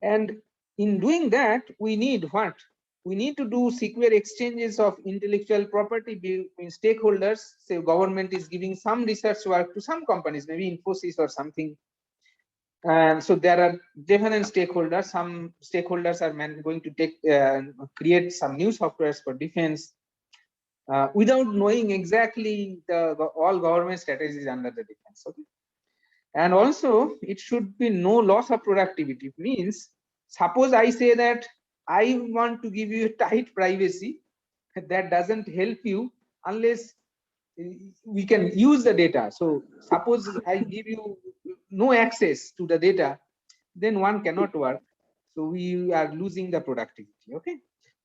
and in doing that, we need what? We need to do secure exchanges of intellectual property between stakeholders. Say government is giving some research work to some companies, maybe Infosys or something. And so there are different stakeholders. Some stakeholders are going to take create some new softwares for defense without knowing exactly the all government strategies under the defense. Okay, and also it should be no loss of productivity. It means, suppose I say that I want to give you tight privacy, that doesn't help you unless we can use the data. So suppose I give you no access to the data, then one cannot work. So we are losing the productivity. Okay,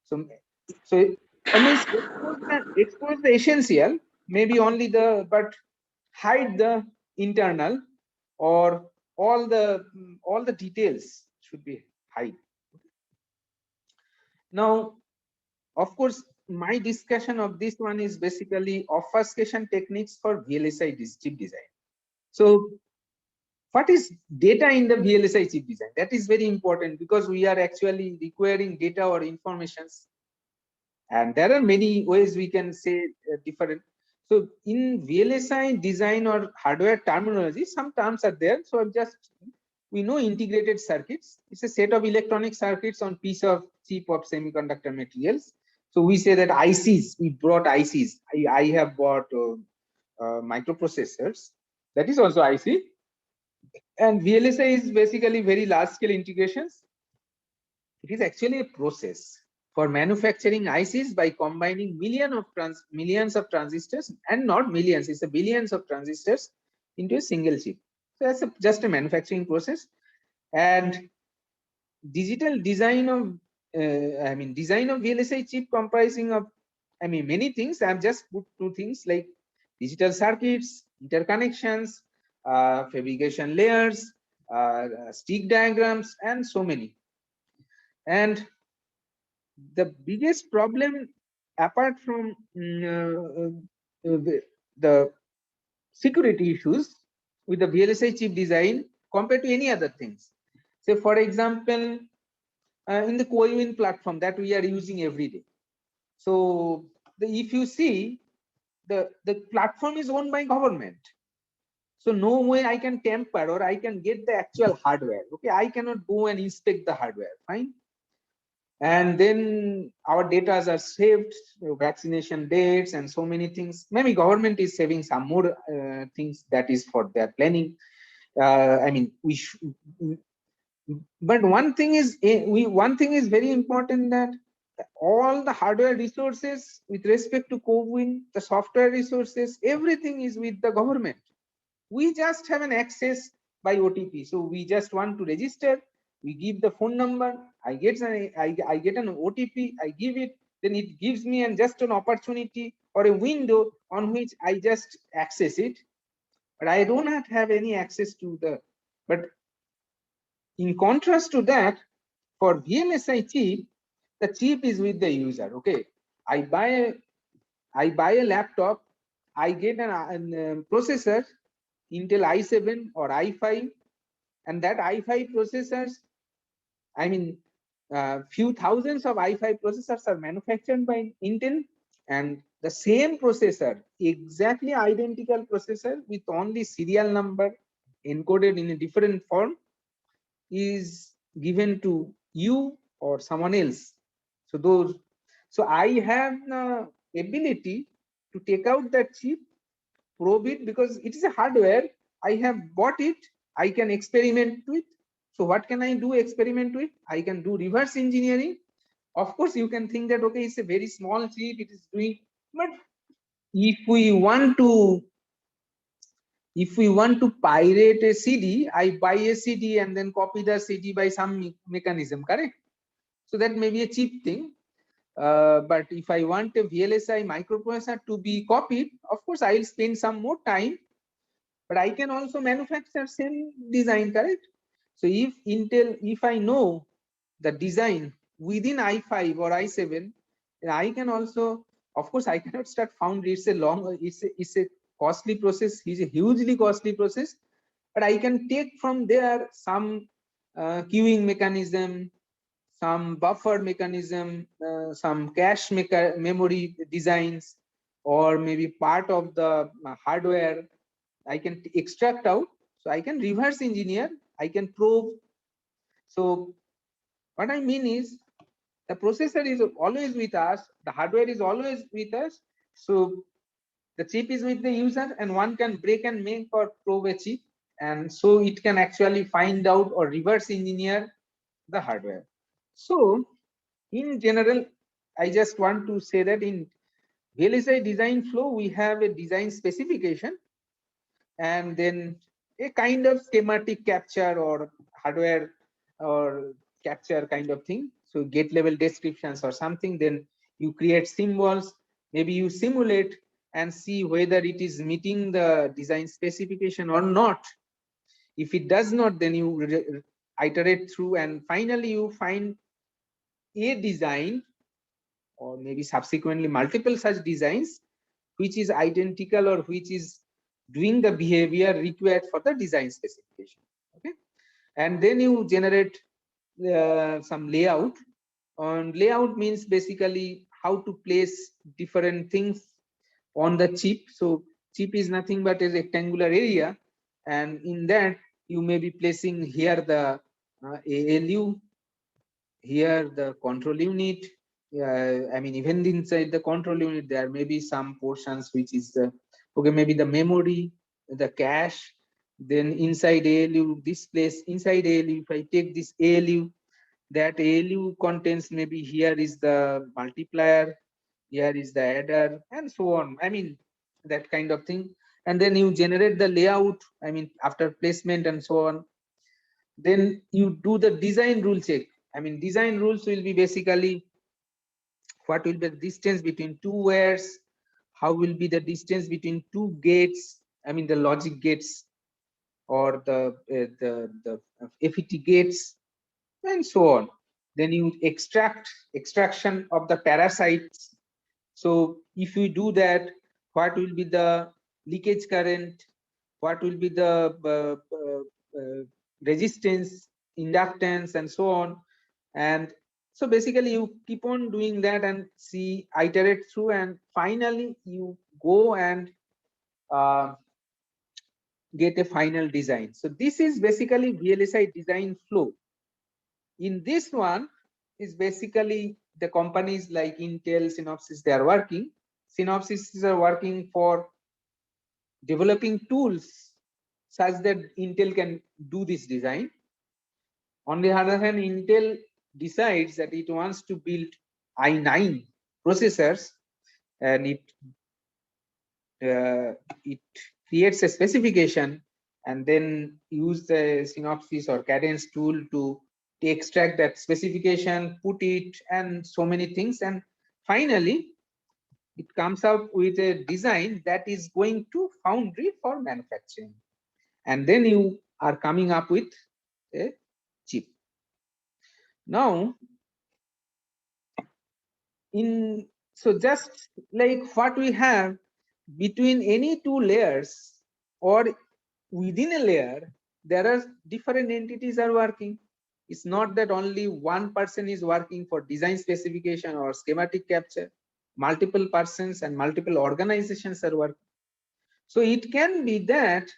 so I mean, expose the essential, maybe only the, but hide the internal, or all the details should be hide. Now, of course, my discussion of this one is basically obfuscation techniques for VLSI chip design. So what is data in the VLSI chip design? That is very important, because we are actually requiring data or informations, and there are many ways we can say different. So in VLSI design or hardware terminology, some terms are there. So I'm just, we know integrated circuits. It's a set of electronic circuits on piece of chip of semiconductor materials. So we say that ICs, we brought ICs. I have bought microprocessors. That is also IC. And VLSI is basically very large scale integrations. It is actually a process for manufacturing ICs by combining millions of transistors, and not millions, it's a billions of transistors into a single chip. So that's just a manufacturing process. And digital design of design of VLSI chip comprising of many things. I've just put two things like digital circuits, interconnections, fabrication layers, stick diagrams, and so many. And the biggest problem, apart from the security issues with the VLSI chip design compared to any other things, say for example, in the CoWIN platform that we are using every day. So if you see, the platform is owned by government. So no way I can tamper or I can get the actual hardware. Okay, I cannot go and inspect the hardware. Fine. And then our data are saved, vaccination dates and so many things. Maybe government is saving some more things that is for their planning. But one thing is very important, that all the hardware resources with respect to CoWIN, the software resources, everything is with the government. We just have an access by OTP. So we just want to register, we give the phone number, I get an OTP, I give it, then it gives me just an opportunity or a window on which I just access it. But I do not have any access to the, but in contrast to that, for VLSI chip, the chip is with the user. Okay, I buy a laptop, I get an processor, Intel i7 or i5, and that i5 processors, few thousands of i5 processors are manufactured by Intel, and the same processor, exactly identical processor with only serial number encoded in a different form, is given to you or someone else. So I have the ability to take out that chip, probe it, because it is a hardware, I have bought it, I can experiment with. So what can I do experiment with? I can do reverse engineering Of course, you can think that, okay, it's a very small chip, it is doing, but if we want to pirate a CD, I buy a CD and then copy the CD by some mechanism, correct? So that may be a cheap thing. But if I want a VLSI microprocessor to be copied, of course, I'll spend some more time, but I can also manufacture same design, correct? So if I know the design within i5 or i7, then I can also, of course, I cannot start foundry. It's a costly process. It's a hugely costly process, but I can take from there some queuing mechanism, some buffer mechanism, some cache memory designs, or maybe part of the hardware I can extract out. So I can reverse engineer, I can probe. So what I mean is, the processor is always with us, the hardware is always with us. So the chip is with the user, and one can break and make or probe a chip, and so it can actually find out or reverse engineer the hardware. So in general, I just want to say that in VLSI design flow, we have a design specification and then a kind of schematic capture or hardware or capture kind of thing. So gate level descriptions or something, then you create symbols, maybe you simulate and see whether it is meeting the design specification or not. If it does not, then you iterate through and finally you find a design or maybe subsequently multiple such designs which is identical or which is doing the behavior required for the design specification. Okay, and then you generate some layout. And layout means basically how to place different things on the chip. So chip is nothing but a rectangular area, and in that you may be placing here the ALU, here the control unit. I mean, even inside the control unit, there may be some portions which is the, okay, maybe the memory, the cache. Then inside ALU, this place, inside ALU, if I take this ALU, that ALU contains, maybe here is the multiplier, here is the adder, and so on. I mean, that kind of thing. And then you generate the layout, I mean, after placement and so on. Then you do the design rule check. I mean, design rules will be basically what will be the distance between two wires, how will be the distance between two gates, I mean the logic gates or the FET gates, and so on. Then you extraction of the parasites. So if we do that, what will be the leakage current, what will be the resistance, inductance, and so on. And so basically you keep on doing that and see, iterate through, and finally you go and get a final design. So this is basically VLSI design flow. In this one is basically the companies like Intel, Synopsys, they are working. Synopsys are working for developing tools such that Intel can do this design. On the other hand, Intel decides that it wants to build i9 processors, and it creates a specification and then use the Synopsys or Cadence tool to extract that specification, put it, and so many things. And finally, it comes out with a design that is going to foundry for manufacturing. And then you are coming up with a chip. Now, so just like what we have between any two layers or within a layer, there are different entities are working. It's not that only one person is working for design specification or schematic capture. Multiple persons and multiple organizations are working. So it can be that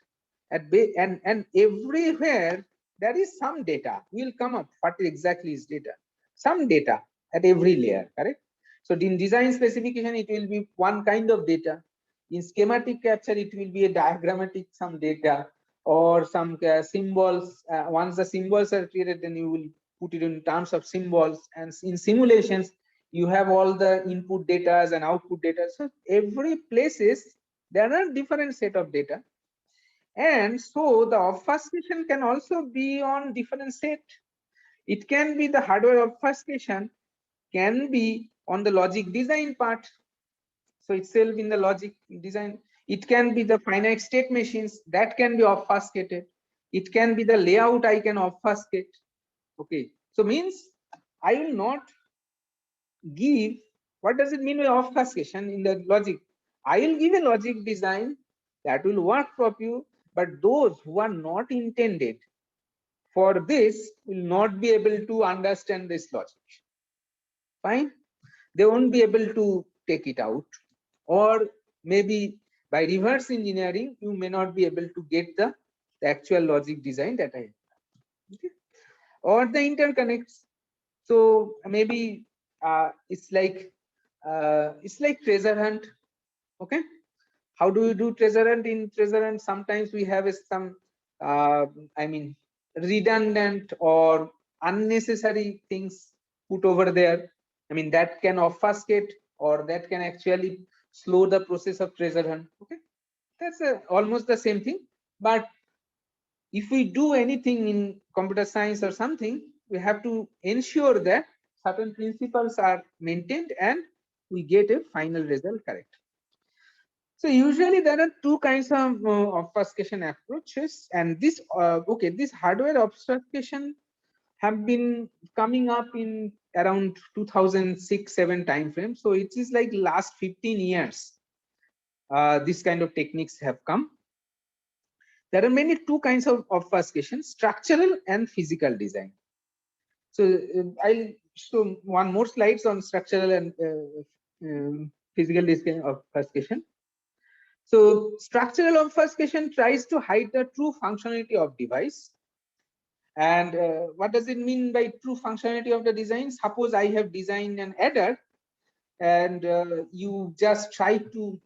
and everywhere there is some data will come up. What exactly is data? Some data at every layer, correct? So in design specification, it will be one kind of data. In schematic capture, it will be a diagrammatic some data or some symbols. Once the symbols are created, then you will put it in terms of symbols, and in simulations you have all the input data and output data. So every places there are different set of data, and so the obfuscation can also be on different set. It can be the hardware obfuscation can be on the logic design part, so itself in the logic design. It can be the finite state machines that can be obfuscated. It can be the layout I can obfuscate. Okay, so means I will not give, what does it mean by obfuscation in the logic? I will give a logic design that will work for you, but those who are not intended for this will not be able to understand this logic. Fine, they won't be able to take it out, or maybe by reverse engineering you may not be able to get the actual logic design that I have. Okay. Or the interconnects. So maybe it's like treasure hunt. Okay, how do we do treasure hunt? In treasure hunt sometimes we have some I mean redundant or unnecessary things put over there. I mean that can obfuscate, or that can actually slow the process of treasure hunt. Okay, that's almost the same thing. But if we do anything in computer science or something, we have to ensure that certain principles are maintained and we get a final result correct. So usually there are two kinds of obfuscation approaches, and this this hardware obfuscation have been coming up in around 2006-7 time frame. So it is like last 15 years this kind of techniques have come. There are many two kinds of obfuscation: structural and physical design. So I'll show one more slides on structural and physical design obfuscation. So structural obfuscation tries to hide the true functionality of device. And what does it mean by true functionality of the design? Suppose I have designed an adder, and you just try to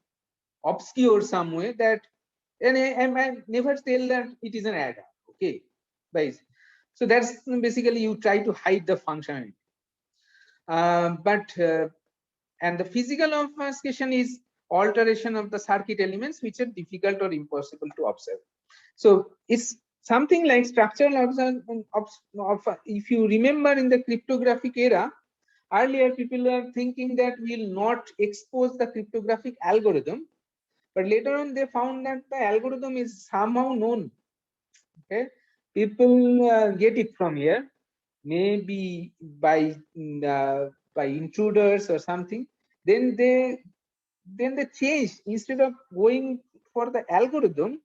obscure some way that, and I never tell that it is an adder. Okay, guys. So that's basically you try to hide the functionality. And the physical obfuscation is alteration of the circuit elements which are difficult or impossible to observe. So it's something like structural if you remember in the cryptographic era, earlier people were thinking that we'll not expose the cryptographic algorithm, but later on they found that the algorithm is somehow known. Okay, people get it from here, maybe by intruders or something. Then they change, instead of going for the algorithm,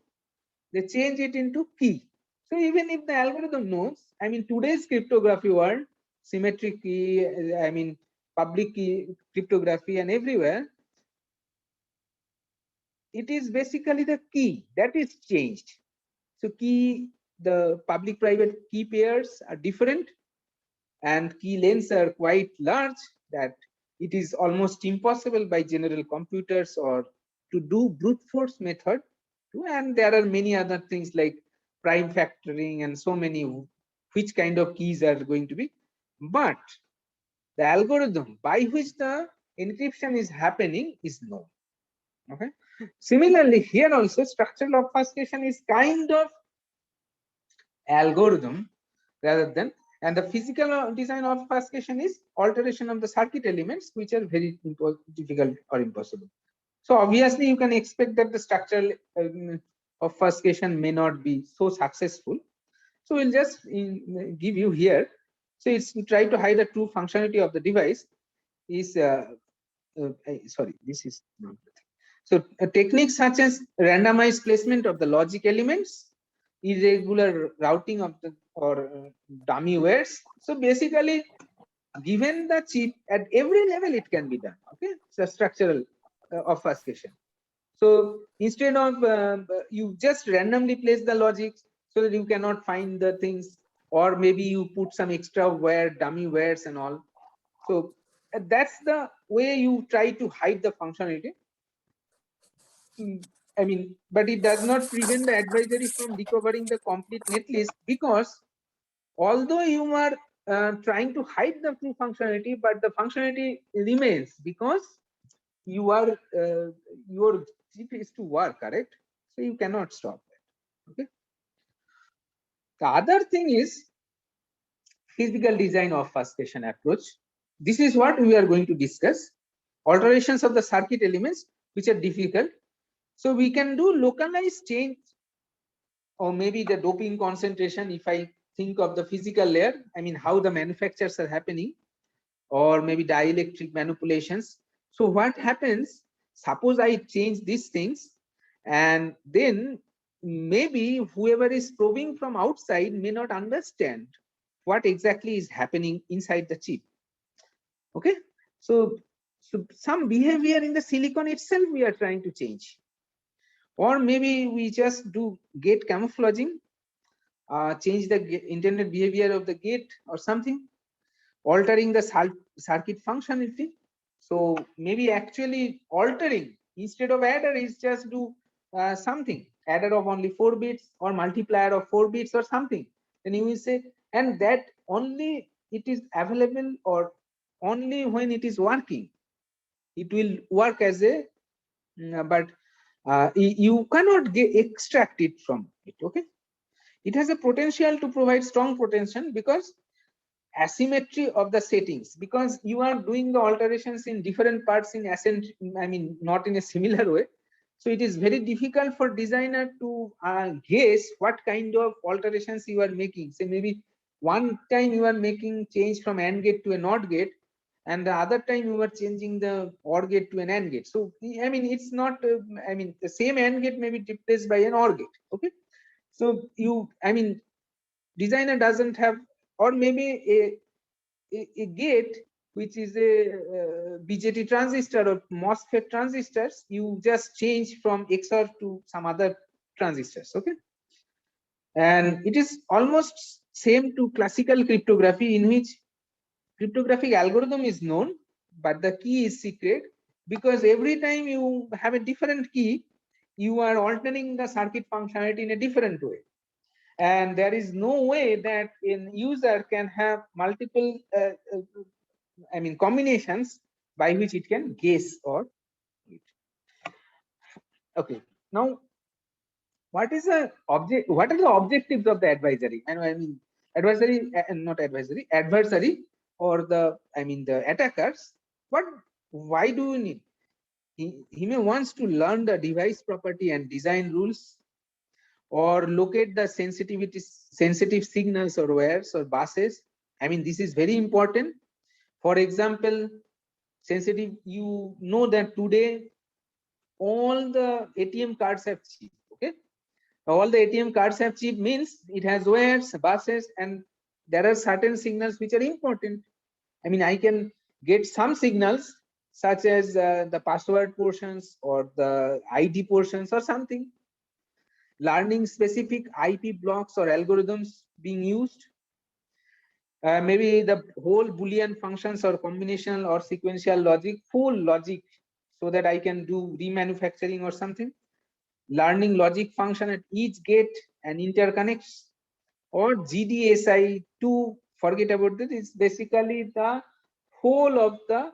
they change it into key. So even if the algorithm knows, I mean today's cryptography world, symmetric key, I mean public key cryptography, and everywhere it is basically the key that is changed. So key, the public private key pairs are different, and key lengths are quite large, that it is almost impossible by general computers or to do brute force method. And there are many other things like prime factoring and so many, which kind of keys are going to be. But the algorithm by which the encryption is happening is known. Okay. Similarly, here also structural obfuscation is kind of algorithm rather than, and the physical design obfuscation is alteration of the circuit elements which are very difficult or impossible. So obviously you can expect that the structural obfuscation may not be so successful. So we'll just give you here. So it's to try to hide the true functionality of the device is sorry, this is not the thing. So techniques such as randomized placement of the logic elements, irregular routing of the or dummy wares. So basically, given the chip at every level, it can be done. Okay, so structural obfuscation. So instead of you just randomly place the logic so that you cannot find the things, or maybe you put some extra wire, dummy wares and all. So that's the way you try to hide the functionality. I mean, but it does not prevent the advisory from recovering the complete netlist, because although you are trying to hide the true functionality, but the functionality remains because you are your chip is to work, correct? So you cannot stop that. Okay. The other thing is physical design obfuscation approach. This is what we are going to discuss. Alterations of the circuit elements which are difficult. So we can do localized change, or maybe the doping concentration. If I think of the physical layer, I mean how the manufactures are happening, or maybe dielectric manipulations. So what happens, suppose I change these things, and then maybe whoever is probing from outside may not understand what exactly is happening inside the chip. Okay, so some behavior in the silicon itself we are trying to change, or maybe we just do gate camouflaging, change the intended behavior of the gate or something, altering the circuit functionality. So maybe actually altering, instead of adder is just do something, adder of only 4 bits or multiplier of 4 bits or something. Then you will say, and that only it is available, or only when it is working, it will work as a, but you cannot extract it from it. Okay, it has a potential to provide strong protection because asymmetry of the settings, because you are doing the alterations in different parts in I mean not in a similar way. So it is very difficult for designer to guess what kind of alterations you are making. Say maybe one time you are making change from AND gate to a NOT gate, and the other time you are changing the OR gate to an AND gate. So I mean it's not I mean the same AND gate may be replaced by an OR gate. Okay, so you, I mean designer doesn't have, or maybe a gate which is a BJT transistor or MOSFET transistors, you just change from XOR to some other transistors. Okay, and it is almost same to classical cryptography, in which cryptographic algorithm is known but the key is secret, because every time you have a different key, you are altering the circuit functionality in a different way, and there is no way that a user can have multiple I mean combinations by which it can guess or it. Okay, now what is the object, what are the objectives of the advisory? And I mean advisory, not advisory, adversary, or the, I mean the attackers. What, why do you need? He may wants to learn the device property and design rules, or locate the sensitive signals or wires or buses. I mean this is very important. For example, sensitive, you know that today all the ATM cards have chip. Okay, all the ATM cards have chip means it has wires, buses, and there are certain signals which are important. I mean I can get some signals such as the password portions or the ID portions or something. Learning specific IP blocks or algorithms being used. Maybe the whole Boolean functions or combinational or sequential logic, full logic, so that I can do remanufacturing or something. Learning logic function at each gate and interconnects, or GDSI, to forget about this. It's basically the whole of the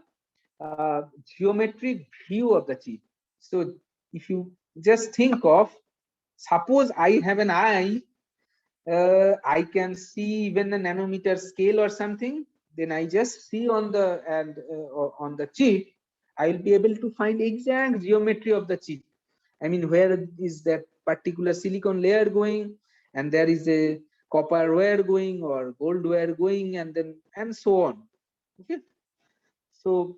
geometric view of the chip. So if you just think of, suppose I have an eye, I can see even the nanometer scale or something, then I just see on the on the chip, I will be able to find exact geometry of the chip. I mean, where is that particular silicon layer going, and there is a copper wire going or gold wire going, and then and so on. Okay, so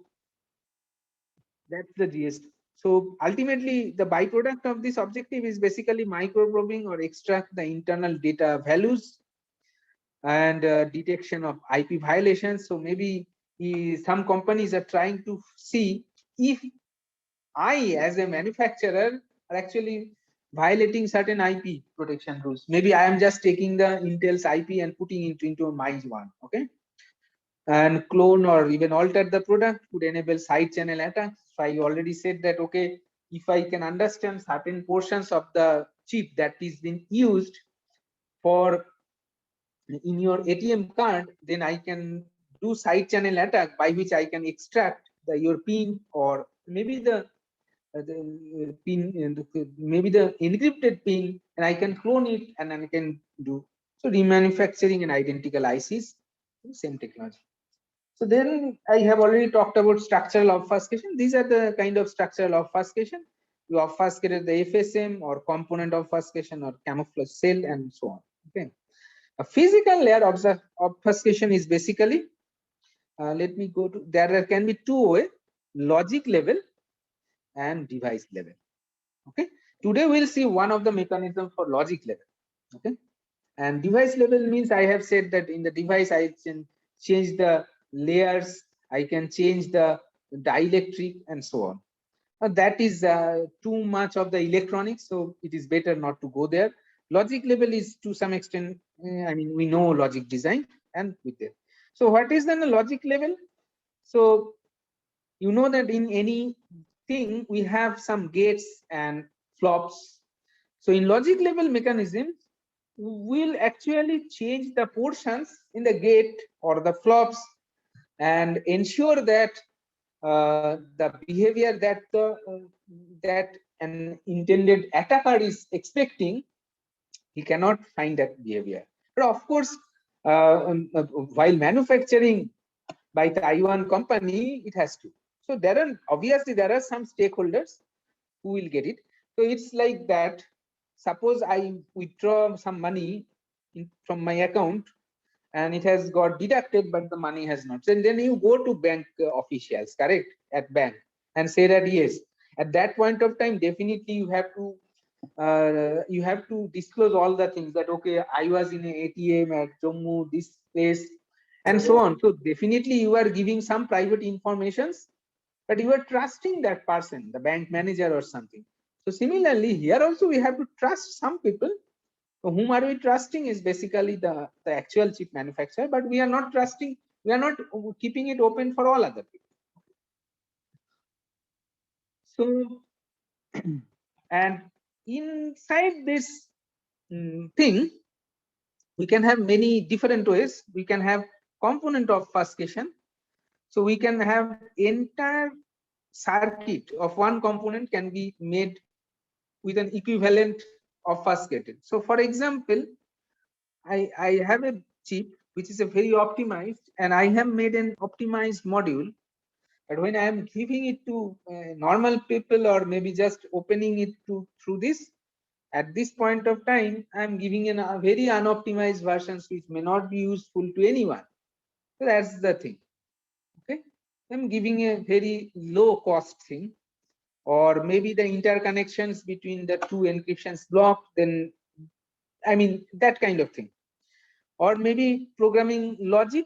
that's the gist. So ultimately, the byproduct of this objective is basically microprobing or extract the internal data values and detection of IP violations. So maybe some companies are trying to see if I, as a manufacturer, are actually violating certain IP protection rules. Maybe I am just taking the Intel's IP and putting it into mine's one. Okay, and clone or even alter the product could enable side channel attacks. So I already said that, okay, if I can understand certain portions of the chip that is being used for in your ATM card, then I can do side channel attack by which I can extract your pin, or maybe the pin, maybe the encrypted pin, and I can clone it and I can do so remanufacturing and identical ICs, same technology. So then I have already talked about structural obfuscation. These are the kind of structural obfuscation. You obfuscated the FSM or component obfuscation or camouflage cell and so on. Okay. A physical layer obfuscation is basically, let me go to, there can be two ways: logic level and device level. Okay. Today we'll see one of the mechanisms for logic level. Okay. And device level means I have said that in the device I can change the layers, I can change the dielectric and so on. That is too much of the electronics, so it is better not to go there. Logic level is to some extent, I mean, we know logic design and with it. So what is then the logic level? So you know that in any thing we have some gates and flops. So in logic level mechanisms, will actually change the portions in the gate or the flops and ensure that the behavior that an intended attacker is expecting, he cannot find that behavior. But of course, while manufacturing by Taiwan company, it has to. So there are obviously there are some stakeholders who will get it. So it's like that. Suppose I withdraw some money from my account and it has got deducted, but the money has not. And then you go to bank officials, correct, at bank, and say that yes, at that point of time, definitely you have to disclose all the things that okay, I was in an ATM at Jammu, this place, and so on. So definitely you are giving some private informations, but you are trusting that person, the bank manager or something. So similarly, here also we have to trust some people. So whom are we trusting is basically the actual chip manufacturer, but we are not trusting, we are not keeping it open for all other people. So, and inside this thing, we can have many different ways. We can have component obfuscation. So we can have entire circuit of one component can be made with an equivalent obfuscated. So for example, I have a chip which is a very optimized, and I have made an optimized module. But when I am giving it to normal people or maybe just opening it through this, at this point of time, I am giving a very unoptimized versions which may not be useful to anyone. So that's the thing. Okay, I'm giving a very low cost thing, or maybe the interconnections between the two encryptions blocked. Then I mean that kind of thing. Or maybe programming logic.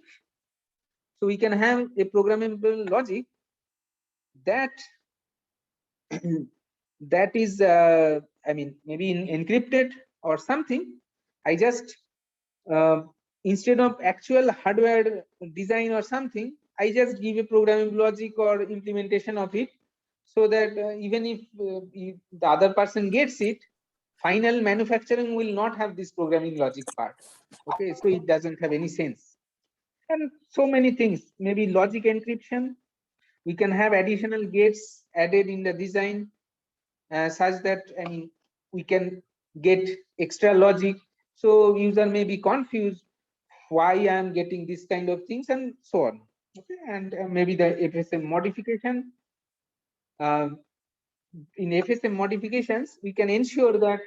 So we can have a programmable logic that that is I mean maybe encrypted or something. I just instead of actual hardware design or something, I just give a programming logic or implementation of it, so that even if the other person gets it, final manufacturing will not have this programming logic part. Okay, so it doesn't have any sense. And so many things, maybe logic encryption. We can have additional gates added in the design such that I mean we can get extra logic, so user may be confused why I am getting this kind of things and so on. Okay, and maybe the FSM modification. In FSM modifications, we can ensure that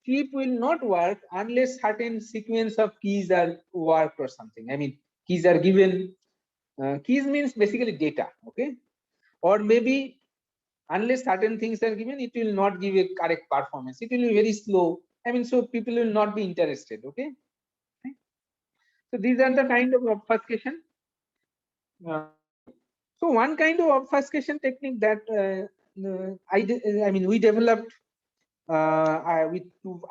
chip will not work unless certain sequence of keys are worked or something. I mean, keys are given. Keys means basically data. Okay, or maybe unless certain things are given, it will not give a correct performance. It will be very slow. I mean, so people will not be interested. Okay. So these are the kind of obfuscation. So one kind of obfuscation technique that I mean we developed with two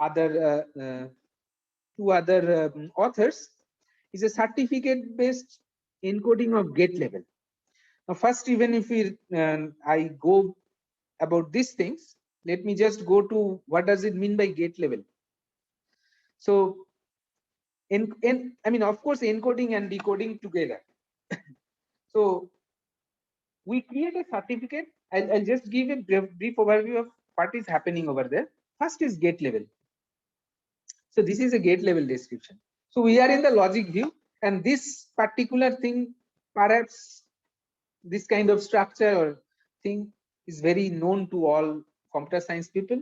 other authors is a certificate-based encoding of gate level. Now, first, even if I go about these things, let me just go to what does it mean by gate level. So I mean, of course, encoding and decoding together. So we create a certificate. I'll just give a brief overview of what is happening over there. First is gate level. So this is a gate level description. So we are in the logic view, and this particular thing, perhaps this kind of structure or thing is very known to all computer science people.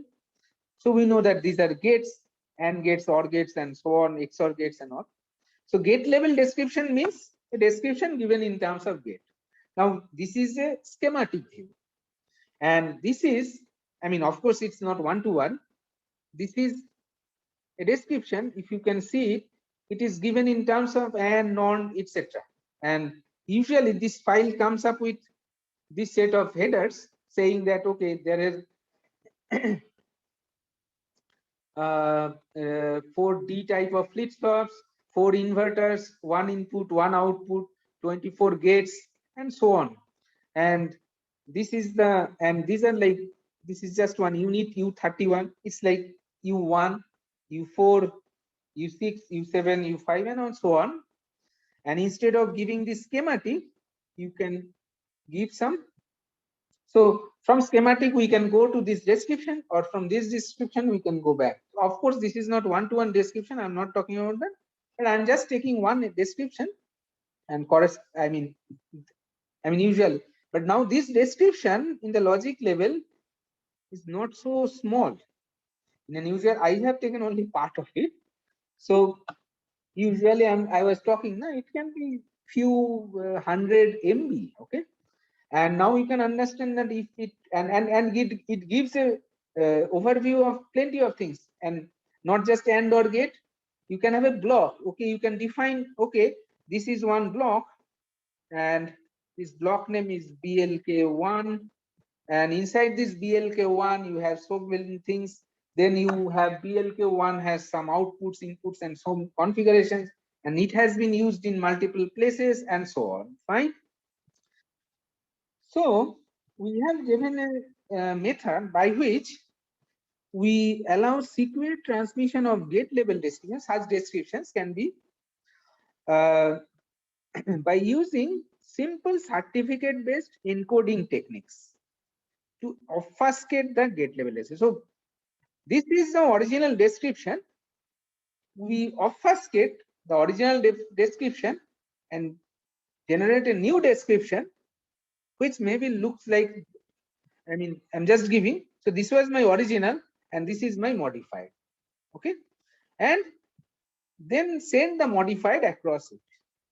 So we know that these are gates, AND gates, OR gates, and so on, XOR gates and all. So gate level description means a description given in terms of gate. Now this is a schematic view, and this is, I mean, of course, it's not one-to-one. This is a description. If you can see it, it is given in terms of AND, NOR, etc. And usually this file comes up with this set of headers saying that, okay, there is 4D type of flip-flops, 4 inverters, 1 input, 1 output, 24 gates, and so on. And this is the, and these are like, this is just one unit, U31. It's like U1, U4, U6, U7, U5, and so on. And instead of giving this schematic, you can give some. So from schematic, we can go to this description, or from this description, we can go back. Of course, this is not one-to-one description. I'm not talking about that, but I'm just taking one description and I mean usual. But now this description in the logic level is not so small. In an usual, I have taken only part of it. So usually I was talking, no, it can be few 100 MB, okay? And now you can understand that if it and it gives a overview of plenty of things, and not just AND OR gate. You can have a block, okay? You can define, okay, this is one block, and this block name is BLK1, and inside this BLK1 you have so many things. Then you have BLK1 has some outputs, inputs, and some configurations, and it has been used in multiple places and so on. Fine. So we have given a method by which we allow secure transmission of gate level descriptions. Such descriptions can be by using simple certificate based encoding techniques to obfuscate the gate level description. So this is the original description. We obfuscate the original description and generate a new description which maybe looks like, I mean, I'm just giving. So this was my original and this is my modified. Okay. And then send the modified across it.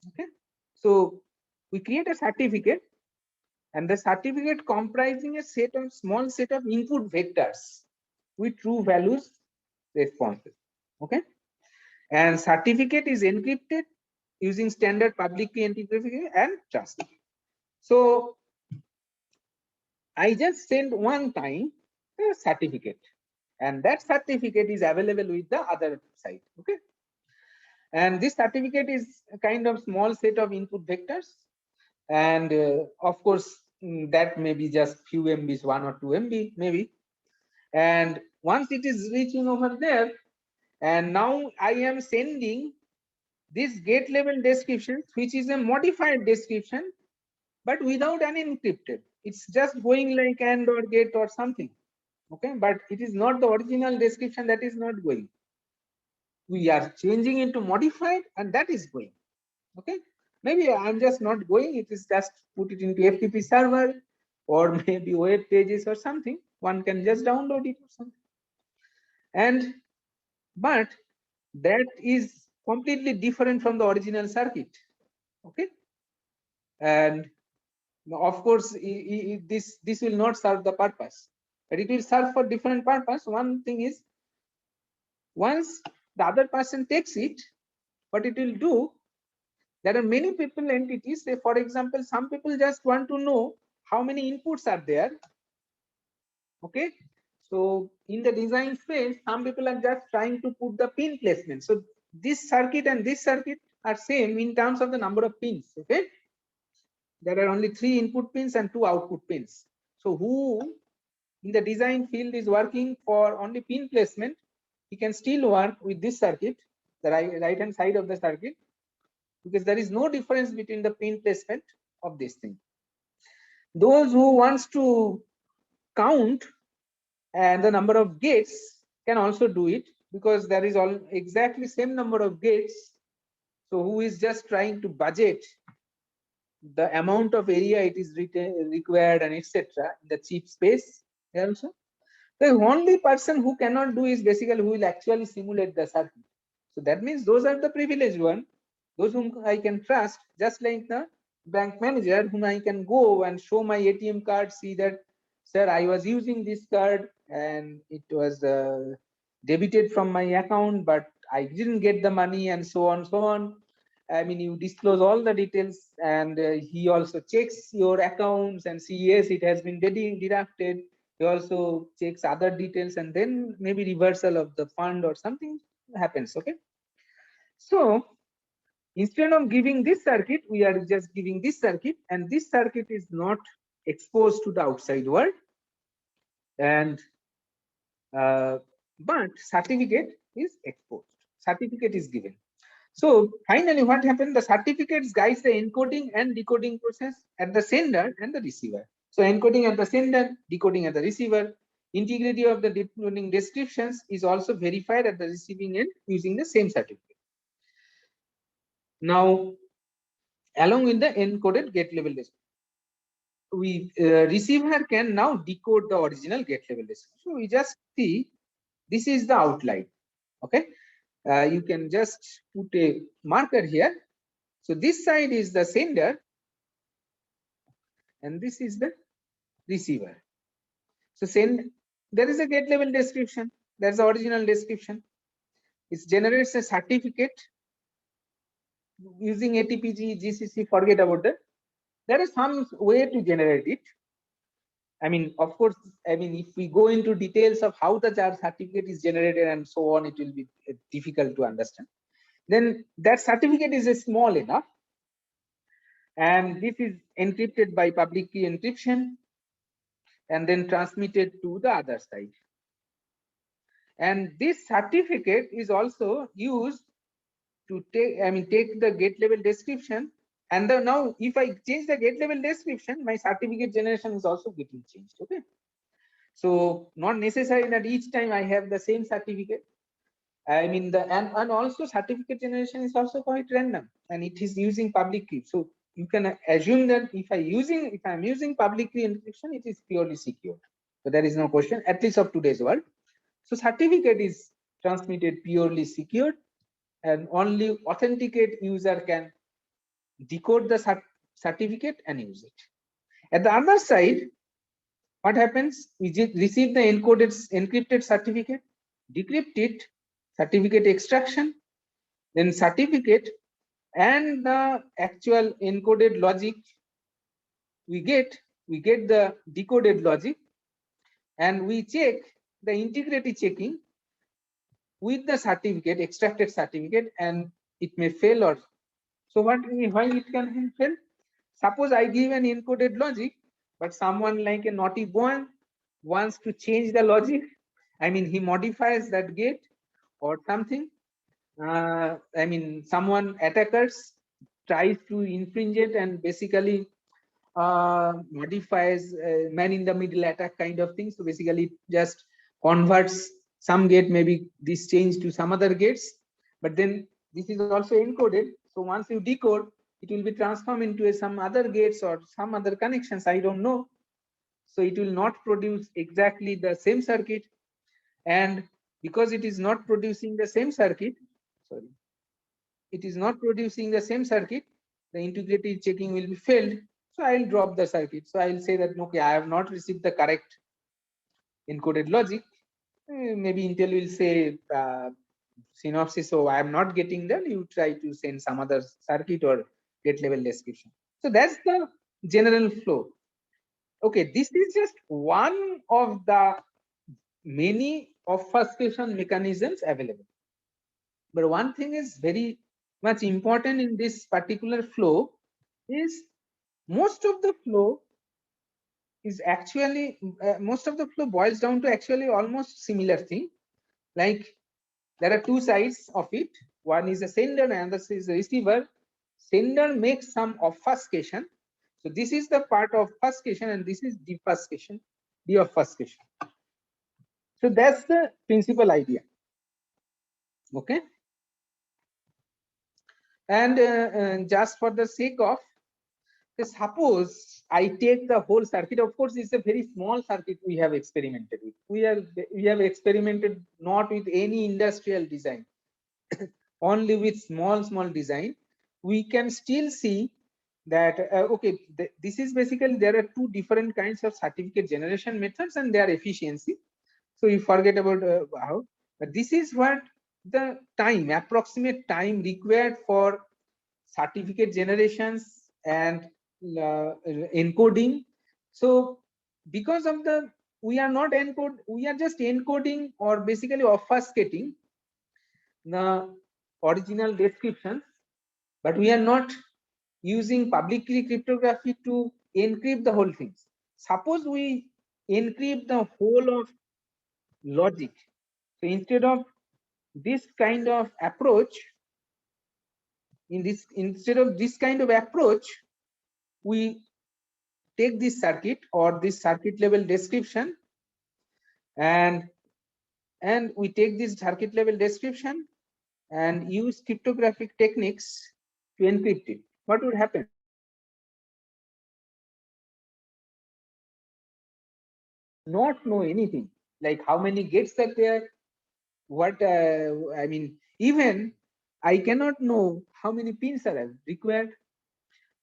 Okay. So we create a certificate, and the certificate comprising a small set of input vectors with true values responses. Okay. And certificate is encrypted using standard public key encryption and trust. So I just send one time a certificate, and that certificate is available with the other side. Okay. And this certificate is a kind of small set of input vectors, and of course that may be just few MBs, 1 or 2 MB maybe. And once it is reaching over there, and now I am sending this gate level description, which is a modified description, but without an encrypted. It's just going like AND or gate or something. Okay, but it is not the original description, that is not going. We are changing into modified, and that is going. Okay, maybe I'm just not going. It is just put it into FTP server or maybe web pages or something. One can just download it or something. And but that is completely different from the original circuit. Okay, and of course this will not serve the purpose, but it will serve for different purpose. One thing is, once the other person takes it, what it will do, there are many people entities. Say for example, some people just want to know how many inputs are there. Okay, so in the design phase, some people are just trying to put the pin placement. So this circuit and this circuit are same in terms of the number of pins. Okay, there are only 3 input pins and 2 output pins. So who in the design field is working for only pin placement, he can still work with this circuit. the right hand side of the circuit, because there is no difference between the pin placement of this thing. Those who wants to count and the number of gates can also do it, because there is all exactly same number of gates. So who is just trying to budget the amount of area it is required and etc. in the chip space also. The only person who cannot do is basically who will actually simulate the circuit. So that means those are the privileged one, those whom I can trust, just like the bank manager whom I can go and show my ATM card, see that, sir, I was using this card and it was debited from my account, but I didn't get the money, and so on, so on. I mean, you disclose all the details, and he also checks your accounts and see, yes, it has been deducted. He also checks other details, and then maybe reversal of the fund or something happens. Okay. So instead of giving this circuit, we are just giving this circuit, and this circuit is not exposed to the outside world. And but certificate is exposed. Certificate is given. So finally, what happened? The certificates guides the encoding and decoding process at the sender and the receiver. So encoding at the sender, decoding at the receiver. Integrity of the decoding descriptions is also verified at the receiving end using the same certificate. Now, along with the encoded gate level description, we receiver can now decode the original gate level description. So we just see this is the outline. Okay. You can just put a marker here. So this side is the sender and this is the receiver. So there is a gate level description. There's the original description. It generates a certificate using ATPG, GCC, forget about that. There is some way to generate it. I mean, of course, I mean, if we go into details of how the certificate is generated and so on, it will be difficult to understand. Then that certificate is small enough, and this is encrypted by public key encryption and then transmitted to the other side. And this certificate is also used to take the gate level description, and now if I change the gate level description, my certificate generation is also getting changed. Okay. So not necessary that each time I have the same certificate. I mean, and also certificate generation is also quite random, and it is using public key. So you can assume that if I'm using public key encryption, it is purely secure. So there is no question, at least of today's world. So certificate is transmitted purely secured, and only authenticate user can decode the certificate and use it. At the other side, what happens? We receive the encrypted certificate, decrypt it, certificate extraction, then certificate and the actual encoded logic we get the decoded logic, and we check the integrity checking with the certificate, extracted certificate, and it may fail. Or so why it can fail? Suppose I give an encoded logic, but someone like a naughty boy wants to change the logic. I mean, he modifies that gate or something. I mean, someone attackers tries to infringe it and basically modifies man in the middle attack kind of thing. So basically just converts some gate, maybe this change to some other gates, but then this is also encoded. So once you decode, it will be transformed into some other gates or some other connections, I don't know. So it will not produce exactly the same circuit, and because it is not producing the same circuit, it is not producing the same circuit, the integrity checking will be failed. So I'll drop the circuit. So I'll say that, okay, I have not received the correct encoded logic. Maybe Intel will say synopsis, so I am not getting that, you try to send some other circuit or gate level description. So that's the general flow. Okay, this is just one of the many obfuscation mechanisms available. But one thing is very much important in this particular flow is most of the flow is actually most of the flow boils down to actually almost similar thing. Like there are two sides of it. one is a sender and this is a receiver. Sender makes some obfuscation. So this is the part of obfuscation and this is defuscation, deobfuscation. So that's the principal idea. Okay. And just for the sake of, suppose I take the whole circuit. Of course, it's a very small circuit we have experimented with. We have experimented not with any industrial design, only with small design. We can still see that okay, this is basically, there are two different kinds of certificate generation methods and their efficiency. So you forget about how, but this is what the time, approximate time required for certificate generations and encoding. So because of the, we are not encode, we are just encoding or basically obfuscating the original descriptions, but we are not using public key cryptography to encrypt the whole things. Suppose we encrypt the whole of logic. So instead of this kind of approach, instead of this kind of approach, we take this circuit or this circuit level description and we take this circuit level description and use cryptographic techniques to encrypt it. What would happen? Not know anything, like how many gates are there, what I mean, even I cannot know how many pins are required.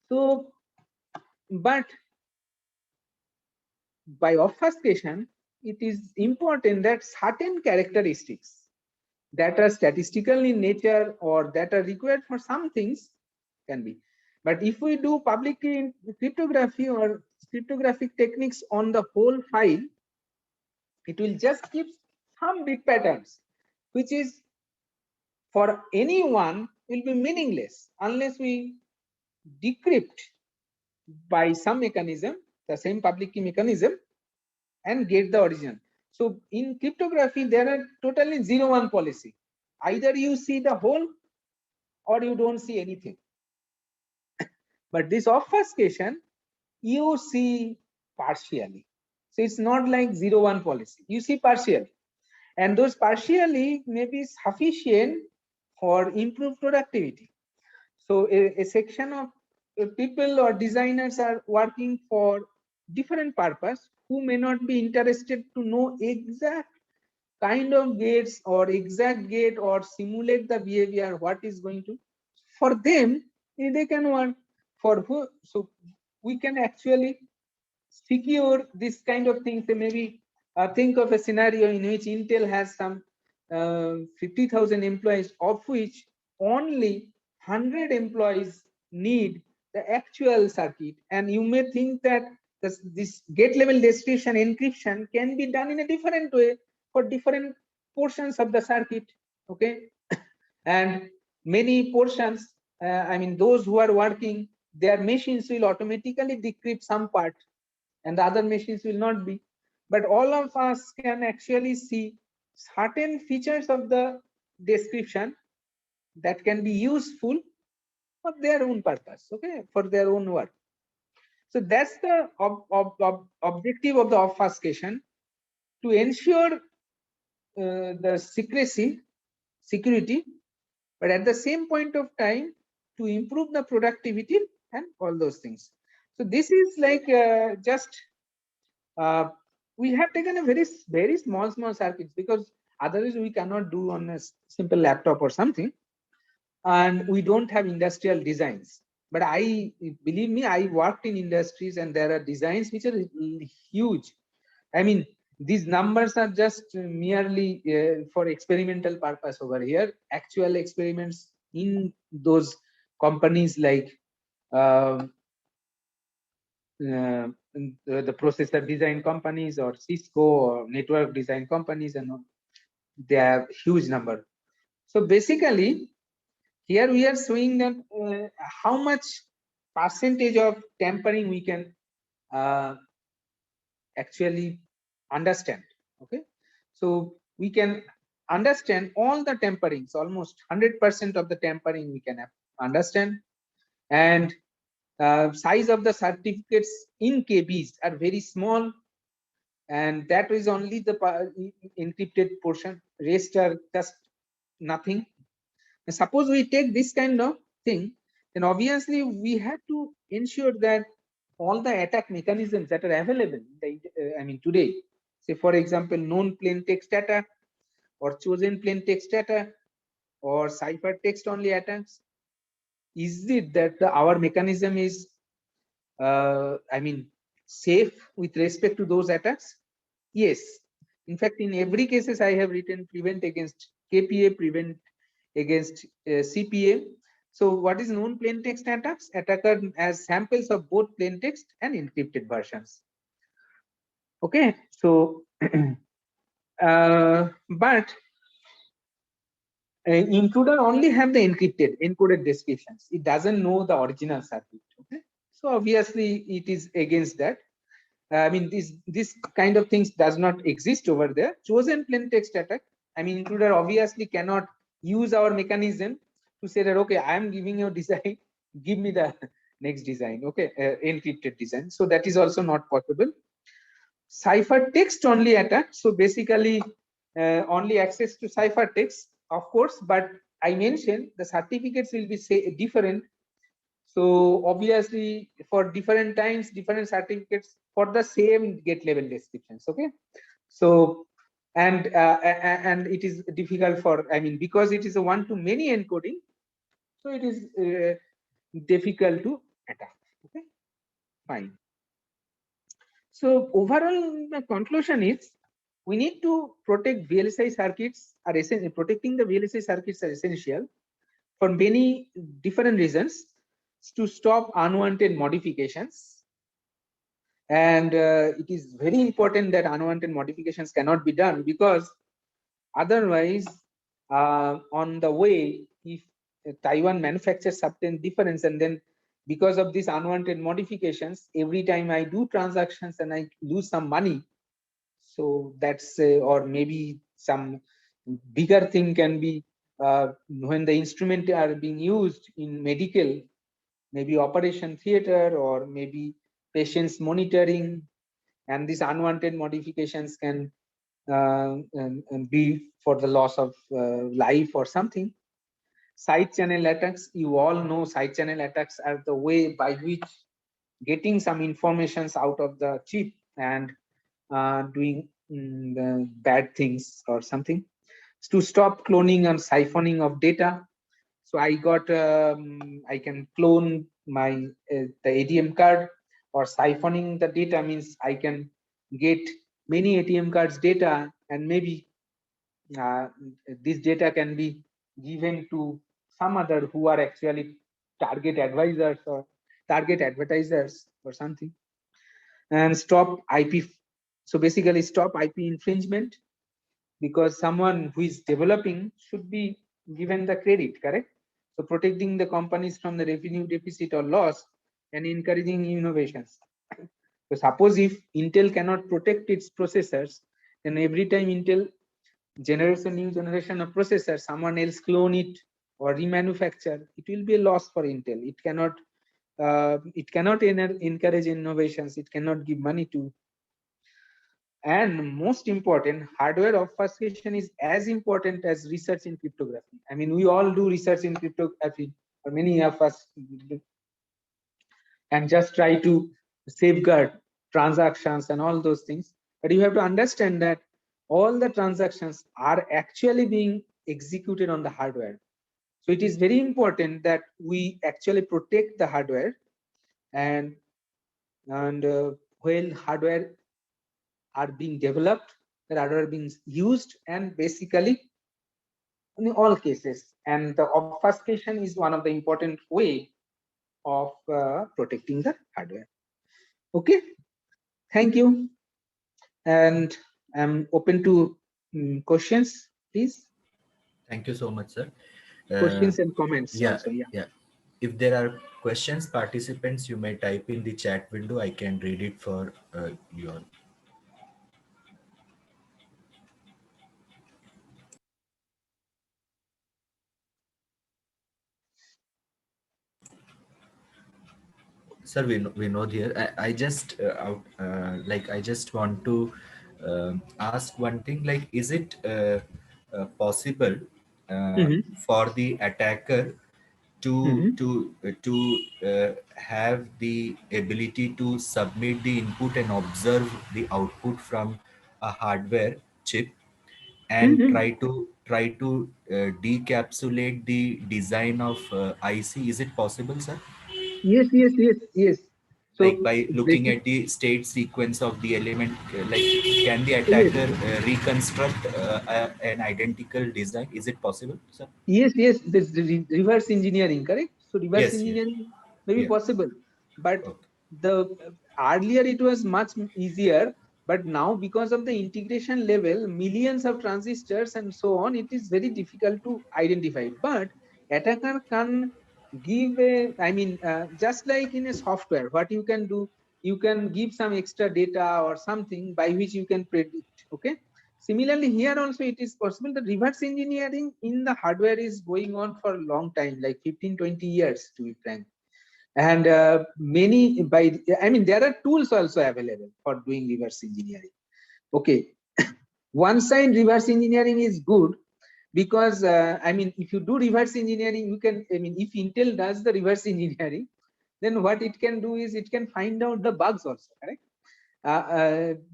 So, but by obfuscation, it is important that certain characteristics that are statistical in nature or that are required for some things can be. But if we do public key cryptography or cryptographic techniques on the whole file, it will just give some bit patterns, which is for anyone will be meaningless unless we decrypt by some mechanism, the same public key mechanism, and get the origin. So in cryptography, there are totally 0-1 policy. Either you see the whole or you don't see anything. But this obfuscation, you see partially. So it's not like 0-1 policy. You see partially. And those partially may be sufficient for improved productivity. So a section of people or designers are working for different purpose who may not be interested to know exact kind of gates or exact gate or simulate the behavior, what is going to, for them, they can work for who. So we can actually secure this kind of things. Maybe think of a scenario in which Intel has some 50,000 employees, of which only 100 employees need the actual circuit, and you may think that this gate level description encryption can be done in a different way for different portions of the circuit. Okay, and many portions, I mean, those who are working, their machines will automatically decrypt some part and the other machines will not be. But all of us can actually see certain features of the description that can be useful for their own purpose, okay, for their own work. So that's the objective of the obfuscation, to ensure the security, but at the same point of time to improve the productivity and all those things. So this is like just we have taken a very small circuits, because otherwise we cannot do on a simple laptop or something, and we don't have industrial designs. But I believe me, I worked in industries and there are designs which are huge. I mean, these numbers are just merely for experimental purpose over here. Actual experiments in those companies like the processor design companies or Cisco or network design companies, and all, they have huge number. So basically, here we are showing that how much percentage of tampering we can actually understand. Okay, so we can understand all the tamperings, almost 100% of the tampering we can understand. And size of the certificates in KBs are very small, and that is only the encrypted portion. Rest are just nothing. And suppose we take this kind of thing, then obviously we have to ensure that all the attack mechanisms that are available, today, say for example, known plain text attack or chosen plain text attack or ciphertext only attacks, is it that our mechanism is safe with respect to those attacks? Yes. In fact, in every cases I have written prevent against KPA, prevent against CPA. So what is known plain text attacks? Attacker as samples of both plain text and encrypted versions. Okay, so but intruder only have the encoded descriptions. It doesn't know the original circuit. Okay, so obviously it is against that. This kind of things does not exist over there. Chosen plain text attack, intruder obviously cannot use our mechanism to say that, okay, I am giving you a design, give me the next design, okay, encrypted design. So that is also not possible. Ciphertext only attack, so basically only access to ciphertext, of course, but I mentioned the certificates will be different. So obviously for different times, different certificates for the same get level descriptions. Okay, so and it is difficult for, because it is a one-to-many encoding, so it is difficult to attack. Okay, fine. So overall, the conclusion is we need to protect VLSI circuits are essential. Protecting the VLSI circuits are essential for many different reasons, to stop unwanted modifications. And it is very important that unwanted modifications cannot be done, because otherwise on the way, if Taiwan manufactures certain difference, and then because of these unwanted modifications, every time I do transactions and I lose some money, so that's or maybe some bigger thing can be when the instrument are being used in medical, maybe operation theater, or maybe patients monitoring, and these unwanted modifications can and be for the loss of life or something. Side channel attacks, you all know side channel attacks are the way by which getting some informations out of the chip and doing bad things or something. To stop cloning and siphoning of data. So I got I can clone my the ATM card, or siphoning the data means I can get many ATM cards data, and maybe this data can be given to some other who are actually target advisors or target advertisers or something. And stop IP. So basically stop IP infringement, because someone who is developing should be given the credit, correct? So protecting the companies from the revenue deficit or loss and encouraging innovations. So suppose if Intel cannot protect its processors, then every time Intel generates a new generation of processor, someone else clone it or remanufacture, it will be a loss for Intel. It cannot encourage innovations. It cannot give money to. And most important, hardware obfuscation is as important as research in cryptography. We all do research in cryptography, or many of us, and just try to safeguard transactions and all those things. But you have to understand that all the transactions are actually being executed on the hardware. So it is very important that we actually protect the hardware, and while hardware are being developed, that are being used, and basically in all cases, and the obfuscation is one of the important way of protecting the hardware. Okay, thank you, and I'm open to questions, please. Thank you so much, sir. Questions and comments Yeah, also. Yeah. yeah. If there are questions, participants, you may type in the chat window. I can read it for you all. Sir, we know here. I just I just want to ask one thing. Like, is it possible Mm-hmm. for the attacker Mm-hmm. to have the ability to submit the input and observe the output from a hardware chip and Mm-hmm. try to decapsulate the design of IC? Is it possible, sir? Yes, yes, yes, yes. Like So by looking breaking, at the state sequence of the element, like can the yes, attacker reconstruct an identical design? Is it possible, sir? yes, yes. This reverse engineering, correct? So reverse Yes, yes, engineering may be yeah. possible, but Okay. the earlier it was much easier. But now, because of the integration level, millions of transistors and so on, it is very difficult to identify. But attacker can give a, I mean, just like in a software, what you can do, you can give some extra data or something by which you can predict. Okay. Similarly, here also it is possible. The reverse engineering in the hardware is going on for a long time, like 15, 20 years to be frank. And many by, I mean, there are tools also available for doing reverse engineering. Okay. One side reverse engineering is good because, I mean, if you do reverse engineering, you can, I mean, if Intel does the reverse engineering, then what it can do is it can find out the bugs also, correct?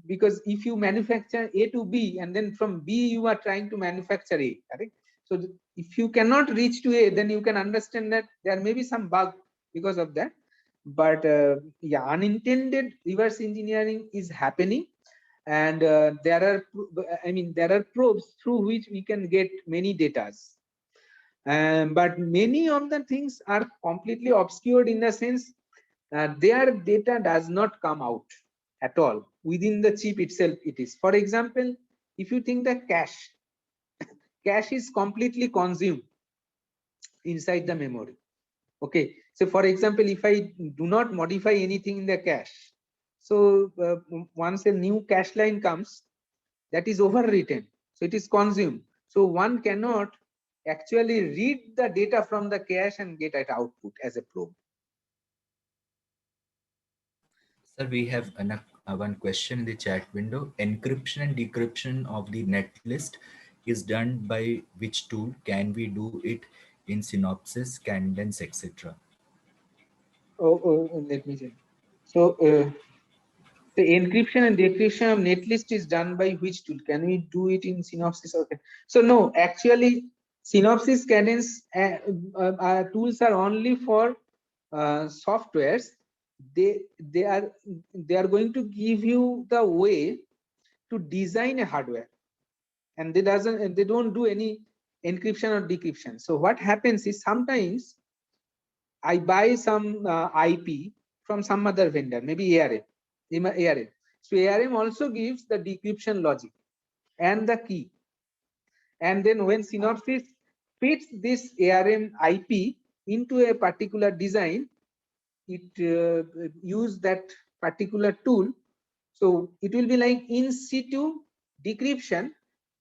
Because if you manufacture A to B and then from B you are trying to manufacture A, correct? So if you cannot reach to A, then you can understand that there may be some bug because of that. But yeah, unintended reverse engineering is happening, and there are, I mean, there are probes through which we can get many datas. But many of the things are completely obscured in the sense their data does not come out at all within the chip itself. It is, for example, if you think that cache is completely consumed inside the memory. Okay, so for example, if I do not modify anything in the cache, so once a new cache line comes, that is overwritten, so it is consumed, so one cannot actually read the data from the cache and get it output as a probe. Sir, we have one question in the chat window. Encryption and decryption of the net list is done by which tool? Can we do it in Synopsys, Cadence, etc.? Let me check. So the encryption and decryption of netlist is done by which tool? Can we do it in Synopsys? Okay. So no, actually, Synopsys Cadence tools are only for softwares. They they are they are going to give you the way to design a hardware, and they don't do any encryption or decryption. So what happens is sometimes I buy some IP from some other vendor, maybe ARM. So ARM also gives the decryption logic and the key. And then when Synopsys fits this ARM IP into a particular design, it use that particular tool. So it will be like in situ decryption.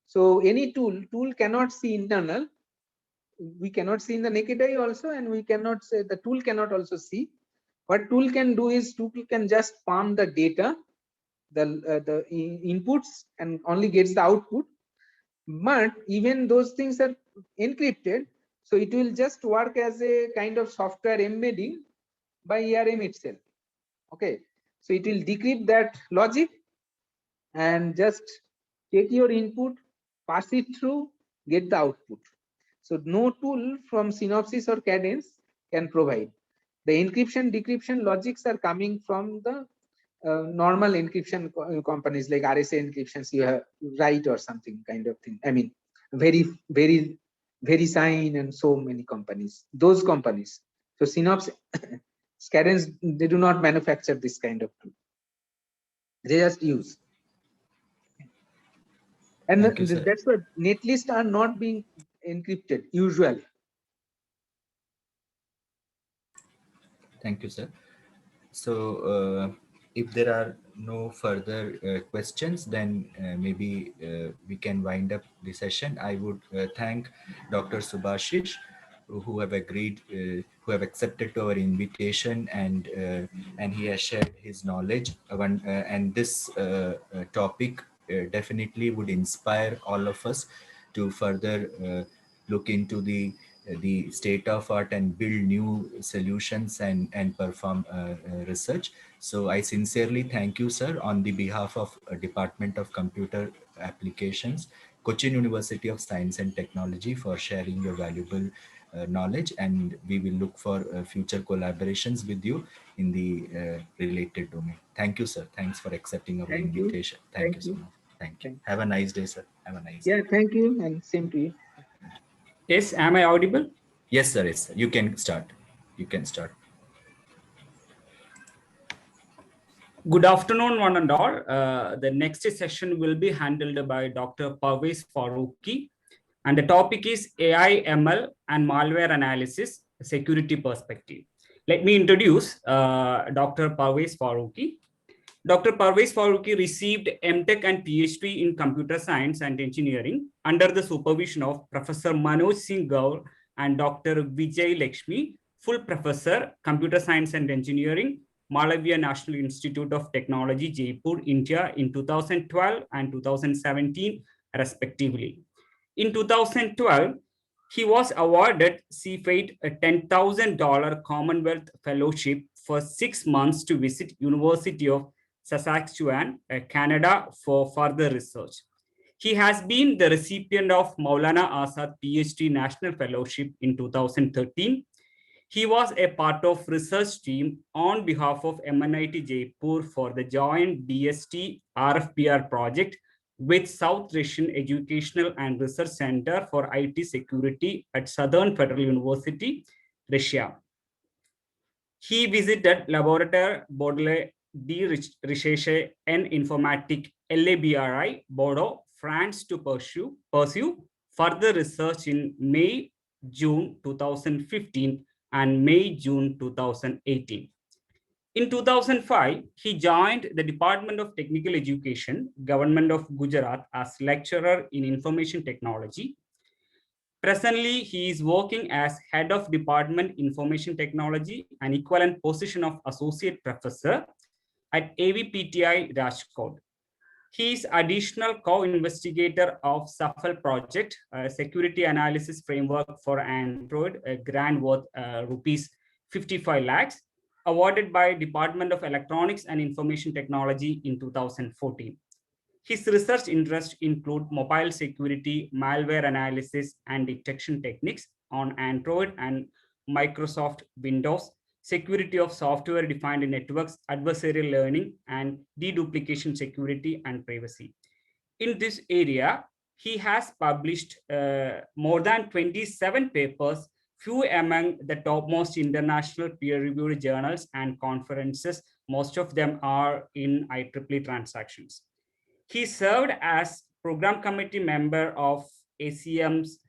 So any tool cannot see internal. We cannot see in the naked eye also, and we cannot say the tool cannot also see. What tool can do is tool can just farm the data, the inputs, and only gets the output. But even those things are encrypted, so it will just work as a kind of software embedding by ARM itself. Okay, so it will decrypt that logic and just take your input, pass it through, get the output. So no tool from Synopsys or Cadence can provide. The encryption decryption logics are coming from the normal encryption companies like RSA encryptions, you have right or something kind of thing. I mean, very VeriSign and so many companies. Those companies. So Synopsys, Cadence, they do not manufacture this kind of tool. They just use. And Thank you, sir. that's why netlists are not being encrypted usually. Thank you, sir. So, if there are no further questions, then maybe we can wind up the session. I would thank Dr. Subhasis who have agreed, who have accepted to our invitation, and he has shared his knowledge. And this topic definitely would inspire all of us to further look into the state of art and build new solutions and perform research. So I sincerely thank you, sir, on the behalf of Department of Computer Applications, Cochin University of Science and Technology, for sharing your valuable knowledge, and we will look for future collaborations with you in the related domain. Thank you, sir. Thanks for accepting our Thank you. invitation. Thank Thank you so you. much. Thank you. Thank Have a nice day, sir. Have a nice day. Yeah, thank you, and same to you. Yes, am I audible? Yes, sir. Yes, sir. You can start. You can start. Good afternoon, one and all. The next session will be handled by Dr. Parvez Faruki, and the topic is AI, ML, and malware analysis, security perspective. Let me introduce Dr. Parvez Faruki. Dr. Parvez Faruki received MTech and PhD in computer science and engineering under the supervision of Professor Manoj Singh Gaur and Dr. Vijay Lakshmi, full professor, computer science and engineering, Malware National Institute of Technology, Jaipur, India in 2012 and 2017, respectively. In 2012, he was awarded CFATE a $10,000 Commonwealth Fellowship for 6 months to visit University of Saskatchewan, Canada, for further research. He has been the recipient of Maulana Azad PhD National Fellowship in 2013. He was a part of research team on behalf of MNIT Jaipur for the joint DST RFPR project with South Russian Educational and Research Center for IT Security at Southern Federal University, Russia. He visited Laboratoire Baudelaire de Recherche en Informatique LABRI, Bordeaux, France, to pursue further research in May-June 2015 and May-June 2018. In 2005, he joined the Department of Technical Education, Government of Gujarat, as lecturer in information technology. Presently, he is working as head of Department Information Technology, an equivalent position of associate professor at AVPTI Rajkot. He is additional co-investigator of SAFL project, a security analysis framework for Android, a grant worth rupees 55 lakhs, awarded by Department of Electronics and Information Technology in 2014. His research interests include mobile security, malware analysis, and detection techniques on Android and Microsoft Windows, security of software-defined networks, adversarial learning, and deduplication security and privacy. In this area, he has published more than 27 papers, few among the topmost international peer-reviewed journals and conferences. Most of them are in IEEE transactions. He served as program committee member of ACM's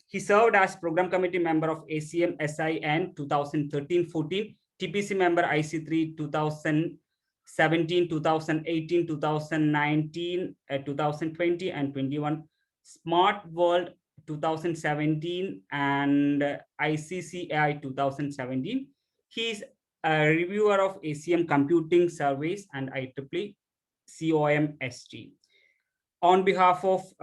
He served as program committee member of ACM SIN 2013-14, TPC member IC3 2017, 2018, 2019, 2020, and 21, Smart World 2017, and ICCAI 2017. He is a reviewer of ACM computing surveys and IEEE COMSG. On behalf of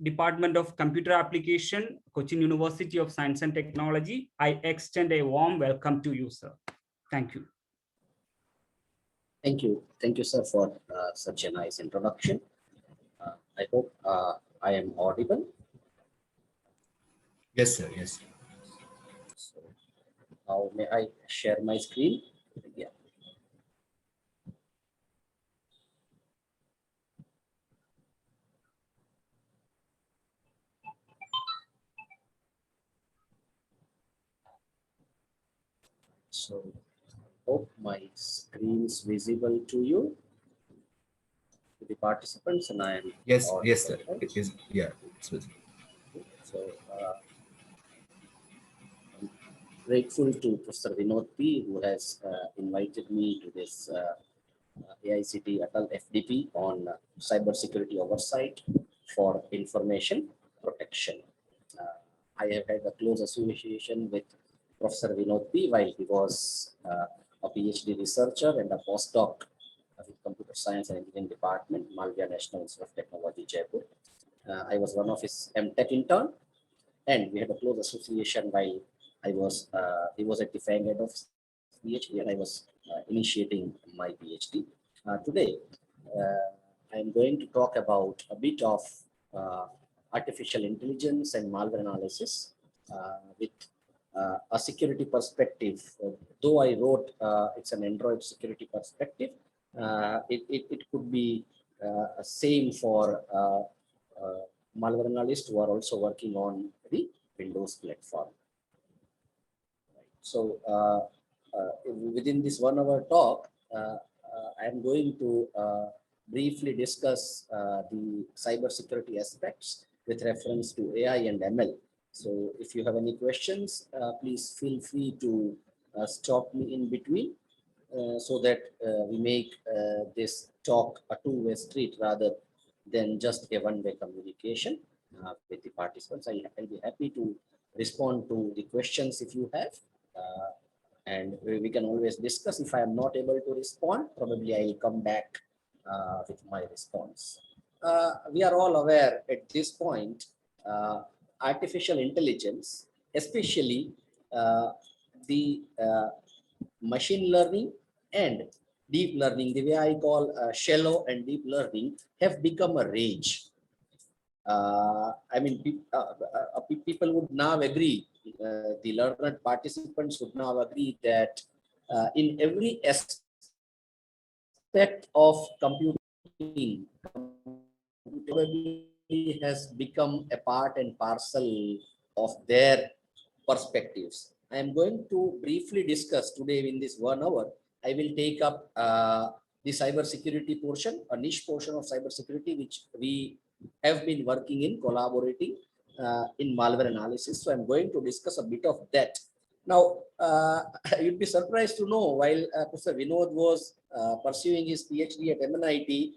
Department of Computer Application, Cochin University of Science and Technology, I extend a warm welcome to you, sir. Thank you. Thank you, sir, for such a nice introduction. I hope I am audible. Yes, sir. Yes. So now may I share my screen? Yeah. So hope my screen is visible to you, to the participants, and I am Yes. audible, Yes, sir. right? It is. Yeah. It's visible. So I'm grateful to Professor Vinod P, who has invited me to this AICTE ATAL FDP on cybersecurity oversight for information protection. I have had a close association with Professor Vinod P. while he was a PhD researcher and a postdoc with Computer Science and Engineering Department, Malware National Institute of Technology, Jaipur. I was one of his MTech intern, and we had a close association while he was at the fang end of PhD and I was initiating my PhD. Today, I am going to talk about a bit of artificial intelligence and malware analysis with a security perspective. Though I wrote it's an Android security perspective, it could be same for malware analysts who are also working on the Windows platform. So within this 1 hour talk, I am going to briefly discuss the cybersecurity aspects with reference to AI and ML. So if you have any questions, please feel free to stop me in between so that we make this talk a two-way street rather than just a one-way communication with the participants. I'll be happy to respond to the questions if you have. And we can always discuss. If I am not able to respond, probably I will come back with my response. We are all aware at this point, artificial intelligence, especially the machine learning and deep learning, the way I call shallow and deep learning, have become a rage. I mean, people would now agree, the learned participants would now agree that in every aspect of computing, probably has become a part and parcel of their perspectives. I am going to briefly discuss today in this 1 hour. I will take up the cybersecurity portion, a niche portion of cybersecurity, which we have been working in, collaborating in malware analysis. So I'm going to discuss a bit of that. Now, you'd be surprised to know, while Professor Vinod was pursuing his PhD at MNIT,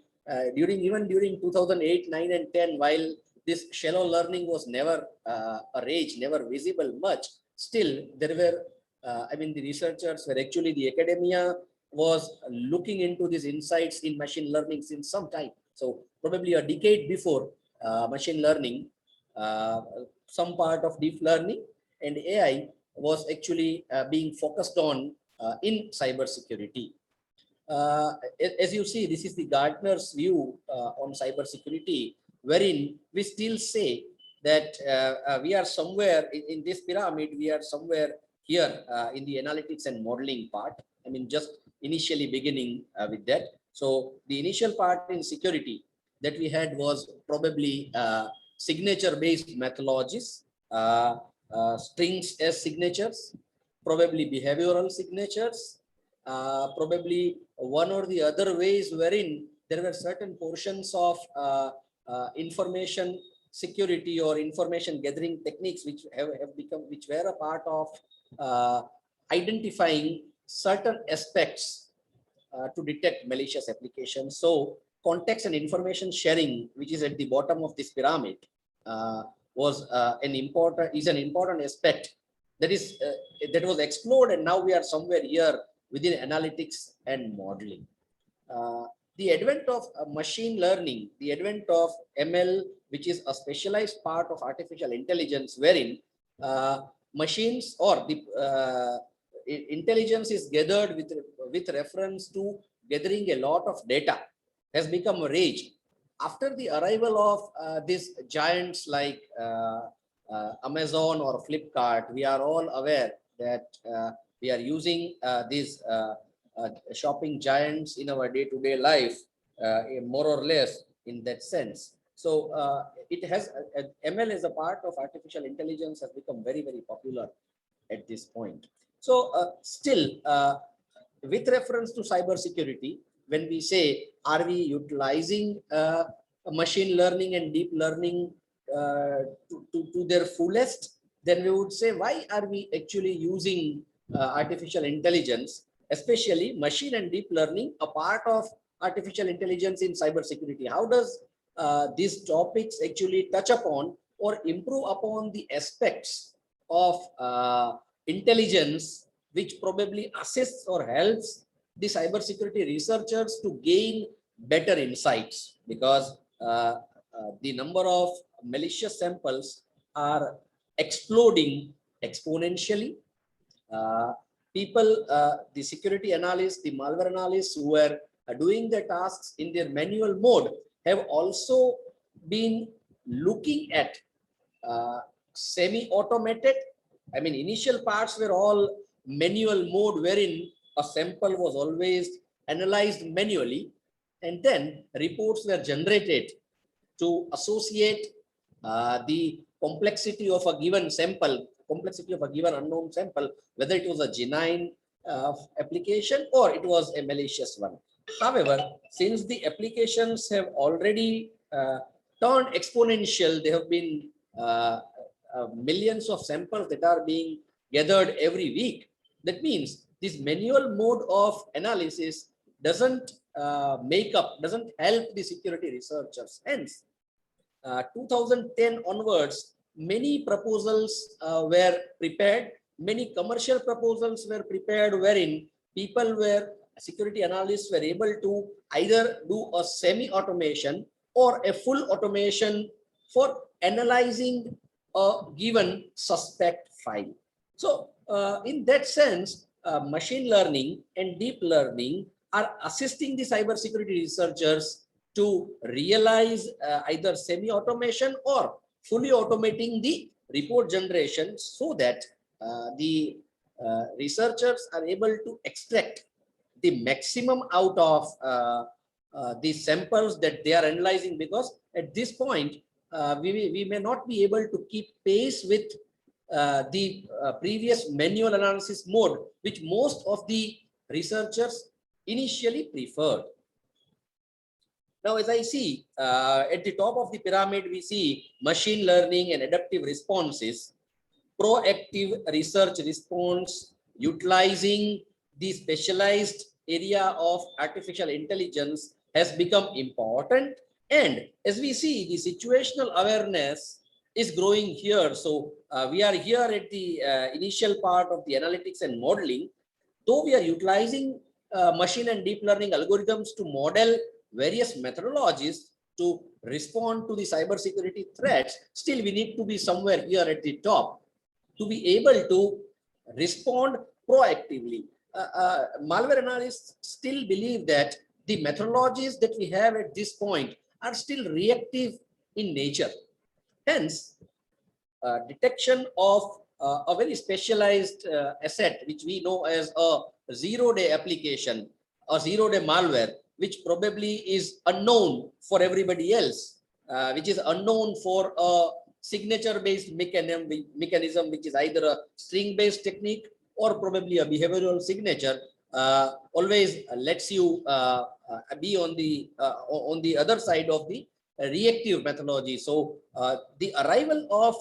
even during 2008, 9 and 10, while this shallow learning was never a rage, never visible much, still there were, the researchers were actually, the academia was looking into these insights in machine learning since some time. So probably a decade before machine learning, some part of deep learning and AI was actually being focused on in cybersecurity. As you see, this is the Gartner's view on cybersecurity, wherein we still say that we are somewhere in this pyramid, we are somewhere here in the analytics and modeling part. I mean, just initially beginning with that. So the initial part in security that we had was probably signature-based methodologies, strings as signatures, probably behavioral signatures, probably one or the other ways wherein there were certain portions of information security or information gathering techniques which were a part of identifying certain aspects to detect malicious applications. So context and information sharing, which is at the bottom of this pyramid, was an important aspect that was explored, and now we are somewhere here within analytics and modeling. The advent of machine learning, the advent of ML, which is a specialized part of artificial intelligence, wherein machines or the intelligence is gathered with reference to gathering a lot of data, has become a rage. After the arrival of these giants like Amazon or Flipkart, we are all aware that we are using these shopping giants in our day-to-day life, more or less in that sense. So it has ML as a part of artificial intelligence has become very, very popular at this point. So still, with reference to cybersecurity, when we say, are we utilizing machine learning and deep learning to their fullest, then we would say, why are we actually using artificial intelligence especially machine and deep learning, a part of artificial intelligence in cybersecurity? How does these topics actually touch upon or improve upon the aspects of intelligence which probably assists or helps the cybersecurity researchers to gain better insights? Because the number of malicious samples are exploding exponentially. The security analysts, the malware analysts who were doing their tasks in their manual mode have also been looking at semi-automated. I mean, initial parts were all manual mode, wherein a sample was always analyzed manually, and then reports were generated to associate the complexity of a given sample, complexity of a given unknown sample, whether it was a benign application or it was a malicious one. However, since the applications have already turned exponential, there have been millions of samples that are being gathered every week. That means this manual mode of analysis doesn't doesn't help the security researchers. Hence, 2010 onwards, many proposals were prepared, many commercial proposals were prepared, wherein security analysts were able to either do a semi-automation or a full automation for analyzing a given suspect file. So in that sense, machine learning and deep learning are assisting the cybersecurity researchers to realize either semi-automation or fully automating the report generation, so that the researchers are able to extract the maximum out of the samples that they are analyzing. Because at this point, we may not be able to keep pace with the previous manual analysis mode, which most of the researchers initially preferred. Now, as I see at the top of the pyramid, we see machine learning and adaptive responses, proactive research response, utilizing the specialized area of artificial intelligence has become important. And as we see, the situational awareness is growing here. So we are here at the initial part of the analytics and modeling. Though we are utilizing machine and deep learning algorithms to model various methodologies to respond to the cybersecurity threats, still we need to be somewhere here at the top to be able to respond proactively. Malware analysts still believe that the methodologies that we have at this point are still reactive in nature. Hence, detection of a very specialized asset, which we know as a zero-day application, a zero-day malware, which probably is unknown for everybody else, which is unknown for a signature-based mechanism, which is either a string-based technique or probably a behavioral signature, always lets you be on the other side of the reactive methodology. So the arrival of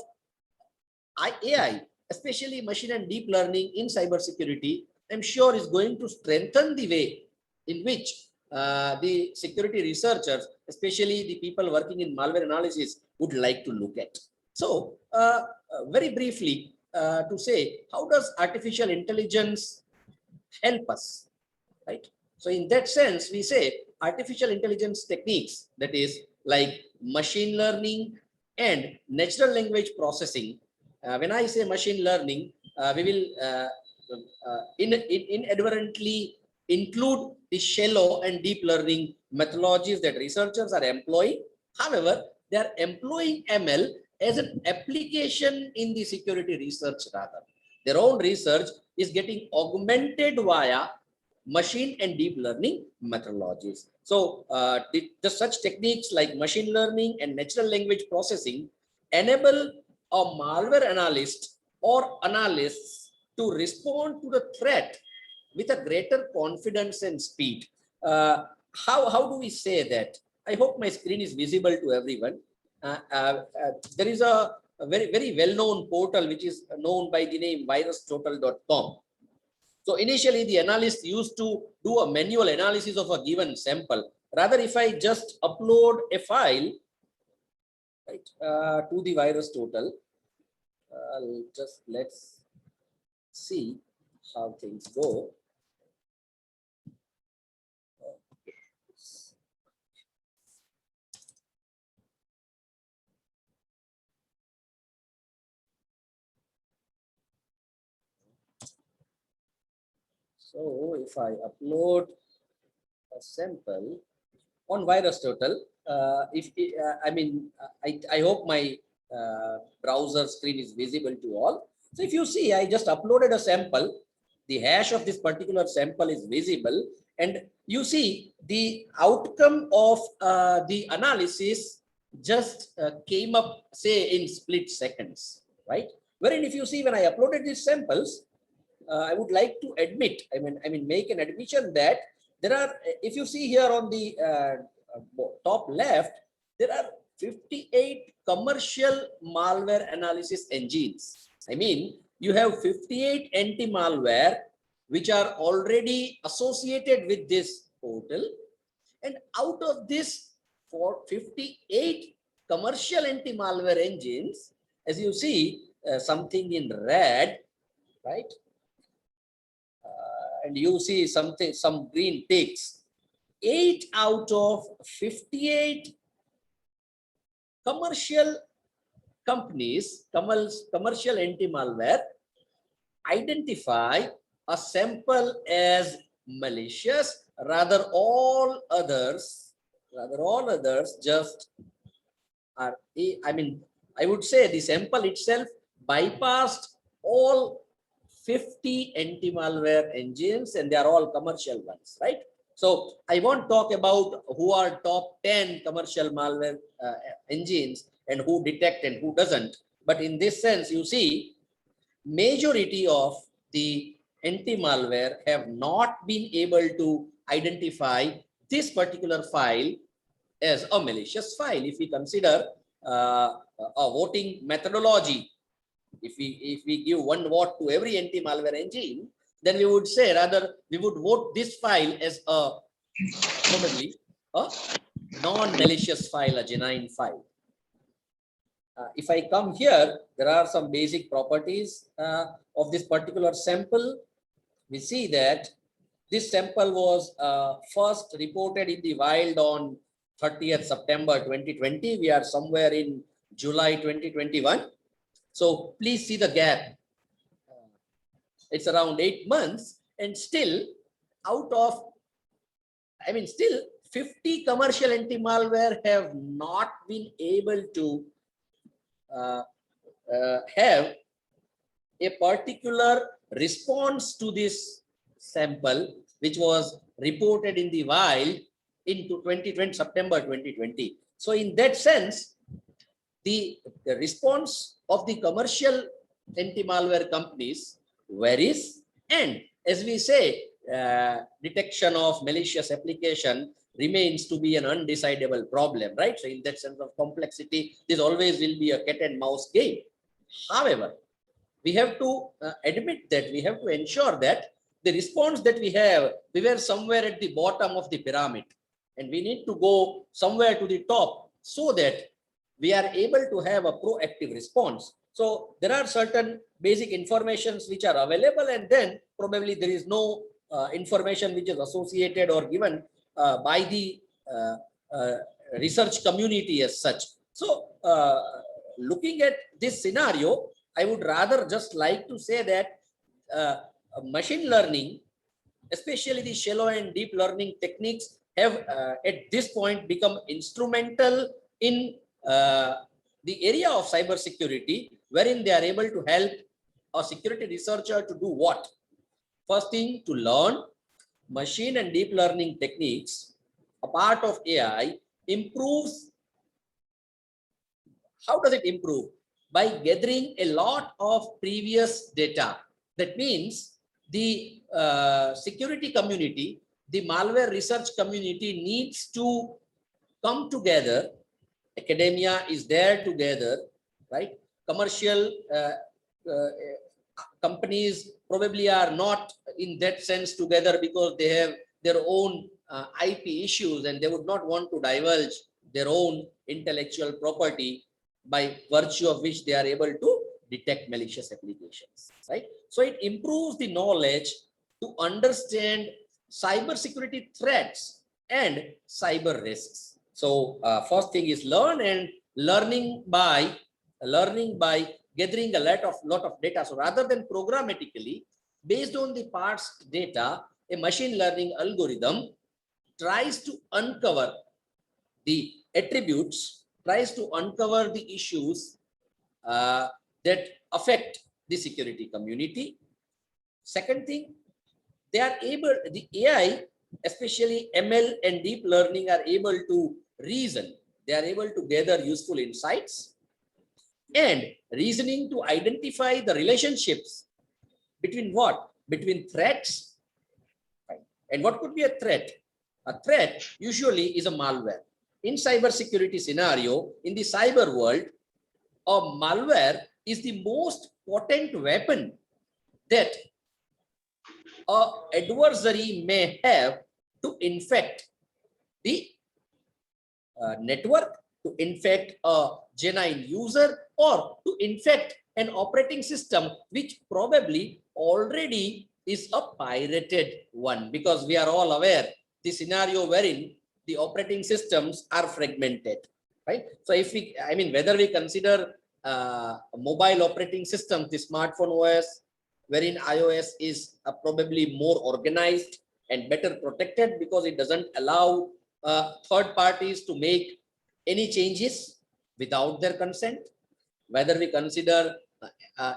AI, especially machine and deep learning in cybersecurity, I'm sure is going to strengthen the way in which the security researchers, especially the people working in malware analysis, would like to look at. So very briefly to say, how does artificial intelligence help us, right? So in that sense, we say artificial intelligence techniques, that is like machine learning and natural language processing. When I say machine learning, we will inadvertently include the shallow and deep learning methodologies that researchers are employing. However, they are employing ML as an application in the security research rather. Their own research is getting augmented via machine and deep learning methodologies. So such techniques like machine learning and natural language processing enable a malware analyst or analysts to respond to the threat with a greater confidence and speed. How do we say that? I hope my screen is visible to everyone. There is a very well-known portal which is known by the name virustotal.com. So initially the analyst used to do a manual analysis of a given sample. Rather, if I just upload a file, right, to the virus total, let's see how things go. So if I upload a sample on virus total, I hope my browser screen is visible to all. So if you see, I just uploaded a sample. The hash of this particular sample is visible, and you see the outcome of the analysis just came up, say, in split seconds, right? Wherein if you see, when I uploaded these samples, I would like to admit, make an admission that there are, if you see here on the top left, there are 58 commercial malware analysis engines. I mean, you have 58 anti-malware which are already associated with this portal. And out of this, for 58 commercial anti-malware engines, as you see, something in red, right? And you see something, some green ticks. 8 out of 58 commercial companies, commercial anti-malware, identify a sample as malicious. Rather all others just are, I would say the sample itself bypassed all 50 anti-malware engines, and they are all commercial ones, right? So I won't talk about who are top 10 commercial malware engines and who detect and who doesn't. But in this sense, you see, majority of the anti-malware have not been able to identify this particular file as a malicious file. If we consider a voting methodology, if we give 1 vote to every anti-malware engine, then we would say, rather, we would vote this file as a probably a non-malicious file, a genuine file. If I come here, there are some basic properties of this particular sample. We see that this sample was first reported in the wild on 30th September 2020. We are somewhere in July 2021. So please see the gap. It's around 8 months, and still out of, still 50 commercial anti-malware have not been able to have a particular response to this sample, which was reported in the wild in 2020, September 2020. So in that sense, the response of the commercial anti-malware companies varies, and as we say, detection of malicious application remains to be an undecidable problem, right? So in that sense of complexity, this always will be a cat and mouse game. However, we have to admit that we have to ensure that the response that we have, we were somewhere at the bottom of the pyramid, and we need to go somewhere to the top so that we are able to have a proactive response. So there are certain basic informations which are available, and then probably there is no information which is associated or given by the research community as such. So looking at this scenario, I would rather just like to say that machine learning, especially the shallow and deep learning techniques, have at this point become instrumental in the area of cybersecurity, wherein they are able to help a security researcher to do what? First thing, to learn machine and deep learning techniques, a part of AI, improves. How does it improve? By gathering a lot of previous data. That means the security community, the malware research community needs to come together. Academia is there together, right? Commercial companies probably are not in that sense together because they have their own IP issues and they would not want to divulge their own intellectual property by virtue of which they are able to detect malicious applications, right? So it improves the knowledge to understand cybersecurity threats and cyber risks. So first thing is learn, and learning by gathering a lot of data. So rather than programmatically, based on the parsed data, a machine learning algorithm tries to uncover the attributes, tries to uncover the issues that affect the security community. Second thing, they are able, the AI, especially ML and deep learning, are able to reason. They are able to gather useful insights and reasoning to identify the relationships between what? Between threats. Right? And what could be a threat? A threat usually is a malware. In cybersecurity scenario, in the cyber world, a malware is the most potent weapon that an adversary may have to infect the network, to infect a genuine user, or to infect an operating system which probably already is a pirated one, because we are all aware the scenario wherein the operating systems are fragmented, right? So if we, I mean, whether we consider mobile operating systems, the smartphone OS, wherein iOS is probably more organized and better protected because it doesn't allow third parties to make any changes without their consent. Whether we consider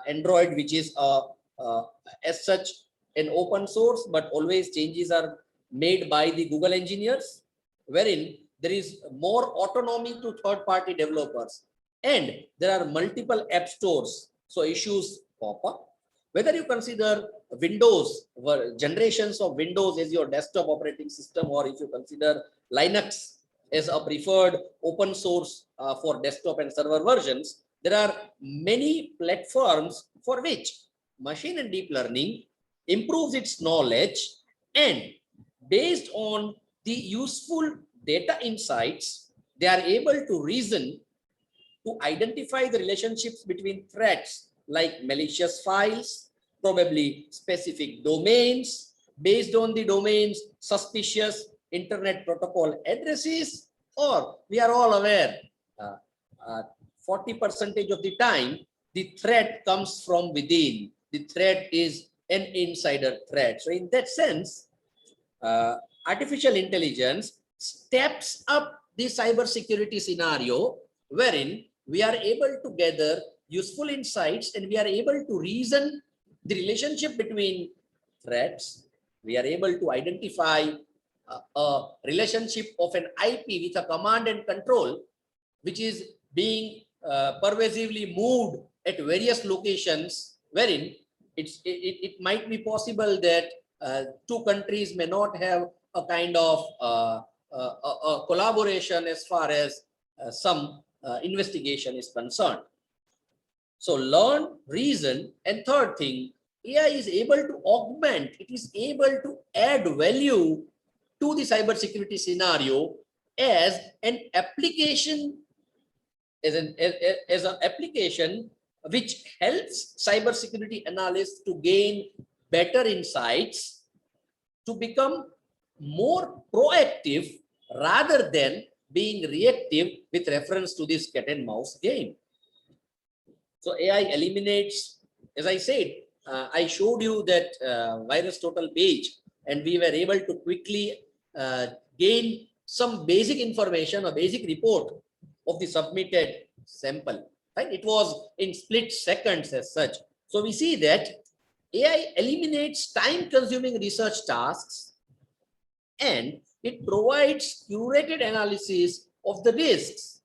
Android, which is as such an open source, but always changes are made by the Google engineers, wherein there is more autonomy to third-party developers, and there are multiple app stores, so issues pop up. Whether you consider Windows, generations of Windows as your desktop operating system, or if you consider Linux as a preferred open source for desktop and server versions, there are many platforms for which machine and deep learning improves its knowledge, and based on the useful data insights, they are able to reason to identify the relationships between threats like malicious files, probably specific domains, based on the domains, suspicious internet protocol addresses, or we are all aware 40% of the time the threat comes from within. The threat is an insider threat. So in that sense, artificial intelligence steps up the cybersecurity scenario, wherein we are able to gather useful insights and we are able to reason the relationship between threats. We are able to identify a relationship of an IP with a command and control, which is being pervasively moved at various locations, wherein it might be possible that two countries may not have a kind of a collaboration as far as some investigation is concerned. So learn, reason, and third thing, AI is able to augment, it is able to add value to the cybersecurity scenario as an application, as an application which helps cybersecurity analysts to gain better insights, to become more proactive rather than being reactive with reference to this cat and mouse game. So AI eliminates, as I said, I showed you that virus total page, and we were able to quickly gain some basic information, a basic report of the submitted sample. Right? It was in split seconds as such. So we see that AI eliminates time-consuming research tasks, and it provides curated analysis of the risks,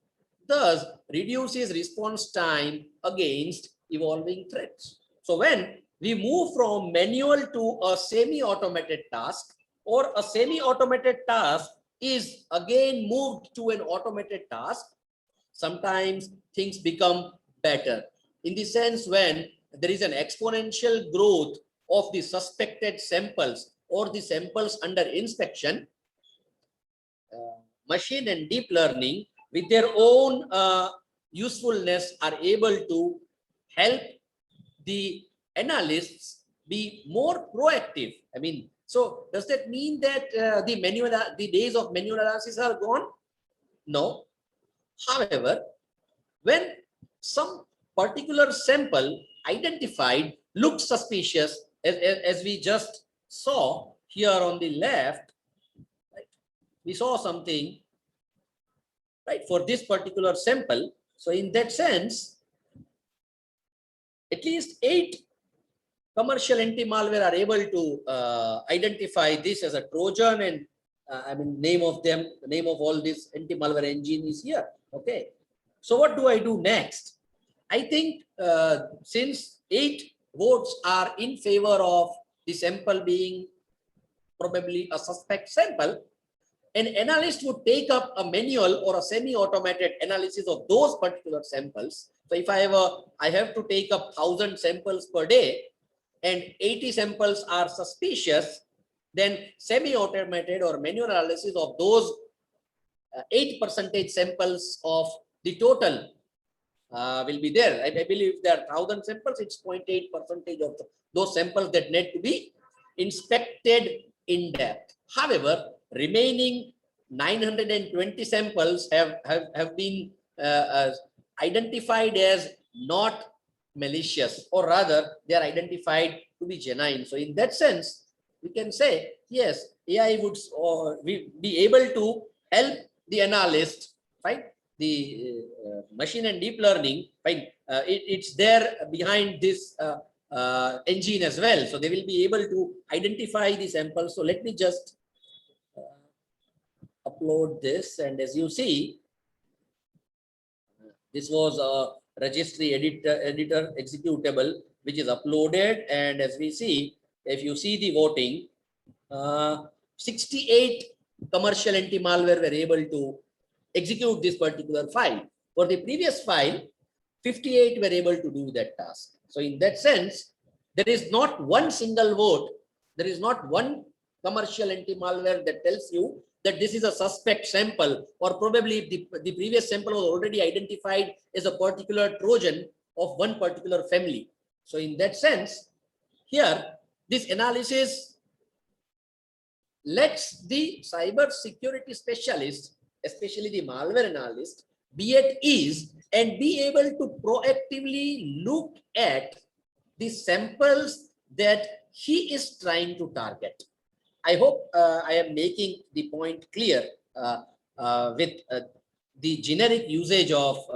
thus reduces response time against evolving threats. So when we move from manual to a semi-automated task, or a semi-automated task is again moved to an automated task, sometimes things become better. In the sense when there is an exponential growth of the suspected samples or the samples under inspection, machine and deep learning with their own usefulness are able to help the analysts be more proactive. I mean, so does that mean that the days of manual analysis are gone? No. However, when some particular sample identified looks suspicious, as we just saw here on the left, right? We saw something, right, for this particular sample. So in that sense, at least 8 commercial anti-malware are able to identify this as a Trojan, and I mean, name of all this anti-malware engine is here. Okay. So what do I do next? I think since 8 votes are in favor of the sample being probably a suspect sample, an analyst would take up a manual or a semi-automated analysis of those particular samples. So if I have to take up 1,000 samples per day and 80 samples are suspicious, then semi-automated or manual analysis of those 8% samples of the total will be there. I believe if there are 1,000 samples, it's 0.8% of those samples that need to be inspected in depth. However, remaining 920 samples have been identified as not malicious, or rather they are identified to be genuine. So in that sense, we can say, yes, AI would be able to help the analyst, right? The machine and deep learning, right? It's there behind this engine as well. So they will be able to identify the samples. So let me just upload this. And as you see, this was a registry editor executable, which is uploaded. And as we see, if you see the voting, 68 commercial anti-malware were able to execute this particular file. For the previous file, 58 were able to do that task. So in that sense, there is not one single vote, there is not one commercial anti-malware that tells you that this is a suspect sample, or probably the previous sample was already identified as a particular Trojan of one particular family. So in that sense, here, this analysis lets the cyber security specialist, especially the malware analyst, be at ease and be able to proactively look at the samples that he is trying to target. I hope I am making the point clear with the generic usage of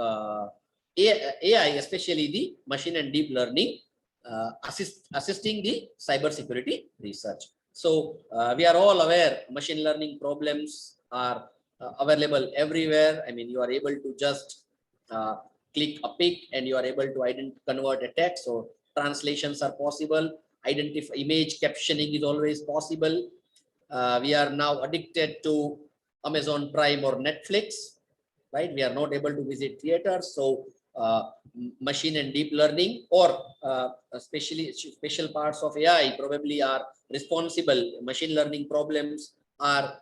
AI, especially the machine and deep learning, assisting the cybersecurity research. So we are all aware machine learning problems are available everywhere. I mean, you are able to just click a pic and you are able to convert a text. So translations are possible. Identify image captioning is always possible. We are now addicted to Amazon Prime or Netflix, right? We are not able to visit theaters. So machine and deep learning, or especially special parts of AI probably are responsible. Machine learning problems are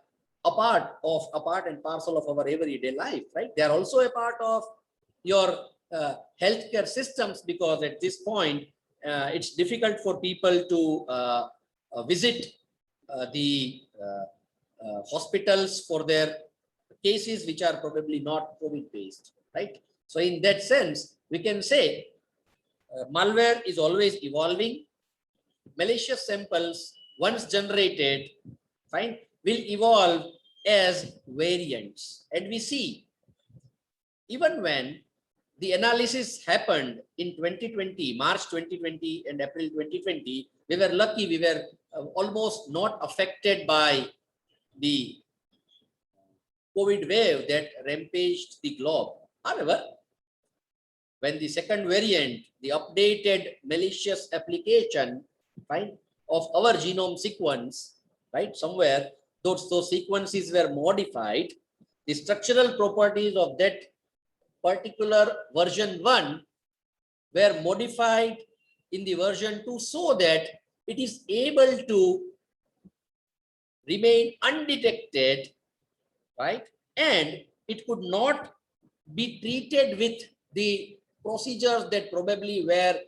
a part and parcel of our everyday life, right? They are also a part of your healthcare systems, because at this point it's difficult for people to visit the hospitals for their cases which are probably not COVID based, right? So in that sense, we can say malware is always evolving. Malicious samples, once generated, fine, will evolve as variants. And we see, even when the analysis happened in 2020, March 2020 and April 2020, we were lucky, we were almost not affected by the COVID wave that rampaged the globe. However, when the second variant, the updated malicious application, right, of our genome sequence, right, somewhere those sequences were modified, the structural properties of that particular version 1 were modified in the version 2 so that it is able to remain undetected, right? And it could not be treated with the procedures that probably were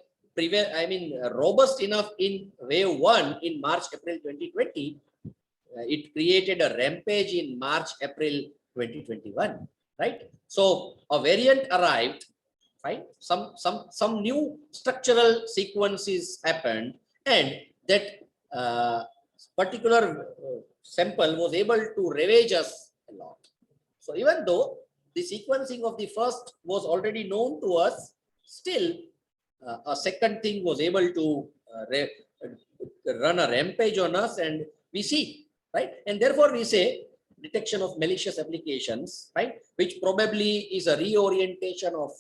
robust enough in wave 1 in March, April 2020. It created a rampage in March, April 2021, right? So a variant arrived, right? Some new structural sequences happened, and that particular sample was able to ravage us a lot. So even though the sequencing of the first was already known to us, still a second thing was able to run a rampage on us, and we see, right? And therefore we say detection of malicious applications, right? Which probably is a reorientation of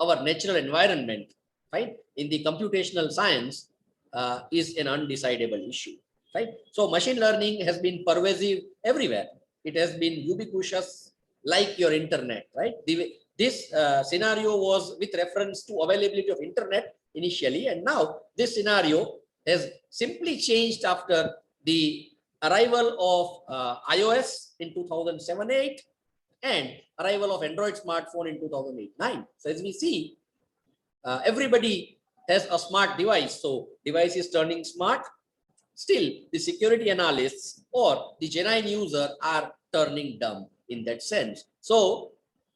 our natural environment, right? In the computational science is an undecidable issue, right? So machine learning has been pervasive everywhere. It has been ubiquitous like your internet, right? This scenario was with reference to availability of internet initially, and now this scenario has simply changed after the arrival of iOS in 2007-8 and arrival of Android smartphone in 2008-9. So as we see, everybody has a smart device. So device is turning smart. Still, the security analysts or the genuine user are turning dumb in that sense. So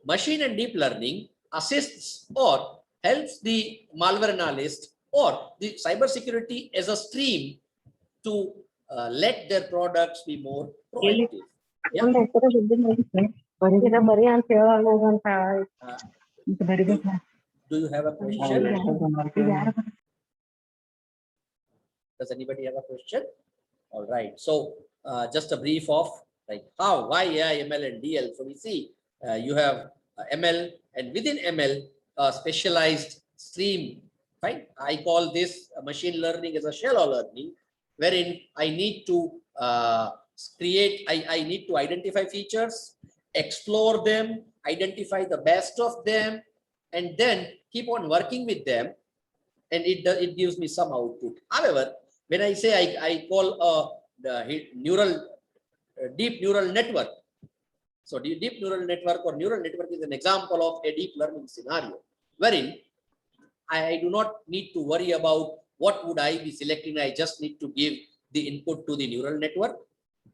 machine and deep learning assists or helps the malware analyst or the cybersecurity as a stream to let their products be more proactive. Yeah. Do you have a question? Does anybody have a question? All right. So just a brief of like how, why AI, ML, and DL. So we see you have ML, and within ML, specialized stream. Right? I call this machine learning as a shallow learning, wherein I need to I need to identify features, explore them, identify the best of them, and then keep on working with them, and it gives me some output. However, when I say I call the deep neural network. So the deep neural network or neural network is an example of a deep learning scenario, wherein I do not need to worry about what would I be selecting. I just need to give the input to the neural network,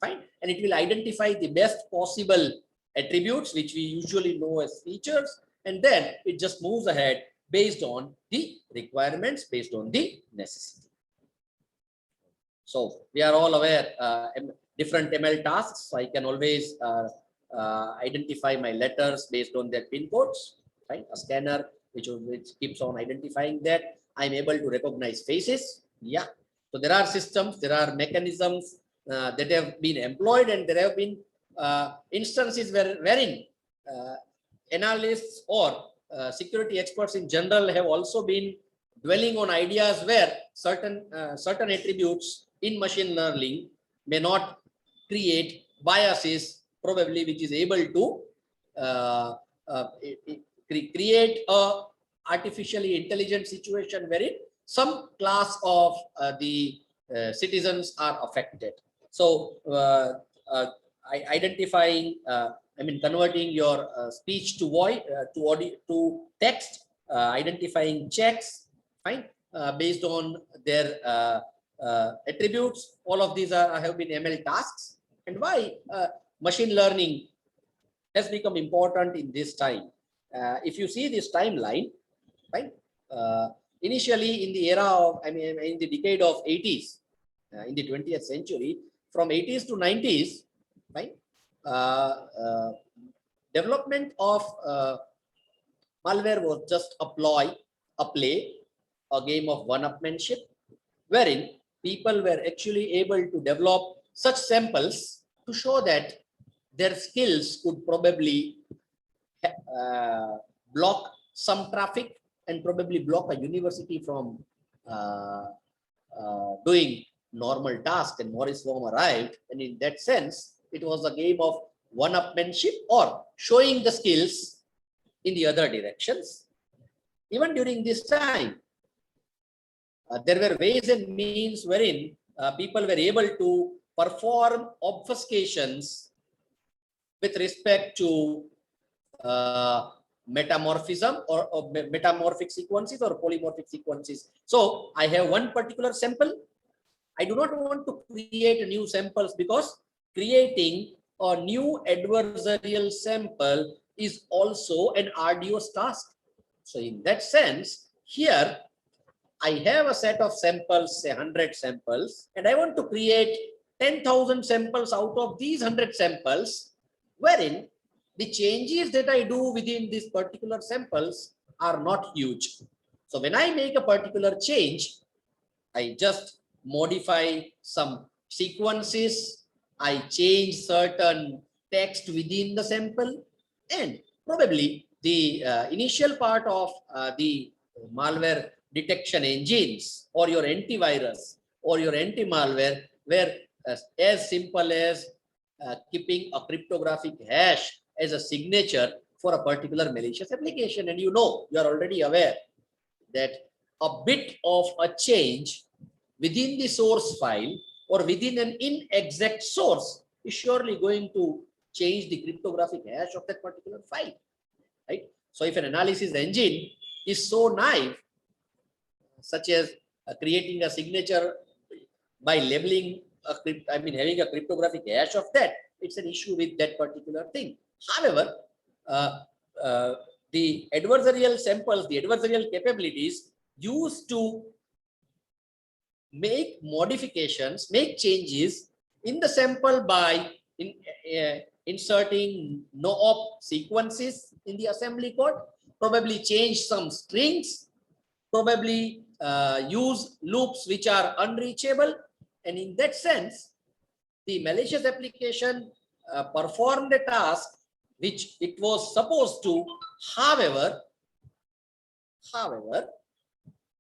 fine, and it will identify the best possible attributes, which we usually know as features, and then it just moves ahead based on the requirements, based on the necessity. So we are all aware different ML tasks. So I can always identify my letters based on their pin codes, right? A scanner which keeps on identifying that. I'm able to recognize faces. Yeah. So there are systems, there are mechanisms that have been employed, and there have been instances wherein analysts or security experts in general have also been dwelling on ideas where certain attributes in machine learning may not create biases, probably, which is able to create a artificially intelligent situation wherein some class of the citizens are affected. So identifying, converting your speech to voice, to audio, to text, identifying checks, fine, based on their attributes. All of these have been ML tasks. And why machine learning has become important in this time? If you see this timeline, right? Initially, in the era of, in the decade of 80s, in the 20th century, from 80s to 90s, right? Development of malware was just a play, a game of one-upmanship, wherein people were actually able to develop such samples to show that their skills could probably block some traffic and probably block a university from doing normal tasks. And Morris Worm arrived, and in that sense, it was a game of one-upmanship or showing the skills in the other directions. Even during this time, there were ways and means wherein people were able to perform obfuscations with respect to metamorphism or metamorphic sequences or polymorphic sequences. So I have one particular sample. I do not want to create new samples because creating a new adversarial sample is also an arduous task. So in that sense, here I have a set of samples, say 100 samples, and I want to create 10,000 samples out of these 100 samples, wherein the changes that I do within these particular samples are not huge. So when I make a particular change, I just modify some sequences, I change certain text within the sample, and probably the initial part of the malware detection engines or your antivirus or your anti-malware were as simple as keeping a cryptographic hash as a signature for a particular malicious application. And you know, you are already aware that a bit of a change within the source file or within an inexact source is surely going to change the cryptographic hash of that particular file, right? So if an analysis engine is so naive, such as creating a signature by labeling having a cryptographic hash of that, it's an issue with that particular thing. However, the adversarial samples, the adversarial capabilities used to make modifications, make changes in the sample by inserting no-op sequences in the assembly code, probably change some strings, probably use loops which are unreachable. And in that sense, the malicious application performed a task which it was supposed to. However,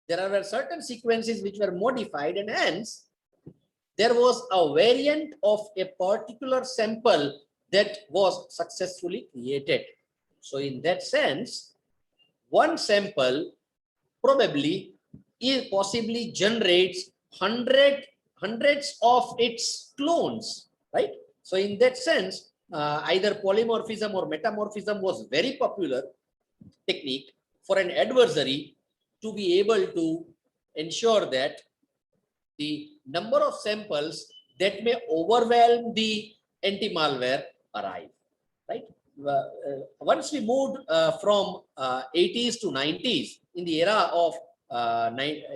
there were certain sequences which were modified, and hence there was a variant of a particular sample that was successfully created. So in that sense, one sample probably possibly generates hundreds of its clones, right? So in that sense, either polymorphism or metamorphism was very popular technique for an adversary to be able to ensure that the number of samples that may overwhelm the anti-malware arrive, right? Once we moved from 80s to 90s, in the era of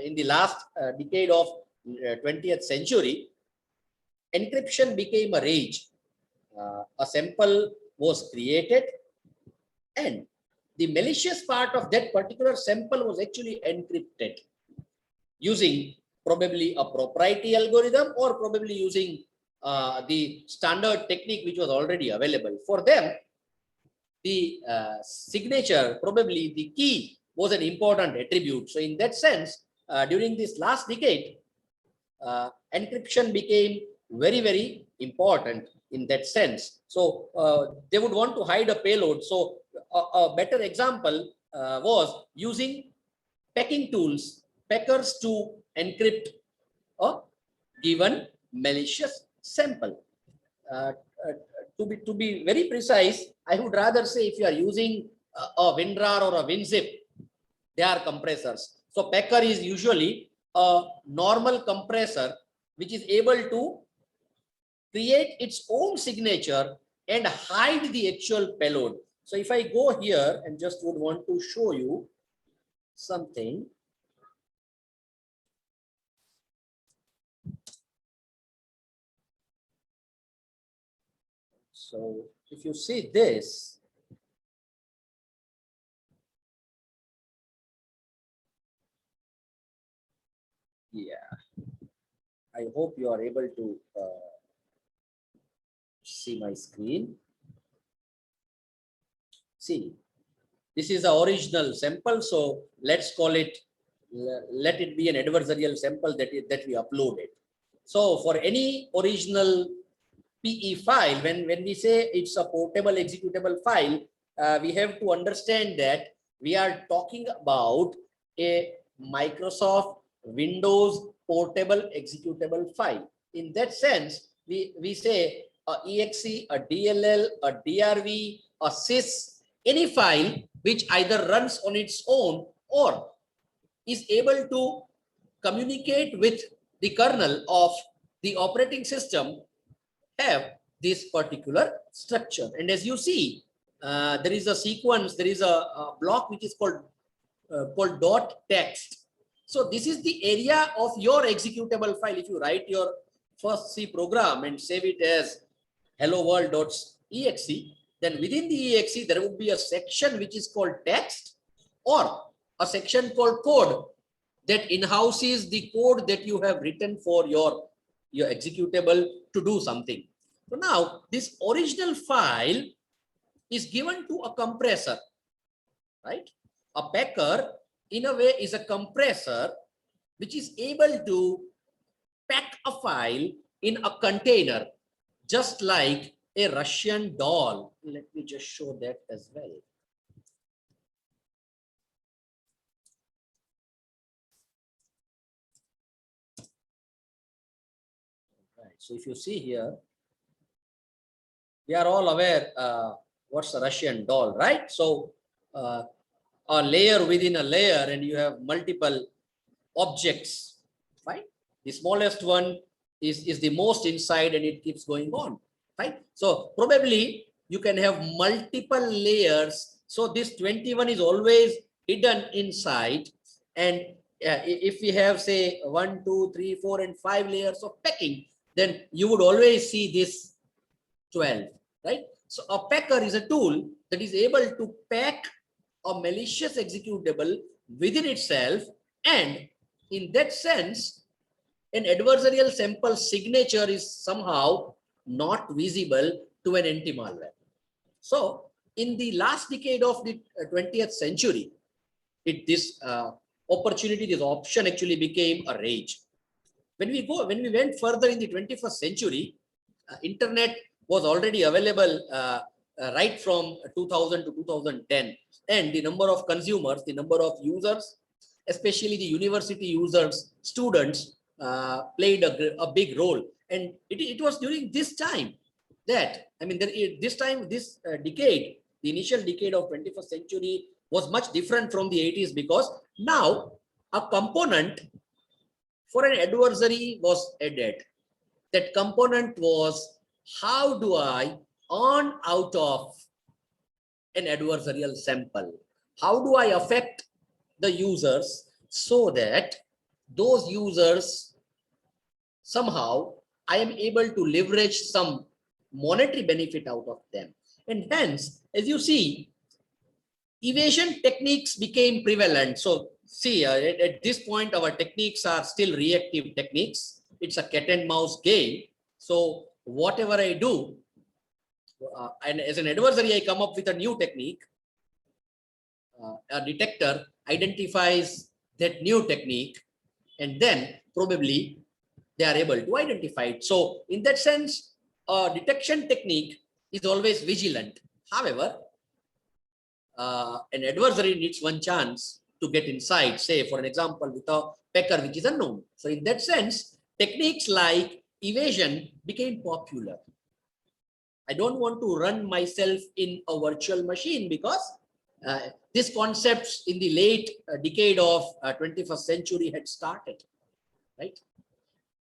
in the last decade of 20th century, encryption became a rage. A sample was created, and the malicious part of that particular sample was actually encrypted using probably a proprietary algorithm or probably using the standard technique which was already available. For them, the signature, probably the key, was an important attribute. So in that sense, during this last decade, encryption became very important in that sense. So they would want to hide a payload. So a better example was using packing tools, packers, to encrypt a given malicious sample. To be very precise, I would rather say if you are using a WinRAR or a WinZip, they are compressors. So packer is usually a normal compressor which is able to create its own signature and hide the actual payload. So if I go here and just would want to show you something. So if you see this, yeah, I hope you are able to see my screen. See, this is the original sample. So let's call it, let it be an adversarial sample that we uploaded. So for any original PE file, when we say it's a portable executable file, we have to understand that we are talking about a Microsoft Windows portable executable file. In that sense, we say a exe, a DLL, a DRV, a sys, any file which either runs on its own or is able to communicate with the kernel of the operating system have this particular structure. And as you see, there is a sequence, there is a block which is called dot text. So this is the area of your executable file. If you write your first C program and save it as hello world.exe, then within the exe there would be a section which is called text or a section called code that in-houses the code that you have written for your executable to do something. So now this original file is given to a compressor, right? A packer in a way is a compressor which is able to pack a file in a container, just like a Russian doll. Let me just show that as well. Right. So if you see here, we are all aware what's a Russian doll, right? So a layer within a layer, and you have multiple objects, right? The smallest one is the most inside, and it keeps going on, right? So probably you can have multiple layers. So this 21 is always hidden inside. And if we have, say, 1, 2, 3, 4, and 5 layers of packing, then you would always see this 12, right? So a packer is a tool that is able to pack a malicious executable within itself, and in that sense, an adversarial sample signature is somehow not visible to an anti-malware. So in the last decade of the 20th century, this opportunity, this option actually became a rage. When we went further in the 21st century, internet was already available right from 2000 to 2010, and the number of consumers, the number of users, especially the university users, students, played a big role. And it was during this time that, I mean, this decade, the initial decade of 21st century was much different from the 80s, because now a component for an adversary was added. That component was, how do I earn out of an adversarial sample? How do I affect the users so that those users somehow I am able to leverage some monetary benefit out of them? And hence, as you see, evasion techniques became prevalent. So see, at this point, our techniques are still reactive techniques. It's a cat and mouse game. So whatever I do, and as an adversary, I come up with a new technique. A detector identifies that new technique, and then probably they are able to identify it. So in that sense, a detection technique is always vigilant. However, an adversary needs one chance to get inside, say, for an example, with a packer which is unknown. So in that sense, techniques like evasion became popular. I don't want to run myself in a virtual machine, because these concepts in the late decade of 21st century had started, right?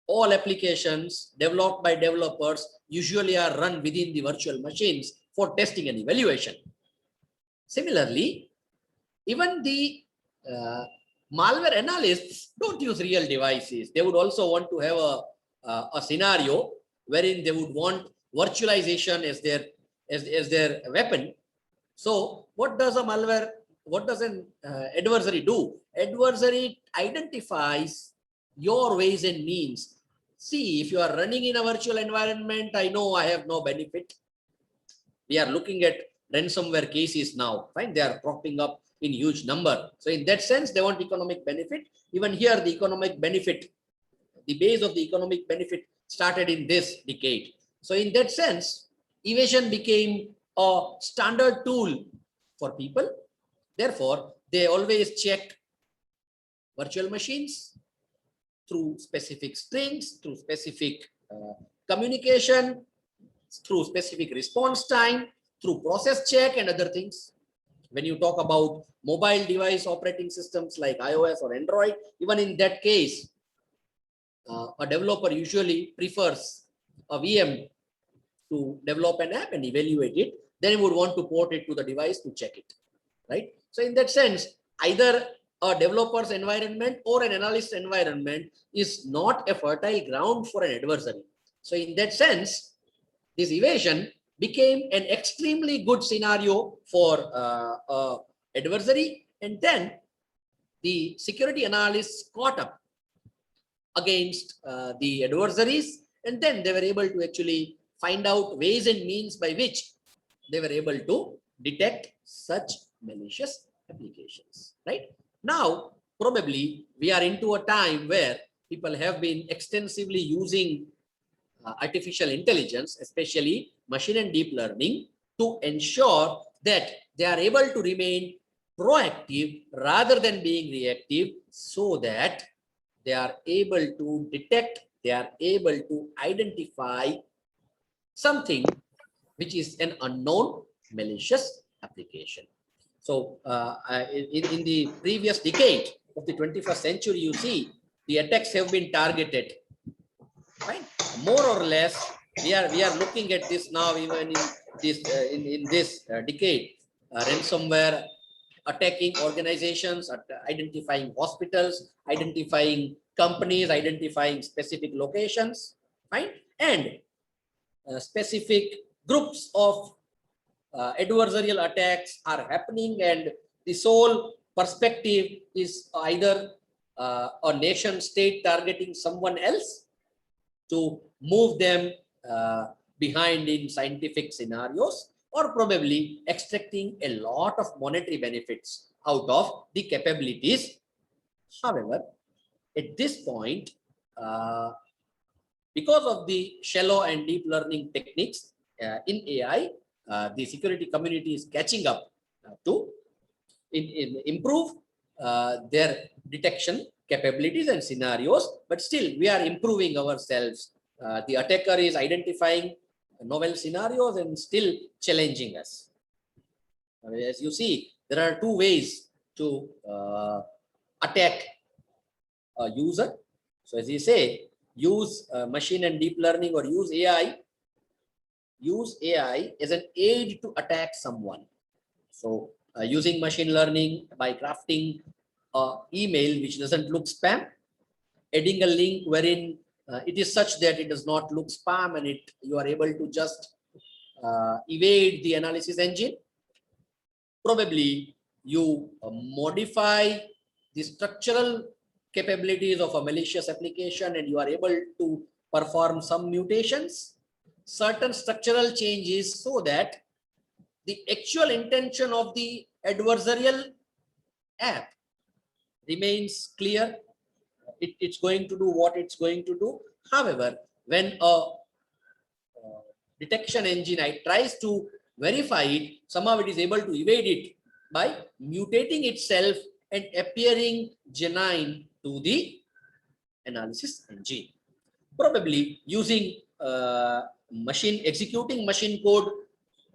All applications developed by developers usually are run within the virtual machines for testing and evaluation. Similarly, even the malware analysts don't use real devices. They would also want to have a scenario wherein they would want virtualization as their weapon. So what does a malware, what does an adversary do? Adversary identifies your ways and means. See, if you are running in a virtual environment, I know I have no benefit. We are looking at ransomware cases now, right? They are cropping up in huge number. So in that sense, they want economic benefit. Even here, the economic benefit, the base of the economic benefit started in this decade. So in that sense, evasion became a standard tool for people. Therefore, they always check virtual machines, through specific strings, through specific communication, through specific response time, through process check and other things. When you talk about mobile device operating systems like iOS or Android, even in that case, a developer usually prefers a VM to develop an app and evaluate it. Then he would want to port it to the device to check it, right? So in that sense, either a developer's environment or an analyst environment is not a fertile ground for an adversary. So in that sense, this evasion became an extremely good scenario for adversary, and then the security analysts caught up against the adversaries, and then they were able to actually find out ways and means by which they were able to detect such malicious applications, right? Now, probably we are into a time where people have been extensively using artificial intelligence, especially machine and deep learning, to ensure that they are able to remain proactive rather than being reactive, so that they are able to detect, they are able to identify something which is an unknown malicious application. So in the previous decade of the 21st century, you see the attacks have been targeted, right? More or less, we are looking at this now, even in this decade, ransomware attacking organizations, identifying hospitals, identifying companies, identifying specific locations, right? And specific groups of adversarial attacks are happening, and the sole perspective is either a nation state targeting someone else to move them behind in scientific scenarios, or probably extracting a lot of monetary benefits out of the capabilities. However, at this point, because of the shallow and deep learning techniques in AI, the security community is catching up to improve their detection capabilities and scenarios, but still we are improving ourselves. The attacker is identifying novel scenarios and still challenging us. As you see, there are two ways to attack a user. So as you say, use machine and deep learning, or use AI as an aid to attack someone. So using machine learning by crafting an email which doesn't look spam, adding a link wherein it is such that it does not look spam, and you are able to just evade the analysis engine. Probably you modify the structural capabilities of a malicious application, and you are able to perform some mutations, certain structural changes, so that the actual intention of the adversarial app remains clear. It's going to do what it's going to do. However, when a detection engine tries to verify it, somehow it is able to evade it by mutating itself and appearing genuine to the analysis engine. Probably using executing machine code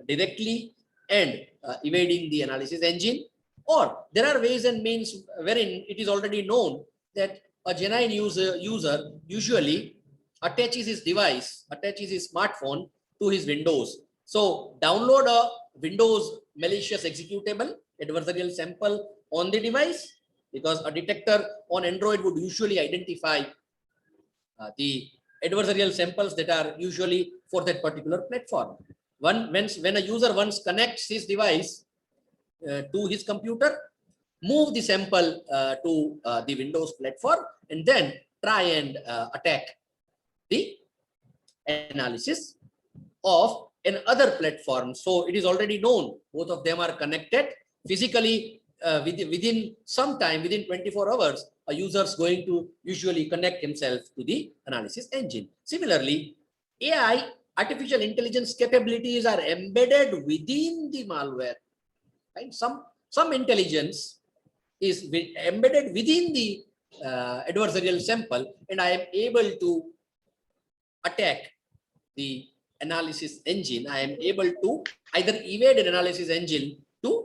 directly and evading the analysis engine. Or there are ways and means wherein it is already known that a genuine user usually attaches his device, attaches his smartphone to his Windows. So download a Windows malicious executable adversarial sample on the device, because a detector on Android would usually identify the adversarial samples that are usually for that particular platform. When a user once connects his device to his computer, move the sample to the Windows platform, and then try and attack the analysis of another platform. So it is already known, both of them are connected physically. Within some time, within 24 hours, a user is going to usually connect himself to the analysis engine. Similarly, AI, artificial intelligence capabilities are embedded within the malware. Right? Some intelligence is embedded within the adversarial sample, and I am able to attack the analysis engine. I am able to either evade an analysis engine to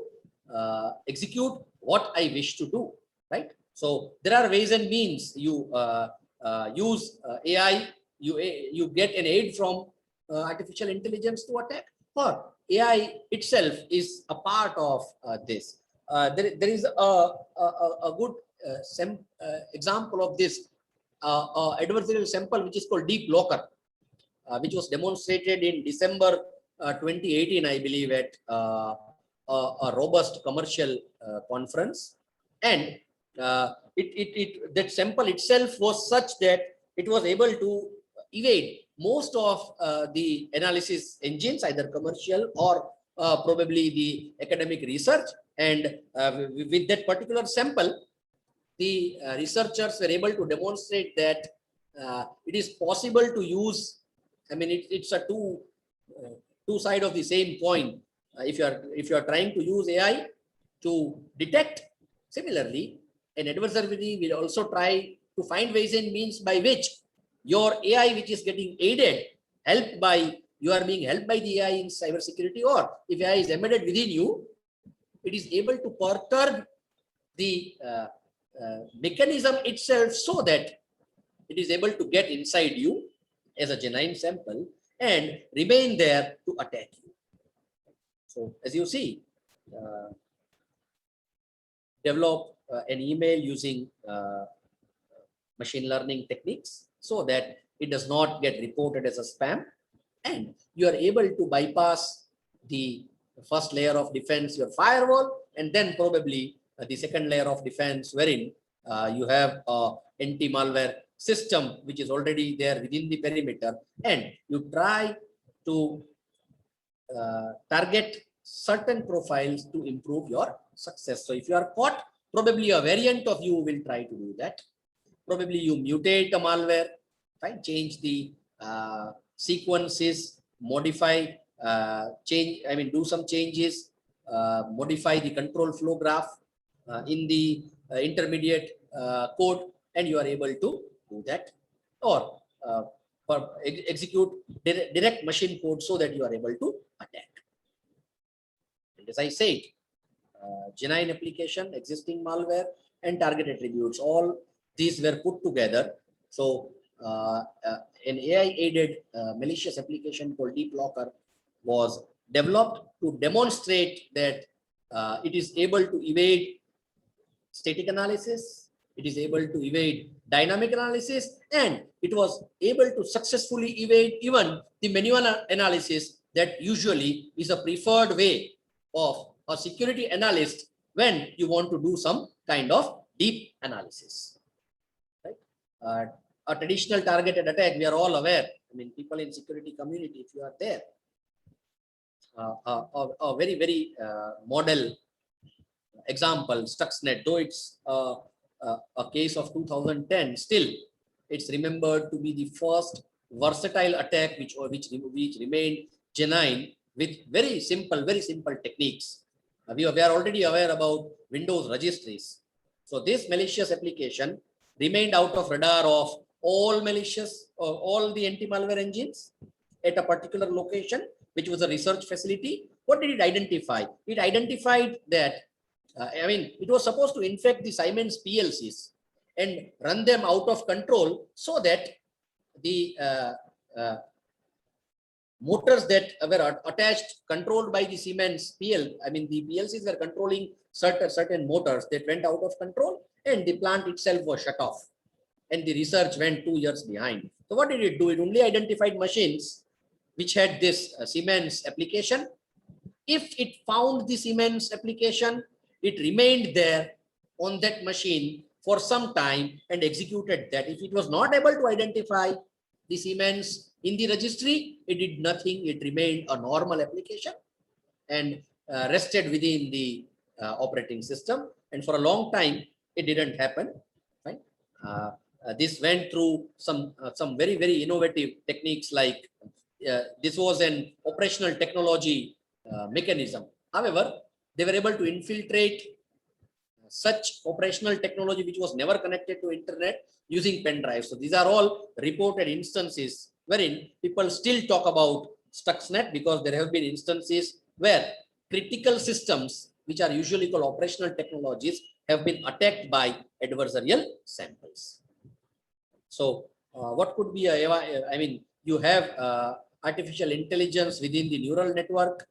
execute what I wish to do, right? So there are ways and means. You use AI, you get an aid from artificial intelligence to attack, or AI itself is a part of this. There is a good example of this adversarial sample, which is called Deep Locker, which was demonstrated in December 2018, I believe, at a robust commercial conference. And that sample itself was such that it was able to evade most of the analysis engines, either commercial or probably the academic research. And with that particular sample, the researchers were able to demonstrate that it is possible to use, I mean, it's a two side of the same coin. If you are trying to use AI to detect, similarly, an adversary will also try to find ways and means by which your AI, which is getting aided, you are being helped by the AI in cybersecurity, or if AI is embedded within you, it is able to perturb the mechanism itself so that it is able to get inside you as a genuine sample and remain there to attack you. So as you see, develop an email using machine learning techniques so that it does not get reported as a spam, and you are able to bypass the first layer of defense, your firewall, and then probably the second layer of defense, wherein you have a anti-malware system which is already there within the perimeter, and you try to target certain profiles to improve your success. So if you are caught, probably a variant of you will try to do that. Probably you mutate a malware, right? Change the sequences, modify, change, I mean, do some changes, modify the control flow graph in the intermediate code, and you are able to do that, or execute direct machine code so that you are able to attack. And as I said, genuine application, existing malware, and target attributes, all these were put together. So an AI-aided malicious application called Deep Locker was developed to demonstrate that it is able to evade static analysis, it is able to evade dynamic analysis, and it was able to successfully evade even the manual analysis that usually is a preferred way of a security analyst when you want to do some kind of deep analysis. Right? A traditional targeted attack, we are all aware. I mean, people in security community, if you are there, a very, very model example, Stuxnet, though it's a case of 2010, still it's remembered to be the first versatile attack which remained genuine with very simple techniques. We are already aware about Windows registries. So this malicious application remained out of radar of all malicious or all the anti-malware engines at a particular location, which was a research facility. What did it identify? It identified that it was supposed to infect the Siemens PLCs and run them out of control so that the motors that were attached, controlled by the Siemens the PLCs were controlling certain motors that went out of control, and the plant itself was shut off, and the research went 2 years behind. So what did it do? It only identified machines which had this Siemens application. If it found the Siemens application, it remained there on that machine for some time and executed that. If it was not able to identify the Siemens in the registry, it did nothing. It remained a normal application and rested within the operating system. And for a long time, it didn't happen. Right? This went through some very, very innovative techniques, like this was an operational technology mechanism. However, they were able to infiltrate such operational technology which was never connected to internet using pen drive. So these are all reported instances wherein people still talk about Stuxnet, because there have been instances where critical systems, which are usually called operational technologies, have been attacked by adversarial samples. So what could be I mean, you have artificial intelligence within the neural network,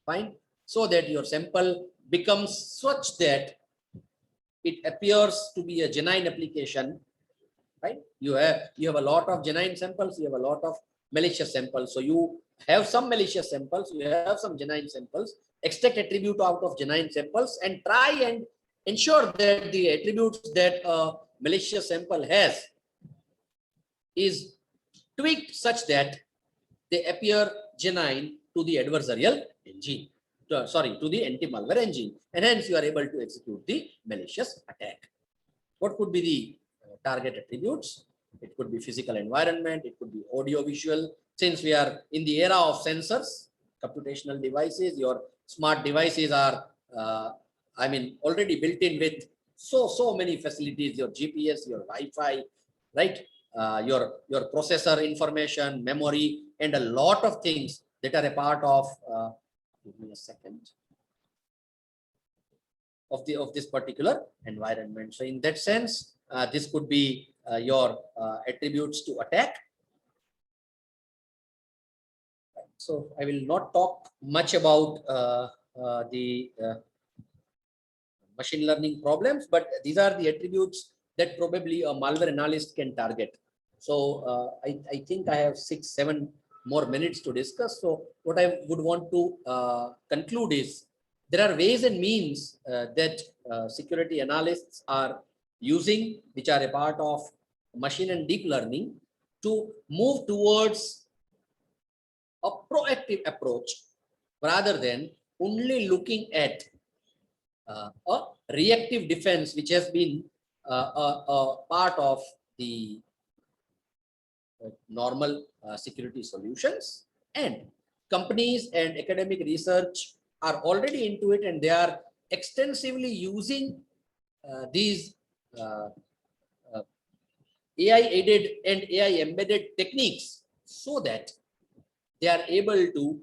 fine, so that your sample becomes such that it appears to be a genuine application, right? You have a lot of genuine samples, you have a lot of malicious samples. So you have some malicious samples, you have some genuine samples, extract attribute out of genuine samples and try and ensure that the attributes that a malicious sample has is tweaked such that they appear genuine to the adversarial engine, to the anti-malware engine, and hence you are able to execute the malicious attack. What could be the target attributes? It could be physical environment, it could be audio visual. Since we are in the era of sensors, computational devices, your smart devices are I mean, already built in with so many facilities, your GPS, your Wi-Fi, right? Your processor information, memory, and a lot of things that are a part of give me a second, of this particular environment. So in that sense, this could be your attributes to attack. So I will not talk much about the machine learning problems, but these are the attributes that probably a malware analyst can target. So I think I have 6-7 more minutes to discuss. So what I would want to conclude is there are ways and means that security analysts are using, which are a part of machine and deep learning, to move towards a proactive approach rather than only looking at a reactive defense, which has been a part of the normal security solutions. And companies and academic research are already into it, and they are extensively using these AI-aided and AI-embedded techniques so that they are able to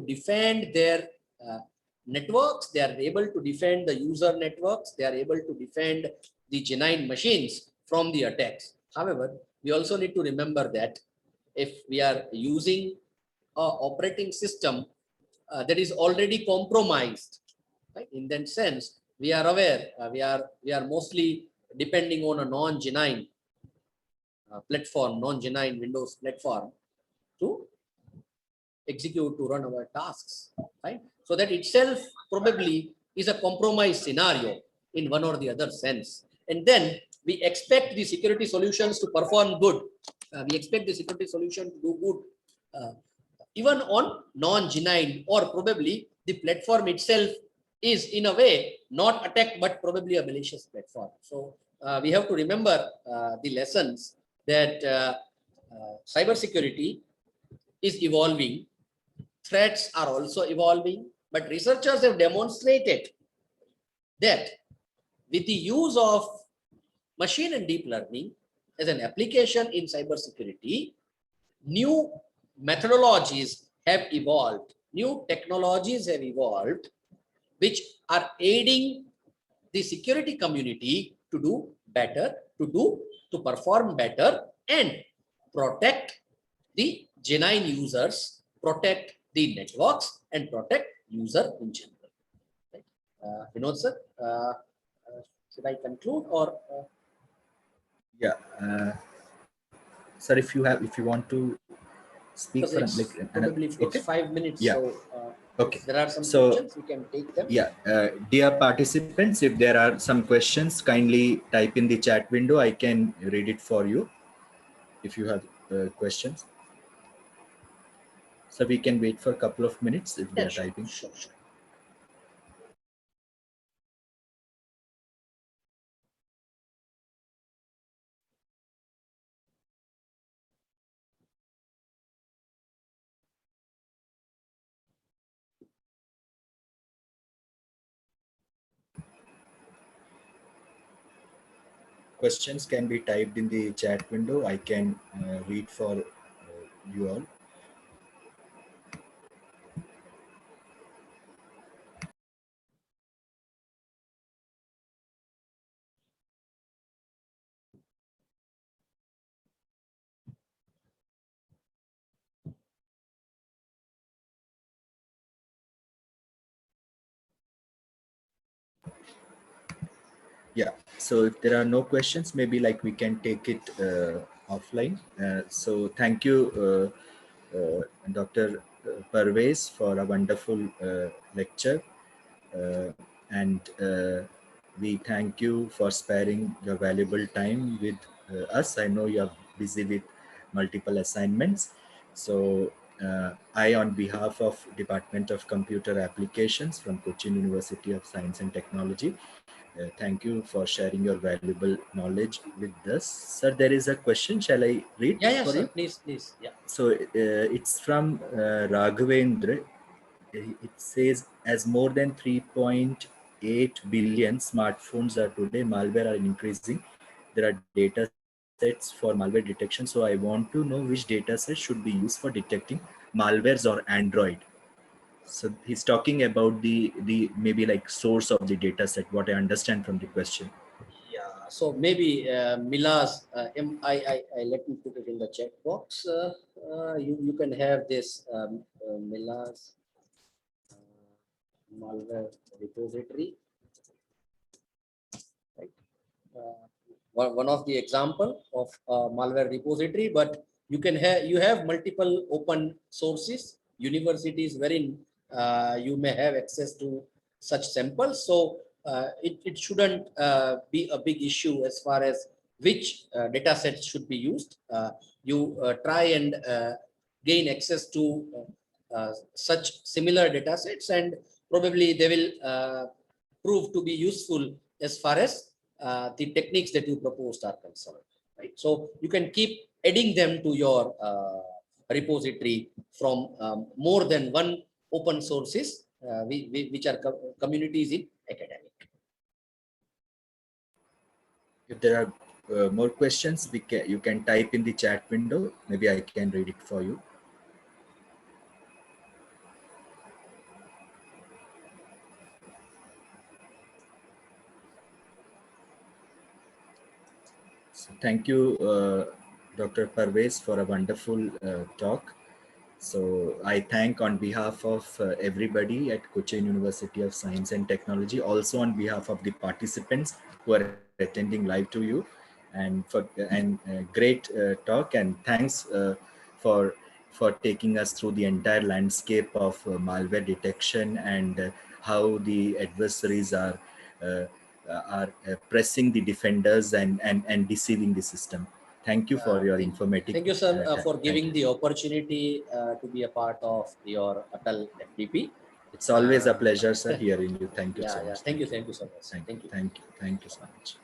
defend their networks, they are able to defend the user networks, they are able to defend the genuine machines from the attacks. However, we also need to remember that if we are using an operating system that is already compromised, right? In that sense, we are aware, we are mostly depending on a non-genuine platform, non-genuine Windows platform to execute, to run our tasks, right? So that itself probably is a compromise scenario in one or the other sense. And then we expect the security solutions to perform good. We expect the security solution to do good, even on non-genuine, or probably the platform itself is in a way not attacked, but probably a malicious platform. So we have to remember the lessons that cybersecurity is evolving, threats are also evolving, but researchers have demonstrated that with the use of machine and deep learning as an application in cybersecurity, new methodologies have evolved, new technologies have evolved, which are aiding the security community to do better, to perform better, and protect the genuine users, protect the networks, and protect user in general. Right? Vinod sir, should I conclude or? Yeah, sir, if you want to speak for probably it's 5 minutes. Yeah. So Okay. there are some So, questions, we can take them. Yeah, dear participants, if there are some questions, kindly type in the chat window. I can read it for you if you have questions. So we can wait for a couple of minutes if they are typing. Sure. questions can be typed in the chat window. I can read for you all. Yeah, so if there are no questions, maybe like we can take it offline. So thank you, Dr. Parvez, for a wonderful lecture. And we thank you for sparing your valuable time with us. I know you are busy with multiple assignments. So I, on behalf of Department of Computer Applications from Cochin University of Science and Technology, thank you for sharing your valuable knowledge with us. Sir, there is a question. Shall I read Yeah, for sir. you? Please. Yeah. So it's from Raghavendra. It says, as more than 3.8 billion smartphones are today, malware are increasing. There are data sets for malware detection. So I want to know which data set should be used for detecting malwares or Android. So he's talking about the maybe like source of the data set, what I understand from the question. Yeah. So maybe Mila's, I let me put it in the chat box. You can have this Mila's malware repository. Right. One of the example of malware repository, but you have multiple open sources, universities wherein you may have access to such samples. So it shouldn't be a big issue as far as which data sets should be used. You try and gain access to such similar data sets, and probably they will prove to be useful as far as the techniques that you proposed are concerned, right? So you can keep adding them to your repository from more than one open sources, which are communities in academic. If there are more questions, you can type in the chat window. Maybe I can read it for you. So thank you, Dr. Parvez, for a wonderful talk. So I thank on behalf of everybody at Cochin University of Science and Technology, also on behalf of the participants who are attending live to you, and for great talk, and thanks for taking us through the entire landscape of malware detection and how the adversaries uh, pressing the defenders and deceiving the system. Thank you for your informative. Thank you, sir, for Thank giving you. the opportunity to be a part of your ATAL FDP. It's always a pleasure, sir, hearing you. Thank you so Yeah. much. Thank you so much. Thank you. Thank you so much.